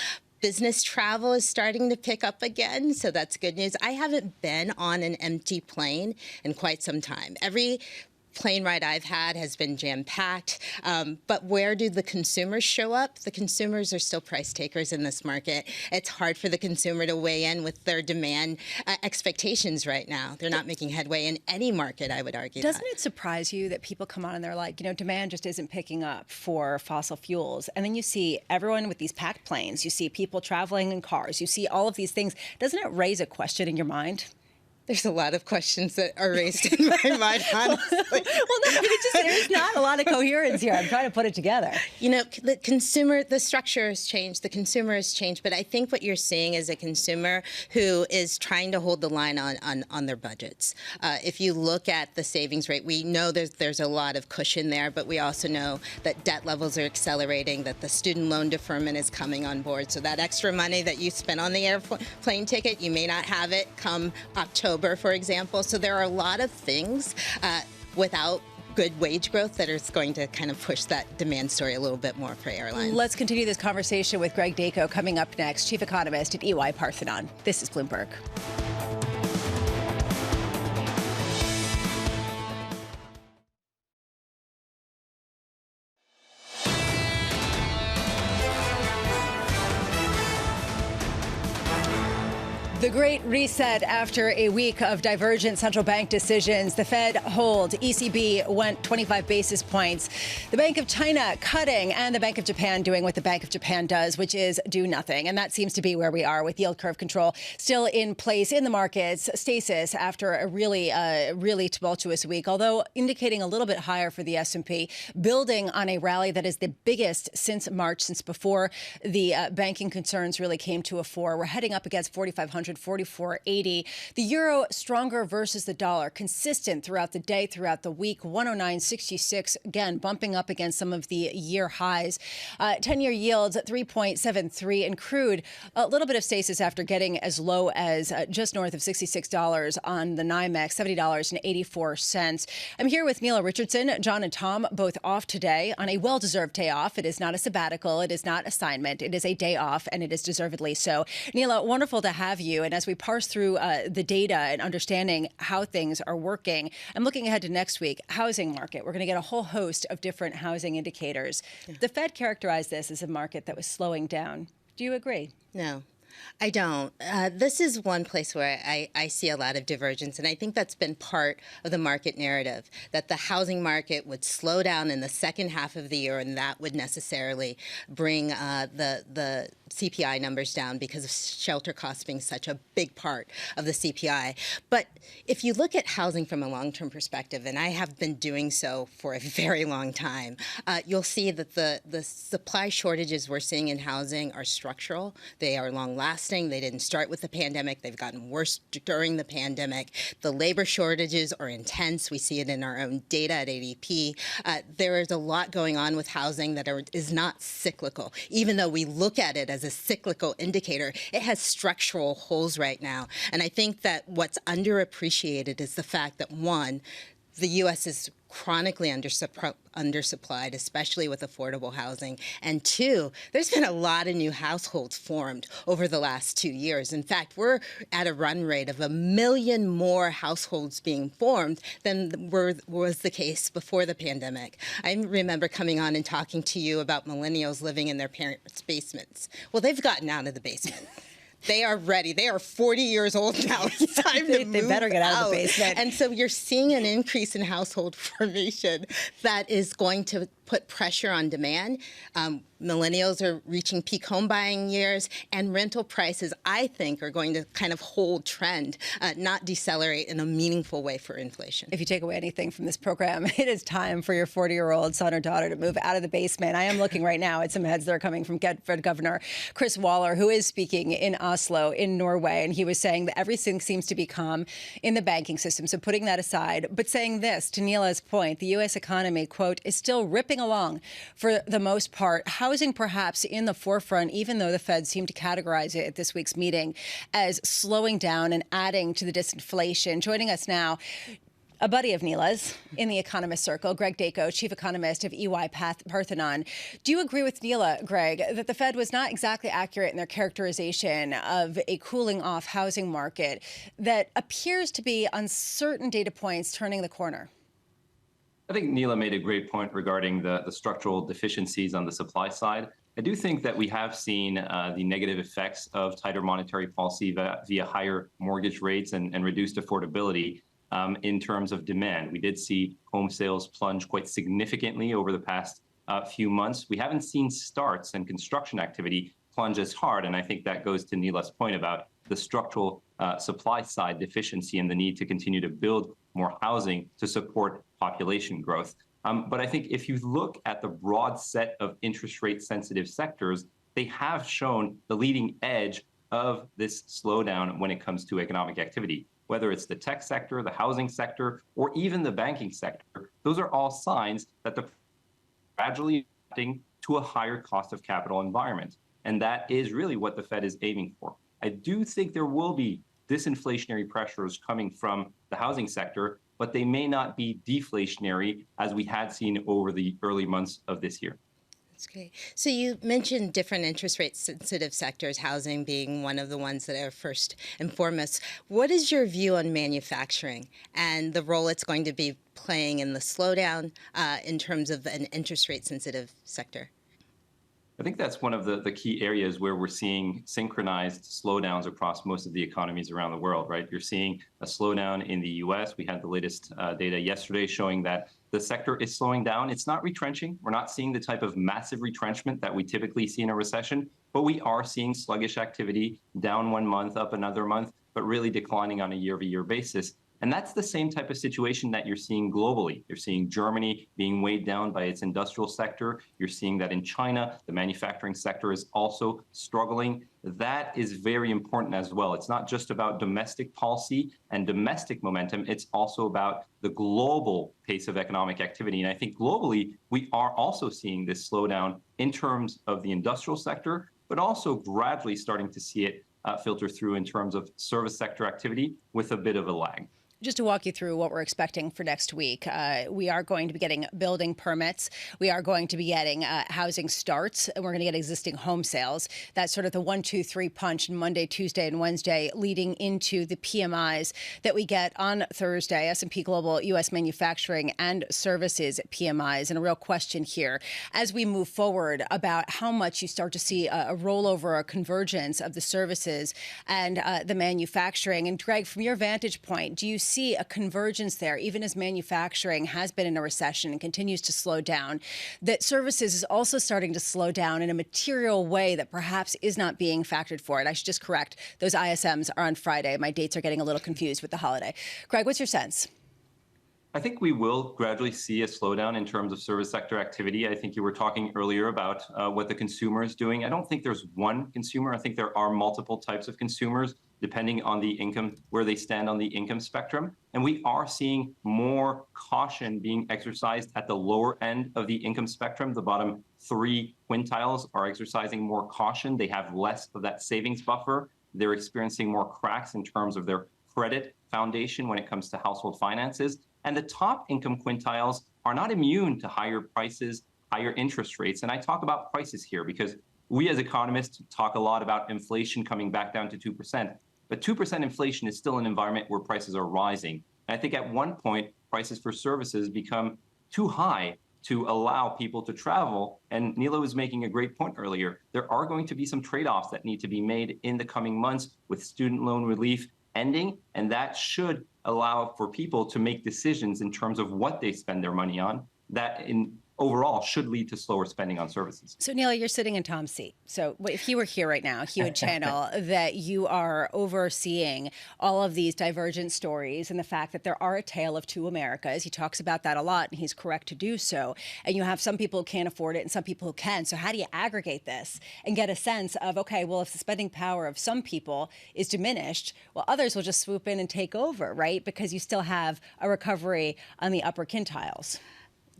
Business travel is starting to pick up again, so that's good news. I haven't been on an empty plane in quite some time. Every plane ride I've had has been jam-packed. But where do the consumers show up? The consumers are still price takers in this market. It's hard for the consumer to weigh in with their demand expectations right now. They're not making headway in any market, I would argue. Doesn't it surprise you that people come on and they're like, demand just isn't picking up for fossil fuels? And then you see everyone with these packed planes. You see people traveling in cars. You see all of these things. Doesn't it raise a question in your mind? There's a lot of questions that are raised in my mind, honestly. Well, no, there's not a lot of coherence here. I'm trying to put it together. The structure has changed, the consumer has changed, but I think what you're seeing is a consumer who is trying to hold the line on their budgets. If you look at the savings rate, we know there's a lot of cushion there, but we also know that debt levels are accelerating, that the student loan deferment is coming on board. So that extra money that you spent on the airplane ticket, you may not have it come October, for example. So there are a lot of things without good wage growth that is going to kind of push that demand story a little bit more for airlines. Let's continue this conversation with Greg Dacko coming up next, chief economist at EY Parthenon. This is Bloomberg. The Great Reset after a week of divergent central bank decisions. The Fed hold, ECB went 25 basis points. The Bank of China cutting, and the Bank of Japan doing what the Bank of Japan does, which is do nothing. And that seems to be where we are with yield curve control still in place in the markets. Stasis after a really tumultuous week, although indicating a little bit higher for the S&P, building on a rally that is the biggest since March, since before the banking concerns really came to a fore. We're heading up against 4,500. 44.80. The euro stronger versus the dollar, consistent throughout the day, throughout the week. 109.66, again, bumping up against some of the year highs. 10-year yields at 3.73, and crude, a little bit of stasis after getting as low as just north of $66 on the NYMEX, $70.84. I'm here with Neela Richardson, John and Tom, both off today on a well-deserved day off. It is not a sabbatical. It is not assignment. It is a day off, and it is deservedly so. Neela, wonderful to have you. And as we parse through the data and understanding how things are working, I'm looking ahead to next week. Housing market. We're going to get a whole host of different housing indicators. Yeah. The Fed characterized this as a market that was slowing down. Do you agree? No. I don't. This is one place where I see a lot of divergence, and I think that's been part of the market narrative, that the housing market would slow down in the second half of the year, and that would necessarily bring the CPI numbers down because of shelter costs being such a big part of the CPI. But if you look at housing from a long-term perspective, and I have been doing so for a very long time, you'll see that the supply shortages we're seeing in housing are structural. They are long-lasting. They didn't start with the pandemic. They've gotten worse during the pandemic. The labor shortages are intense. We see it in our own data at ADP. There is a lot going on with housing that is not cyclical. Even though we look at it as a cyclical indicator, it has structural holes right now. And I think that what's underappreciated is the fact that, one, the U.S. is chronically undersupplied, especially with affordable housing. And two, there's been a lot of new households formed over the last 2 years. In fact, we're at a run rate of 1 million more households being formed than was the case before the pandemic. I remember coming on and talking to you about millennials living in their parents' basements. Well, they've gotten out of the basement. They are ready. They are 40 years old now. It's time to move. They better get out of the basement. And so you're seeing an increase in household formation that is going to put pressure on demand. Millennials are reaching peak home buying years, and rental prices, I think, are going to kind of hold trend, not decelerate in a meaningful way for inflation. If you take away anything from this program, it is time for your 40-year-old son or daughter to move out of the basement. I am looking right now at some heads that are coming from Fed Governor Chris Waller, who is speaking in Oslo, in Norway, and he was saying that everything seems to be calm in the banking system. So putting that aside, but saying this, to Neela's point, the U.S. economy, quote, is still ripping along for the most part. Housing perhaps in the forefront, even though the Fed seemed to categorize it at this week's meeting as slowing down and adding to the disinflation. Joining us now, a buddy of Neela's in the economist circle, Greg Dako, chief economist of EY Parthenon. Do you agree with Neela, Greg, that the Fed was not exactly accurate in their characterization of a cooling off housing market that appears to be, on certain data points, turning the corner? I think Neela made a great point regarding the structural deficiencies on the supply side. I do think that we have seen the negative effects of tighter monetary policy via higher mortgage rates and reduced affordability in terms of demand. We did see home sales plunge quite significantly over the past few months. We haven't seen starts and construction activity plunge as hard, and I think that goes to Neela's point about the structural supply side deficiency and the need to continue to build more housing to support population growth. But I think if you look at the broad set of interest rate sensitive sectors, they have shown the leading edge of this slowdown when it comes to economic activity, whether it's the tech sector, the housing sector, or even the banking sector. Those are all signs that the gradually adapting to a higher cost of capital environment. And that is really what the Fed is aiming for. I do think there will be disinflationary pressures coming from the housing sector, but they may not be deflationary as we had seen over the early months of this year. That's great. So you mentioned different interest rate sensitive sectors, housing being one of the ones that are first and foremost. What is your view on manufacturing and the role it's going to be playing in the slowdown in terms of an interest rate sensitive sector? I think that's one of the key areas where we're seeing synchronized slowdowns across most of the economies around the world, right? You're seeing a slowdown in the US. We had the latest data yesterday showing that the sector is slowing down. It's not retrenching. We're not seeing the type of massive retrenchment that we typically see in a recession, but we are seeing sluggish activity, down 1 month, up another month, but really declining on a year-over-year basis. And that's the same type of situation that you're seeing globally. You're seeing Germany being weighed down by its industrial sector. You're seeing that in China, the manufacturing sector is also struggling. That is very important as well. It's not just about domestic policy and domestic momentum. It's also about the global pace of economic activity. And I think globally, we are also seeing this slowdown in terms of the industrial sector, but also gradually starting to see it filter through in terms of service sector activity with a bit of a lag. Just to walk you through what we're expecting for next week, we are going to be getting building permits. We are going to be getting housing starts, and we're going to get existing home sales. That's sort of the 1, 2, 3 punch Monday, Tuesday, and Wednesday, leading into the PMIs that we get on Thursday, S&P Global U.S. Manufacturing and Services PMIs. And a real question here, as we move forward, about how much you start to see a rollover, a convergence of the services and the manufacturing. And Greg, from your vantage point, do you see a convergence there, even as manufacturing has been in a recession and continues to slow down, that services is also starting to slow down in a material way that perhaps is not being factored for it? I should just correct, those ISMs are on Friday. My dates are getting a little confused with the holiday. Greg, what's your sense? I think we will gradually see a slowdown in terms of service sector activity. I think you were talking earlier about what the consumer is doing. I don't think there's one consumer. I think there are multiple types of consumers, depending on the income, where they stand on the income spectrum. And we are seeing more caution being exercised at the lower end of the income spectrum. The bottom 3 quintiles are exercising more caution. They have less of that savings buffer. They're experiencing more cracks in terms of their credit foundation when it comes to household finances. And the top income quintiles are not immune to higher prices, higher interest rates. And I talk about prices here because we as economists talk a lot about inflation coming back down to 2%. But 2% inflation is still an environment where prices are rising. And I think at one point, prices for services become too high to allow people to travel. And Nila was making a great point earlier. There are going to be some trade-offs that need to be made in the coming months with student loan relief ending, and that should allow for people to make decisions in terms of what they spend their money on that overall should lead to slower spending on services. So, Neil, you're sitting in Tom's seat. So if he were here right now, he would channel that you are overseeing all of these divergent stories and the fact that there are a tale of two Americas. He talks about that a lot, and he's correct to do so. And you have some people who can't afford it and some people who can. So how do you aggregate this and get a sense of, okay, well, if the spending power of some people is diminished, well, others will just swoop in and take over, right? Because you still have a recovery on the upper quintiles.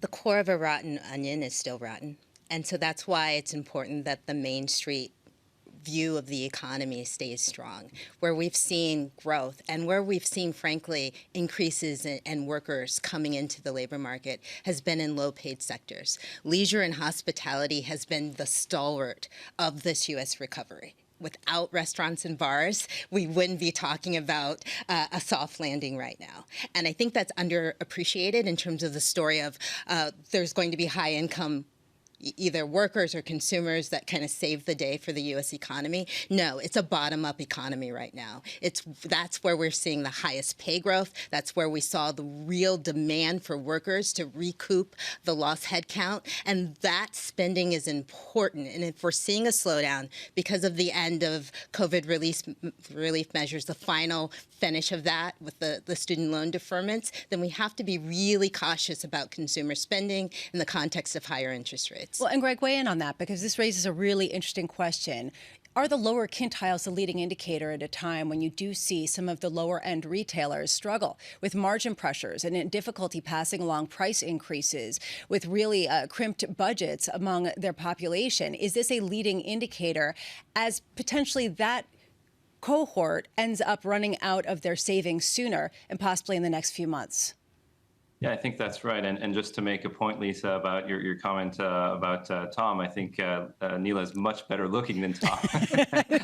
The core of a rotten onion is still rotten. And so that's why it's important that the Main Street view of the economy stays strong, where we've seen growth and where we've seen, frankly, increases in workers coming into the labor market has been in low-paid sectors. Leisure and hospitality has been the stalwart of this U.S. recovery. Without restaurants and bars, we wouldn't be talking about a soft landing right now. And I think that's underappreciated in terms of the story of there's going to be high income either workers or consumers that kind of save the day for the U.S. economy. No, it's a bottom-up economy right now. That's where we're seeing the highest pay growth. That's where we saw the real demand for workers to recoup the lost headcount. And that spending is important. And if we're seeing a slowdown because of the end of COVID relief measures, the final finish of that with the student loan deferments, then we have to be really cautious about consumer spending in the context of higher interest rates. Well, and Greg, weigh in on that, because this raises a really interesting question. Are the lower quintiles the leading indicator at a time when you do see some of the lower end retailers struggle with margin pressures and difficulty passing along price increases with really crimped budgets among their population? Is this a leading indicator as potentially that cohort ends up running out of their savings sooner and possibly in the next few months? Yeah, I think that's right. And just to make a point, Lisa, about your comment about Tom, I think Nila is much better looking than Tom.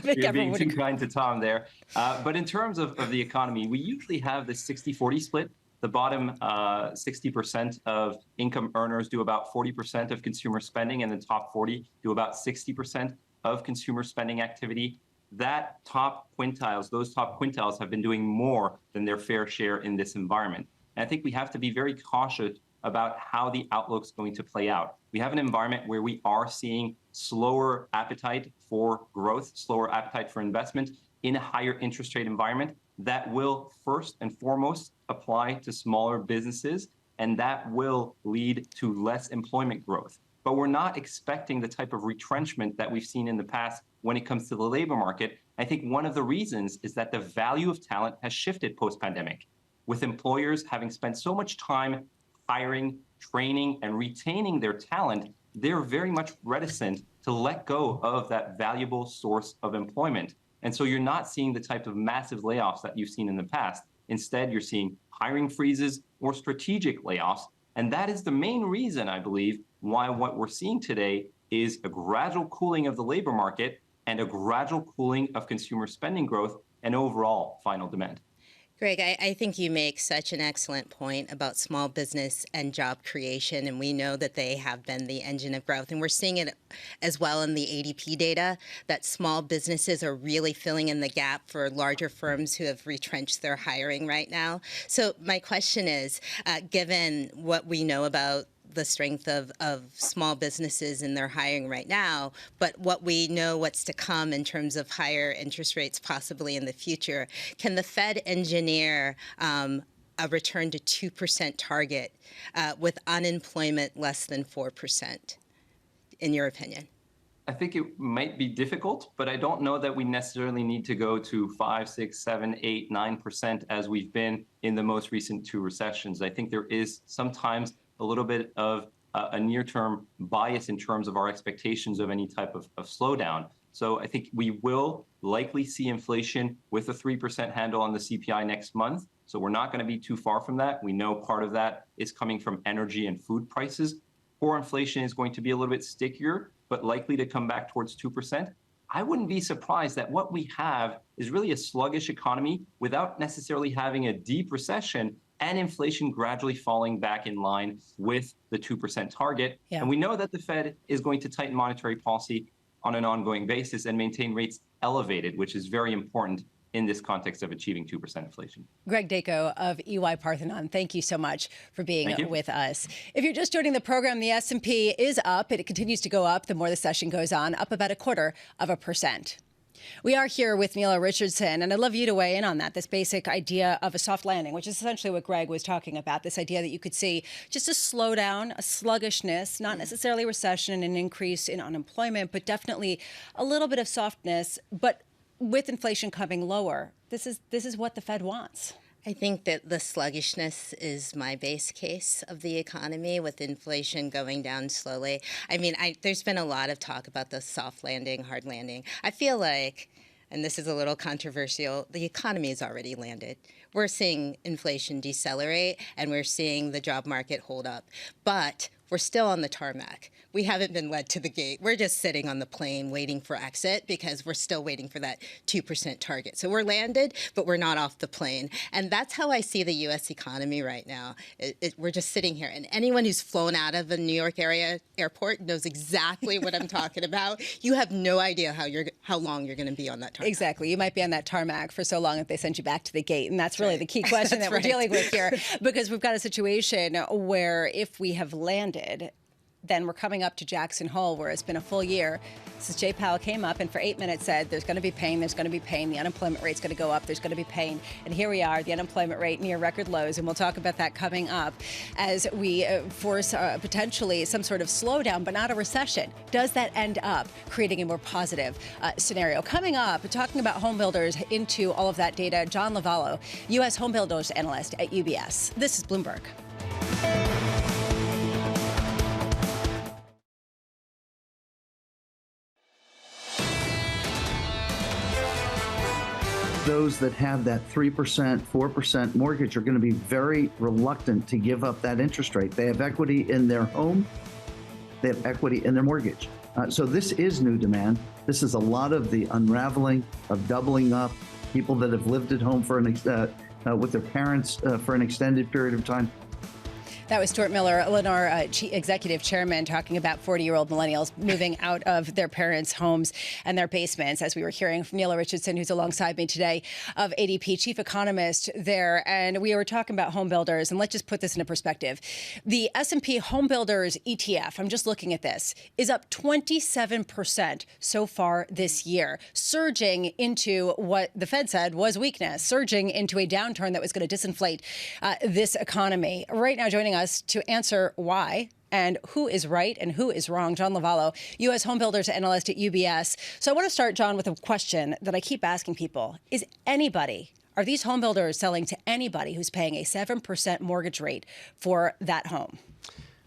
You're being too kind to Tom there. But in terms of the economy, we usually have this 60-40 split The bottom 60% of income earners do about 40% of consumer spending, and the top 40 do about 60% of consumer spending activity. Those top quintiles have been doing more than their fair share in this environment. And I think we have to be very cautious about how the outlook's going to play out. We have an environment where we are seeing slower appetite for growth, slower appetite for investment in a higher interest rate environment that will first and foremost apply to smaller businesses, and that will lead to less employment growth. But we're not expecting the type of retrenchment that we've seen in the past when it comes to the labor market. I think one of the reasons is that the value of talent has shifted post-pandemic, with employers having spent so much time hiring, training, and retaining their talent. They're very much reticent to let go of that valuable source of employment. And so you're not seeing the type of massive layoffs that you've seen in the past. Instead, you're seeing hiring freezes or strategic layoffs. And that is the main reason, I believe, why what we're seeing today is a gradual cooling of the labor market and a gradual cooling of consumer spending growth and overall final demand. Greg, I think you make such an excellent point about small business and job creation, and we know that they have been the engine of growth. And we're seeing it as well in the ADP data, that small businesses are really filling in the gap for larger firms who have retrenched their hiring right now. So my question is, given what we know about the strength of small businesses in their hiring right now, but what we know what's to come in terms of higher interest rates possibly in the future, can the Fed engineer a return to 2% target with unemployment less than 4%, in your opinion? I think it might be difficult, but I don't know that we necessarily need to go to 5, 6, 7, 8, 9% as we've been in the most recent two recessions. I think there is sometimes a little bit of a near-term bias in terms of our expectations of any type of slowdown. So I think we will likely see inflation with a 3% handle on the CPI next month. So we're not going to be too far from that. We know part of that is coming from energy and food prices. Core inflation is going to be a little bit stickier, but likely to come back towards 2%. I wouldn't be surprised that what we have is really a sluggish economy without necessarily having a deep recession, and inflation gradually falling back in line with the 2% target. Yeah. And we know that the Fed is going to tighten monetary policy on an ongoing basis and maintain rates elevated, which is very important in this context of achieving 2% inflation. Greg Dacko of EY Parthenon, thank you so much for being with us. If you're just joining the program, the S&P is up, and it continues to go up the more the session goes on, up about 0.25%. We are here with Neela Richardson, and I'd love you to weigh in on that, this basic idea of a soft landing, which is essentially what Greg was talking about, this idea that you could see just a slowdown, a sluggishness, not necessarily recession, an increase in unemployment, but definitely a little bit of softness, but with inflation coming lower. This is what the Fed wants. I think that the sluggishness is my base case of the economy, with inflation going down slowly. I mean, there's been a lot of talk about the soft landing, hard landing. I feel like, and this is a little controversial, the economy has already landed. We're seeing inflation decelerate, and we're seeing the job market hold up. But we're still on the tarmac. We haven't been led to the gate. We're just sitting on the plane waiting for exit because we're still waiting for that 2% target. So we're landed, but we're not off the plane. And that's how I see the U.S. economy right now. We're just sitting here. And anyone who's flown out of a New York area airport knows exactly what I'm talking about. You have no idea how long you're going to be on that tarmac. Exactly. You might be on that tarmac for so long that they send you back to the gate. And that's really the key question that we're dealing with here, because we've got a situation where if we have landed, then we're coming up to Jackson Hole, where it's been a full year since Jay Powell came up and for 8 minutes said there's going to be pain, there's going to be pain, the unemployment rate's going to go up, there's going to be pain. And here we are, the unemployment rate near record lows, and we'll talk about that coming up as we force potentially some sort of slowdown, but not a recession. Does that end up creating a more positive scenario? Coming up, talking about home builders into all of that data, John Lovallo, U.S. home builders analyst at UBS. This is Bloomberg. Those that have that 3%, 4% mortgage are going to be very reluctant to give up that interest rate. They have equity in their home. They have equity in their mortgage. So this is new demand. This is a lot of the unraveling of doubling up, people that have lived at home for with their parents for an extended period of time. That was Stuart Miller, Lennar Executive Chairman, talking about 40-year-old millennials moving out of their parents' homes and their basements, as we were hearing from Neela Richardson, who's alongside me today, of ADP, chief economist there. And we were talking about home builders, and let's just put this into perspective. The S&P Home Builders ETF, I'm just looking at this, is up 27% so far this year, surging into what the Fed said was weakness, surging into a downturn that was going to disinflate this economy. Right now, joining us to answer why and who is right and who is wrong, John Lovallo, U.S. home builders analyst at UBS. So I want to start, John, with a question that I keep asking people. Are these home builders selling to anybody who's paying a 7% mortgage rate for that home?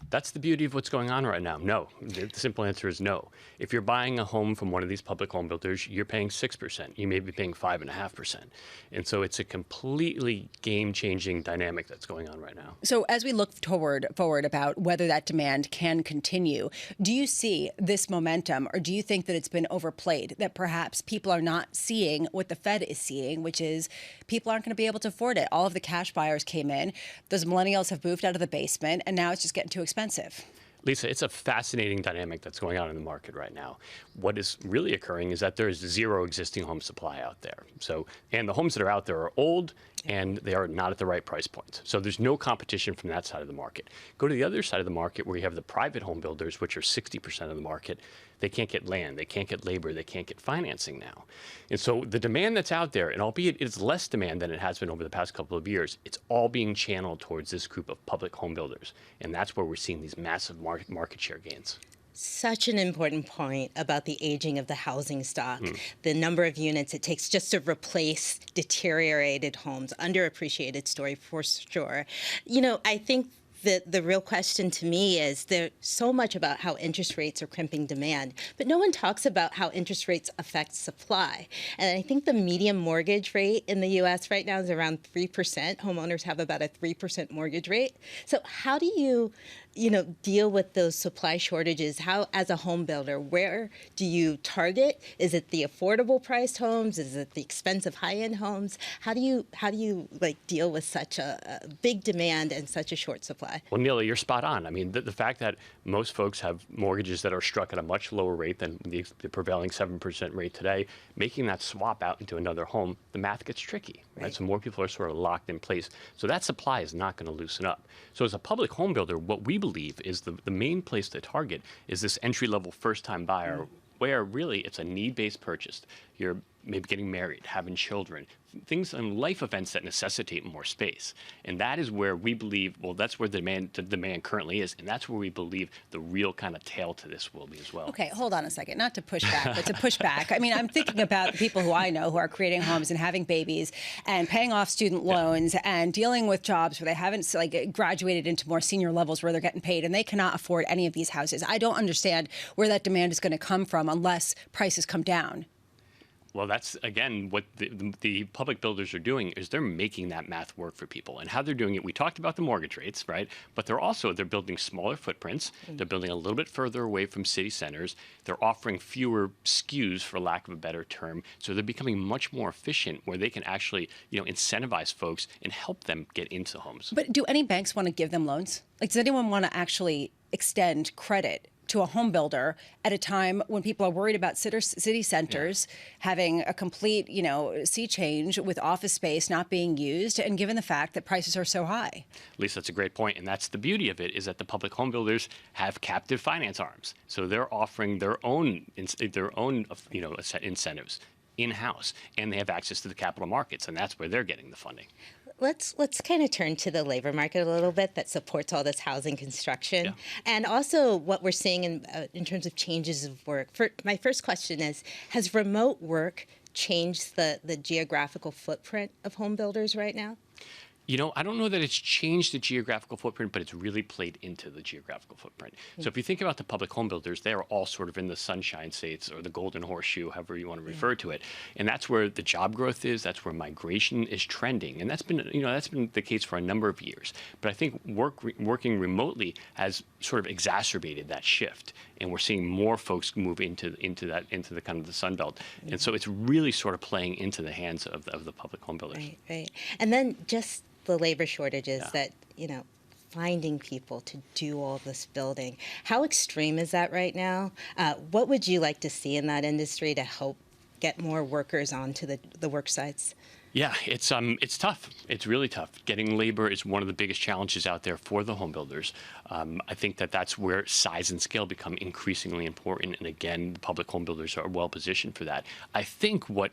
That's the beauty of what's going on right now. No. The simple answer is no. If you're buying a home from one of these public home builders, you're paying 6%. You may be paying 5.5%. And so it's a completely game-changing dynamic that's going on right now. So as we look forward about whether that demand can continue, do you see this momentum, or do you think that it's been overplayed, that perhaps people are not seeing what the Fed is seeing, which is people aren't going to be able to afford it? All of the cash buyers came in. Those millennials have moved out of the basement, and now it's just getting too expensive. Lisa, it's a fascinating dynamic that's going on in the market right now. What is really occurring is that there is zero existing home supply out there. And the homes that are out there are old, and they are not at the right price point. So there's no competition from that side of the market. Go to the other side of the market where you have the private home builders, which are 60% of the market. They can't get land, they can't get labor, they can't get financing now. And so the demand that's out there, and albeit it's less demand than it has been over the past couple of years, it's all being channeled towards this group of public home builders. And that's where we're seeing these massive market share gains. Such an important point about the aging of the housing stock, the number of units it takes just to replace deteriorated homes, underappreciated story for sure. I think the real question to me is there's so much about how interest rates are crimping demand, but no one talks about how interest rates affect supply. And I think the median mortgage rate in the U.S. right now is around 3%. Homeowners have about a 3% mortgage rate. So how do you deal with those supply shortages? How, as a home builder, where do you target? Is it the affordable priced homes? Is it the expensive high-end homes? How do you deal with such a big demand and such a short supply? Well, Neela, you're spot on. I mean, the fact that most folks have mortgages that are struck at a much lower rate than the prevailing 7% rate today, making that swap out into another home, the math gets tricky, right? So more people are sort of locked in place. So that supply is not going to loosen up. So as a public home builder, what we believe is the main place to target is this entry-level first-time buyer, where really it's a need-based purchase. You're maybe getting married, having children, things and life events that necessitate more space. And that is where we believe, that's where the demand currently is. And that's where we believe the real kind of tail to this will be as well. Okay, hold on a second. Not to push back, but to push back. I mean, I'm thinking about the people who I know who are creating homes and having babies and paying off student loans and dealing with jobs where they haven't graduated into more senior levels where they're getting paid, and they cannot afford any of these houses. I don't understand where that demand is going to come from unless prices come down. Well, that's, again, what the public builders are doing is they're making that math work for people. And how they're doing it, we talked about the mortgage rates, right? But they're building smaller footprints. They're building a little bit further away from city centers. They're offering fewer SKUs, for lack of a better term. So they're becoming much more efficient where they can actually, incentivize folks and help them get into homes. But do any banks want to give them loans? Does anyone want to actually extend credit to a home builder at a time when people are worried about city centers having a complete, sea change with office space not being used, and given the fact that prices are so high? Lisa, that's a great point. And that's the beauty of it, is that the public home builders have captive finance arms. So they're offering their own incentives in-house, and they have access to the capital markets, and that's where they're getting the funding. Let's kind of turn to the labor market a little bit that supports all this housing construction, and also what we're seeing in terms of changes of work. My first question is, has remote work changed the geographical footprint of home builders right now? You know, I don't know that it's changed the geographical footprint, but it's really played into the geographical footprint. So if you think about the public home builders, they are all sort of in the sunshine states or the golden horseshoe, however you want to refer to it. And that's where the job growth is. That's where migration is trending. And that's been, you know, that's been the case for a number of years. But I think working remotely has sort of exacerbated that shift. And we're seeing more folks move into the kind of the Sun Belt. And so it's really sort of playing into the hands of the public home builders. Right. And then just the labor shortages that, you know, finding people to do all this building. How extreme is that right now? What would you like to see in that industry to help get more workers onto the work sites? Yeah, it's tough. It's really tough. Getting labor is one of the biggest challenges out there for the home builders. I think that's where size and scale become increasingly important. And again, the public home builders are well positioned for that. I think what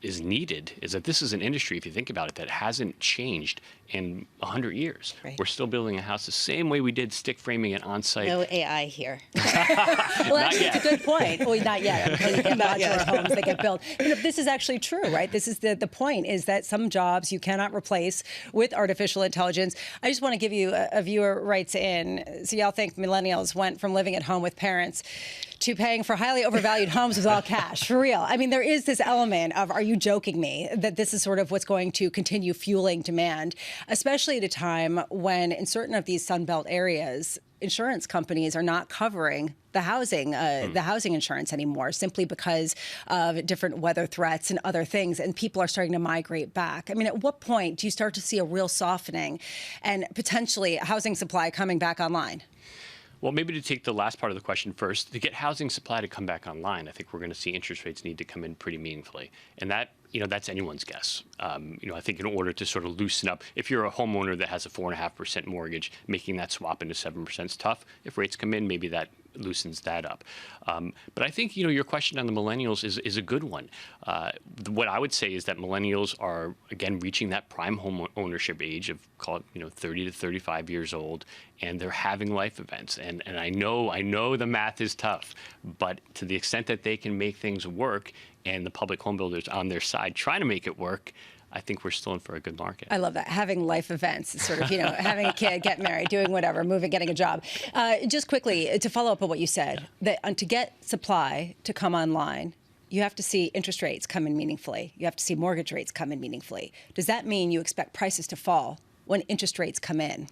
is needed is that this is an industry, if you think about it, that hasn't changed in 100 years. Right. We're still building a house the same way we did stick framing it on site. No AI here. Well, actually, it's a good point. Well, not yet. Because you get modular homes that get built. You know, this is actually true, right? This is the point, is that some jobs you cannot replace with artificial intelligence. I just want to give you a viewer writes in. So y'all think millennials went from living at home with parents to paying for highly overvalued homes with all cash. For real. I mean, there is this element of, are you joking me, that this is sort of what's going to continue fueling demand, especially at a time when in certain of these Sunbelt areas, insurance companies are not covering the housing insurance anymore, simply because of different weather threats and other things, and people are starting to migrate back. I mean, at what point do you start to see a real softening and potentially housing supply coming back online? Well, maybe to take the last part of the question first, to get housing supply to come back online, I think we're going to see interest rates need to come in pretty meaningfully. And that, you know, that's anyone's guess. You know, I think in order to sort of loosen up, if you're a homeowner that has a 4.5% mortgage, making that swap into 7% is tough. If rates come in, maybe that loosens that up. But I think, you know, your question on the millennials is a good one. What I would say is that millennials are, again, reaching that prime home ownership age of, call it, you know, 30 to 35 years old, and they're having life events. And I know the math is tough, but to the extent that they can make things work and the public home builders on their side trying to make it work, I think we're still in for a good market. I love that. Having life events, sort of, you know, having a kid, get married, doing whatever, moving, getting a job. Just quickly, to follow up on what you said, that to get supply to come online, you have to see interest rates come in meaningfully. You have to see mortgage rates come in meaningfully. Does that mean you expect prices to fall when interest rates come in?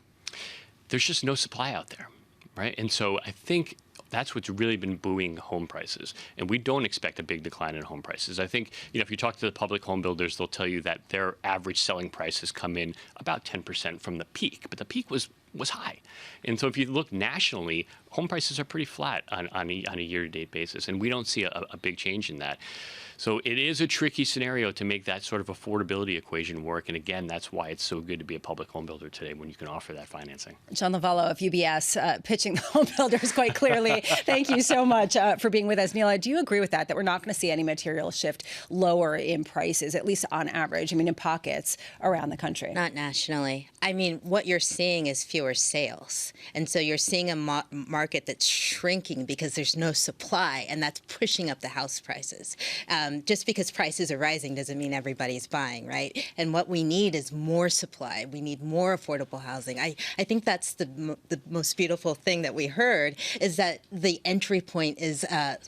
There's just no supply out there, right? And so I think that's what's really been buoying home prices. And we don't expect a big decline in home prices. I think, you know, if you talk to the public home builders, they'll tell you that their average selling prices come in about 10% from the peak, but the peak was high. And so if you look nationally, home prices are pretty flat on a year-to-date basis, and we don't see a big change in that. So it is a tricky scenario to make that sort of affordability equation work. And again, that's why it's so good to be a public home builder today, when you can offer that financing. John Lovallo of UBS pitching the home builders quite clearly. Thank you so much for being with us. Neela, do you agree with that we're not going to see any material shift lower in prices, at least on average? I mean, in pockets around the country. Not nationally. I mean, what you're seeing is fewer sales. And so you're seeing a market that's shrinking because there's no supply, and that's pushing up the house prices. Just because prices are rising doesn't mean everybody's buying, right? And what we need is more supply. We need more affordable housing. I think that's the most beautiful thing that we heard, is that the entry point is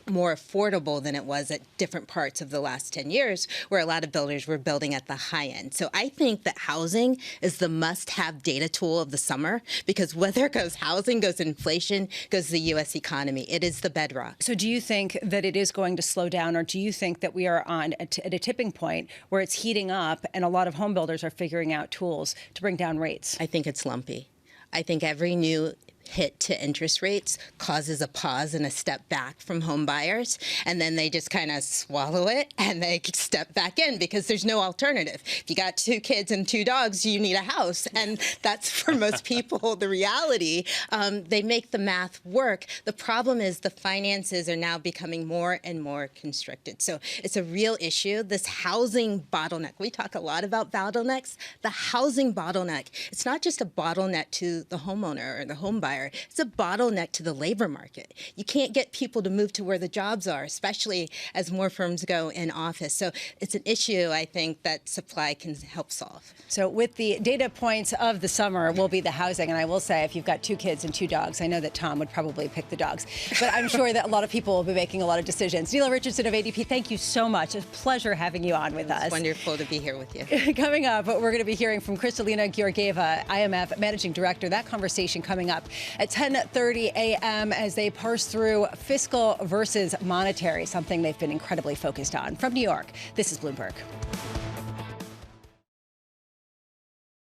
more affordable than it was at different parts of the last 10 years, where a lot of builders were building at the high end. So I think that housing is the must-have data tool of the summer, because whether goes housing, goes inflation, goes the U.S. economy. It is the bedrock. So do you think that it is going to slow down, or do you think that we are at a tipping point where it's heating up and a lot of home builders are figuring out tools to bring down rates? I think it's lumpy. I think every new hit to interest rates causes a pause and a step back from home buyers, and then they just kind of swallow it and they step back in because there's no alternative. If you got 2 kids and 2 dogs, you need a house, and that's for most people the reality. They make the math work. The problem is the finances are now becoming more and more constricted. So it's a real issue. This housing bottleneck, we talk a lot about bottlenecks. The housing bottleneck, it's not just a bottleneck to the homeowner or the home buyer. hire. It's a bottleneck to the labor market. You can't get people to move to where the jobs are, especially as more firms go in office. So it's an issue, I think, that supply can help solve. So with the data points of the summer will be the housing. And I will say, if you've got 2 kids and 2 dogs, I know that Tom would probably pick the dogs. But I'm sure that a lot of people will be making a lot of decisions. Neela Richardson of ADP, thank you so much. It's a pleasure having you on with us. It's wonderful to be here with you. Coming up, we're going to be hearing from Kristalina Georgieva, IMF Managing Director. That conversation coming up at 10:30 a.m. as they parse through fiscal versus monetary, something they've been incredibly focused on. From New York, this is Bloomberg.